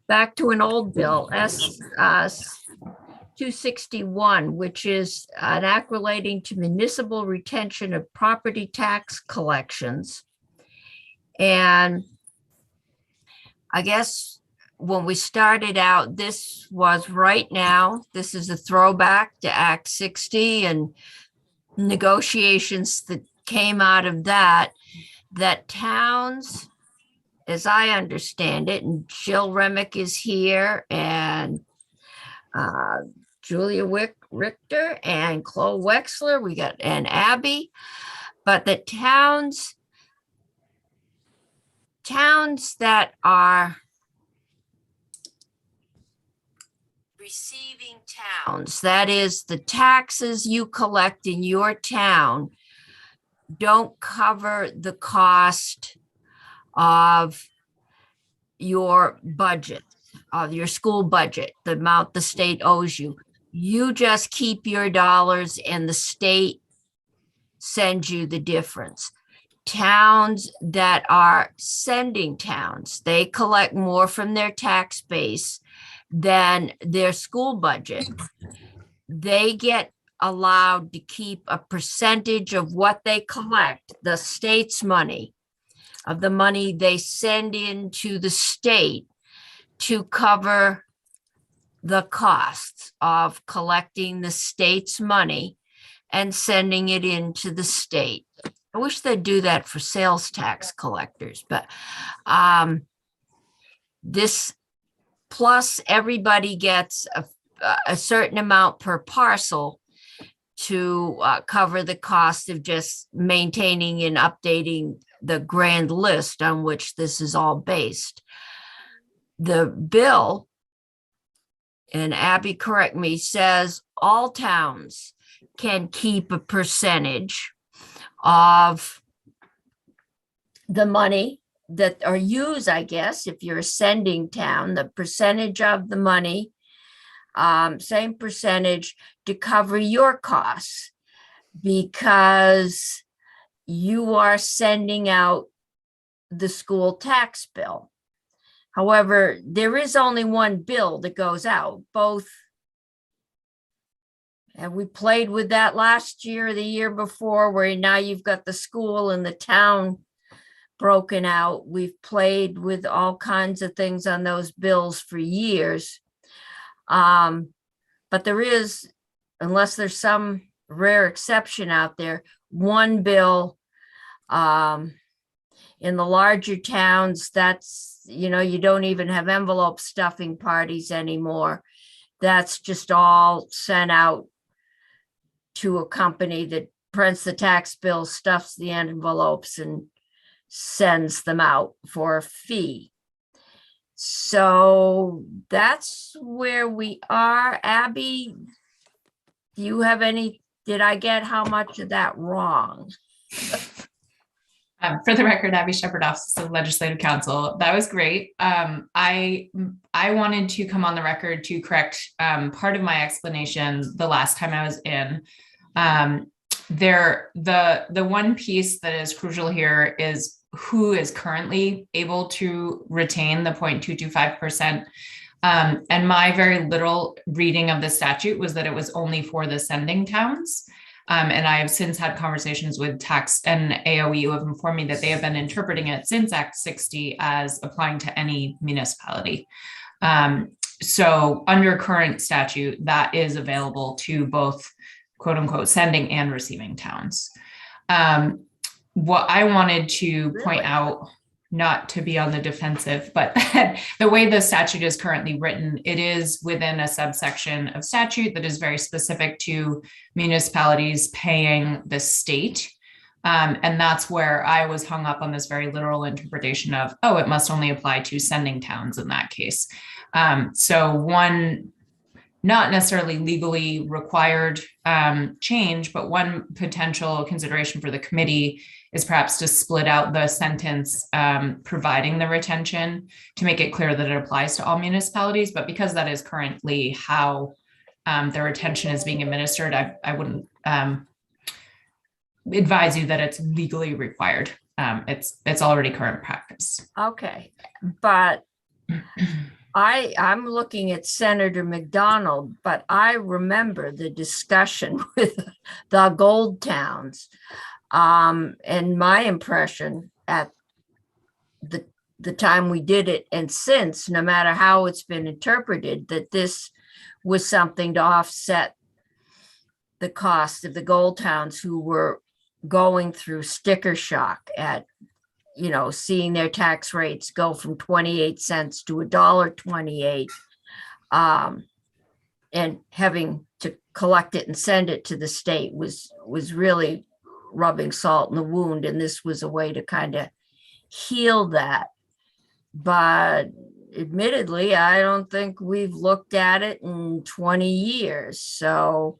Speaker 2: Back to an old bill, S-261, which is an act relating to municipal retention of property tax collections. And I guess when we started out, this was right now, this is a throwback to Act 60 and negotiations that came out of that towns, as I understand it, and Jill Remick is here, and Julia Richter and Chloe Wexler, and Abby, but the towns that are receiving towns, that is, the taxes you collect in your town don't cover the cost of your budget, of your school budget, the amount the state owes you. You just keep your dollars and the state sends you the difference. Towns that are sending towns, they collect more from their tax base than their school budget. They get allowed to keep a percentage of what they collect, the state's money, of the money they send into the state, to cover the costs of collecting the state's money and sending it into the state. I wish they'd do that for sales tax collectors, but this, plus everybody gets a certain amount per parcel to cover the cost of just maintaining and updating the grand list on which this is all based. The bill, and Abby, correct me, says all towns can keep a percentage of the money that are used, I guess, if you're a sending town, the percentage of the money, same percentage to cover your costs, because you are sending out the school tax bill. However, there is only one bill that goes out, both. And we played with that last year, the year before, where now you've got the school and the town broken out. We've played with all kinds of things on those bills for years. But there is, unless there's some rare exception out there, one bill in the larger towns, that's, you don't even have envelope stuffing parties anymore. That's just all sent out to a company that prints the tax bill, stuffs the envelopes, and sends them out for a fee. So that's where we are. Abby, do you have any, did I get how much of that wrong?
Speaker 8: For the record, Abby Shepherd, Office of Legislative Counsel. That was great. I wanted to come on the record to correct part of my explanation the last time I was in. The one piece that is crucial here is who is currently able to retain the 0.225%. And my very literal reading of the statute was that it was only for the sending towns. And I have since had conversations with tax and AOE who have informed me that they have been interpreting it since Act 60 as applying to any municipality. So under current statute, that is available to both quote unquote sending and receiving towns. What I wanted to point out, not to be on the defensive, but the way the statute is currently written, it is within a subsection of statute that is very specific to municipalities paying the state. And that's where I was hung up on this very literal interpretation of, oh, it must only apply to sending towns in that case. So one, not necessarily legally required change, but one potential consideration for the committee is perhaps to split out the sentence providing the retention to make it clear that it applies to all municipalities. But because that is currently how the retention is being administered, I wouldn't advise you that it's legally required. It's already current practice.
Speaker 2: Okay, but I'm looking at Senator McDonald, but I remember the discussion with the gold towns. And my impression at the time we did it and since, no matter how it's been interpreted, that this was something to offset the cost of the gold towns who were going through sticker shock at, seeing their tax rates go from 28 cents to $1.28, and having to collect it and send it to the state was really rubbing salt in the wound. And this was a way to kind of heal that. But admittedly, I don't think we've looked at it in 20 years. So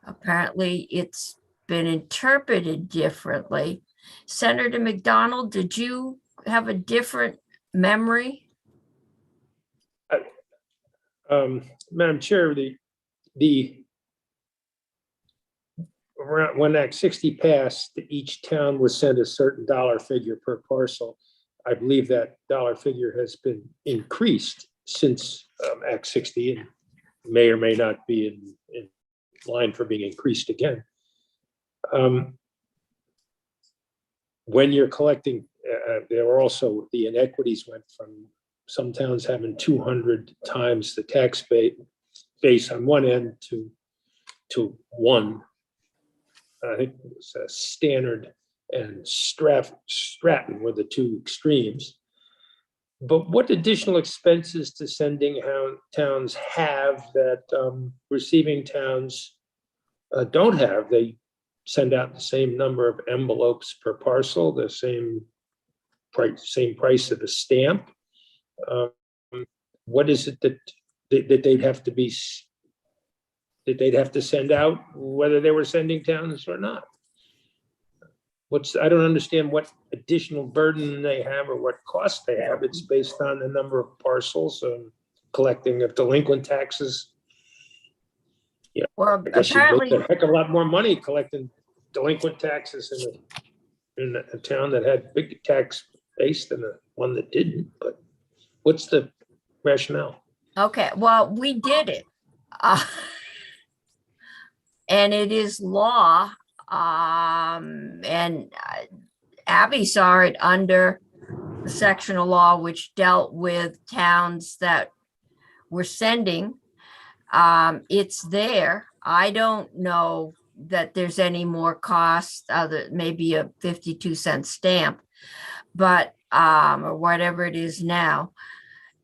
Speaker 2: apparently it's been interpreted differently. Senator McDonald, did you have a different memory?
Speaker 5: Madam Chair, when Act 60 passed, each town was sent a certain dollar figure per parcel. I believe that dollar figure has been increased since Act 60 and may or may not be in line for being increased again. When you're collecting, there were also the inequities went from some towns having 200 times the tax base on one end to one. I think it was Stannard and Stratton were the two extremes. But what additional expenses do sending towns have that receiving towns don't have? They send out the same number of envelopes per parcel, the same price of the stamp. What is it that they'd have to send out, whether they were sending towns or not? I don't understand what additional burden they have or what cost they have. It's based on the number of parcels, collecting of delinquent taxes. Yeah,
Speaker 2: Well,
Speaker 5: I guess you
Speaker 2: apparently,
Speaker 5: make a heck of a lot more money collecting delinquent taxes in a town that had big tax base than the one that didn't. But what's the rationale?
Speaker 2: okay, well, we did it. And it is law. And Abby saw it under the section of law which dealt with towns that were sending. It's there. I don't know that there's any more cost, other maybe a 52-cent stamp, but or whatever it is now.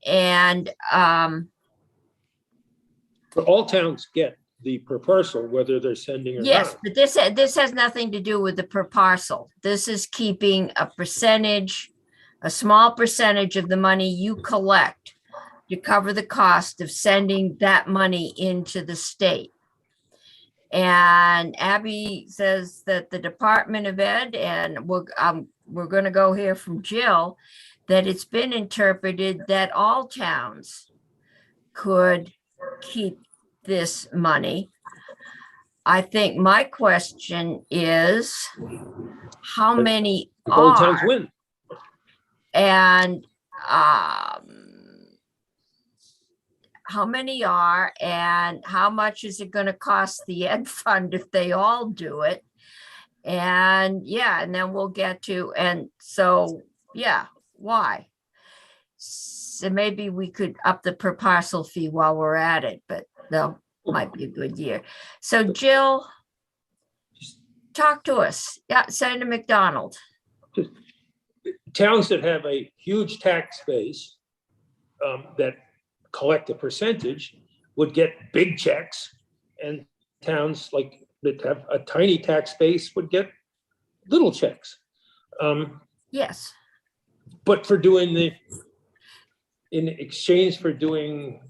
Speaker 2: And
Speaker 5: But all towns get the per parcel, whether they're sending or
Speaker 2: yes,
Speaker 5: not.
Speaker 2: but this has nothing to do with the per parcel. This is keeping a percentage, a small percentage of the money you collect to cover the cost of sending that money into the state. And Abby says that the Department of Ed, and we're going to go hear from Jill, that it's been interpreted that all towns could keep this money. I think my question is, how
Speaker 5: But
Speaker 2: many
Speaker 5: All towns
Speaker 2: are?
Speaker 5: win.
Speaker 2: And how many are, and how much is it going to cost the ed fund if they all do it? And yeah, and then we'll get to, and so, yeah, why? So maybe we could up the per parcel fee while we're at it, but no, might be a good year. So Jill, talk to us. Yeah, Senator McDonald.
Speaker 5: Towns that have a huge tax base that collect a percentage would get big checks, and towns like that have a tiny tax base would get little checks.
Speaker 2: Yes.
Speaker 5: But for doing in exchange for doing.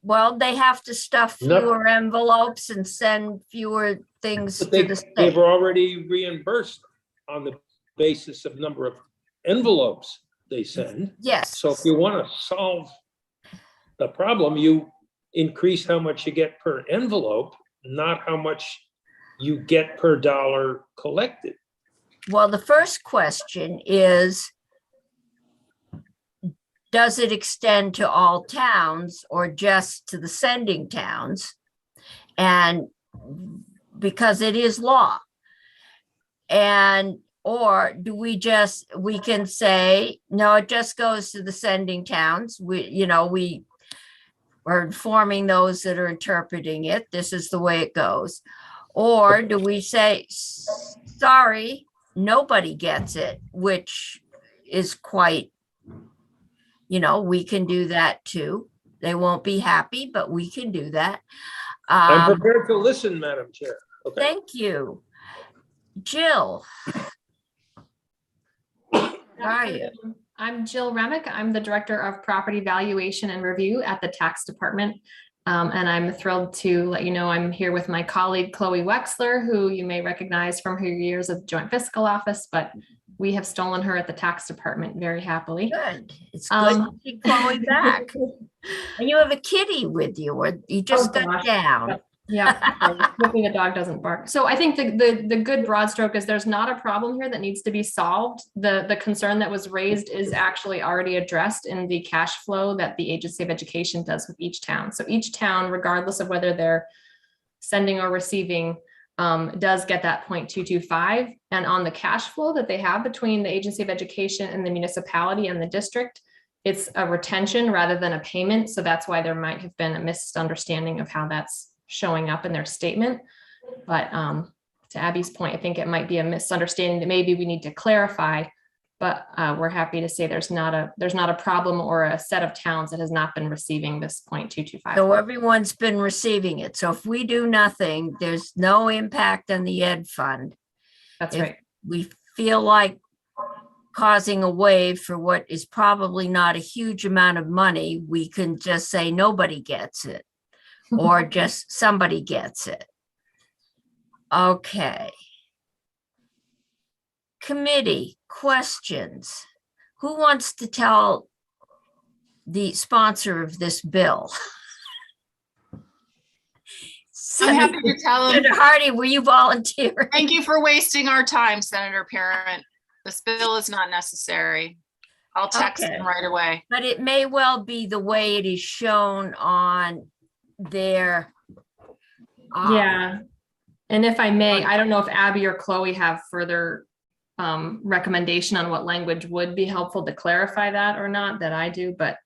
Speaker 2: Well, they have to stuff
Speaker 5: No.
Speaker 2: fewer envelopes and send fewer things
Speaker 5: But
Speaker 2: to the
Speaker 5: they've
Speaker 2: state.
Speaker 5: already reimbursed on the basis of number of envelopes they send.
Speaker 2: Yes.
Speaker 5: So if you want to solve the problem, you increase how much you get per envelope, not how much you get per dollar collected.
Speaker 2: Well, the first question is, does it extend to all towns or just to the sending towns? And because it is law. And, or do we can say, no, it just goes to the sending towns. We are informing those that are interpreting it. This is the way it goes. Or do we say, sorry, nobody gets it, which is quite, we can do that too. They won't be happy, but we can do that.
Speaker 5: I'm prepared to listen, Madam Chair. Okay.
Speaker 2: Thank you. Jill. How are you?
Speaker 13: I'm Jill Remick. I'm the Director of Property Valuation and Review at the Tax Department. And I'm thrilled to let you know I'm here with my colleague, Chloe Wexler, who you may recognize from her years at the Joint Fiscal Office, but we have stolen her at the Tax Department very happily.
Speaker 2: Good. It's good to see Chloe back. And you have a kitty with you, or you just got down.
Speaker 13: Yeah, hoping the dog doesn't bark. So I think the good broad stroke is there's not a problem here that needs to be solved. The concern that was raised is actually already addressed in the cash flow that the Agency of Education does with each town. So each town, regardless of whether they're sending or receiving, does get that 0.225. And on the cash flow that they have between the Agency of Education and the municipality and the district, it's a retention rather than a payment. So that's why there might have been a misunderstanding of how that's showing up in their statement. But to Abby's point, I think it might be a misunderstanding that maybe we need to clarify, but we're happy to say there's not a problem or a set of towns that has not been receiving this 0.225.
Speaker 2: So everyone's been receiving it. So if we do nothing, there's no impact on the ed fund.
Speaker 13: That's
Speaker 2: If
Speaker 13: right.
Speaker 2: we feel like causing a wave for what is probably not a huge amount of money, we can just say nobody gets it. Or just somebody gets it. Okay. Committee questions. Who wants to tell the sponsor of this bill?
Speaker 1: I'm happy to tell him.
Speaker 2: Senator Hardy, were you volunteering?
Speaker 1: Thank you for wasting our time, Senator Parent. This bill is not necessary. I'll text him right away.
Speaker 2: But it may well be the way it is shown on their.
Speaker 13: Yeah. And if I may, I don't know if Abby or Chloe have further
Speaker 14: recommendation on what language would be helpful to clarify that or not, that I do, but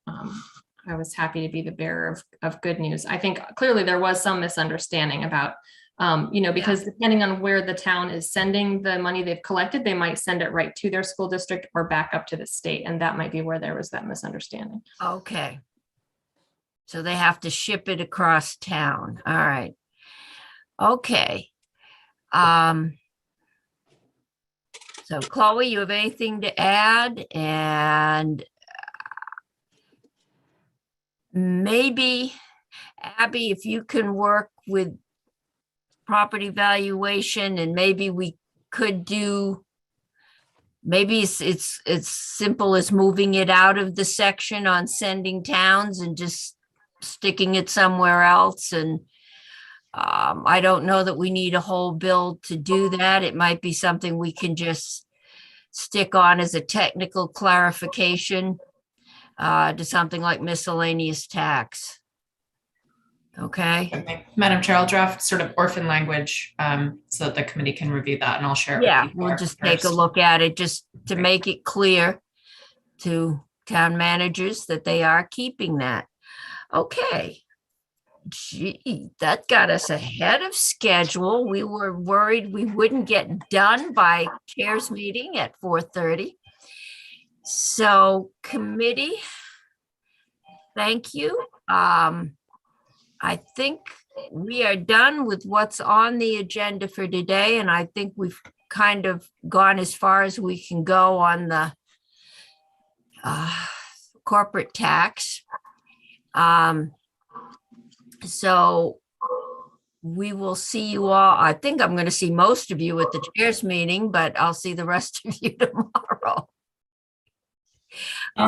Speaker 14: I was happy to be the bearer of good news. I think clearly there was some misunderstanding about, because depending on where the town is sending the money they've collected, they might send it right to their school district or back up to the state. And that might be where there was that misunderstanding.
Speaker 2: Okay. So they have to ship it across town. All right. Okay. So Chloe, you have anything to add? And maybe Abby, if you can work with property valuation, and maybe we could do, maybe it's simple as moving it out of the section on sending towns and just sticking it somewhere else. And I don't know that we need a whole bill to do that. It might be something we can just stick on as a technical clarification to something like miscellaneous tax. Okay.
Speaker 8: Madam Chair, I'll draft sort of orphan language so that the committee can review that, and I'll share it with
Speaker 2: Yeah,
Speaker 8: you.
Speaker 2: we'll just take a look at it just to make it clear to town managers that they are keeping that. Okay. Gee, that got us ahead of schedule. We were worried we wouldn't get done by chair's meeting at 4:30. So committee, thank you. I think we are done with what's on the agenda for today, and I think we've kind of gone as far as we can go on the corporate tax. So we will see you all. I think I'm going to see most of you at the chair's meeting, but I'll see the rest of you tomorrow.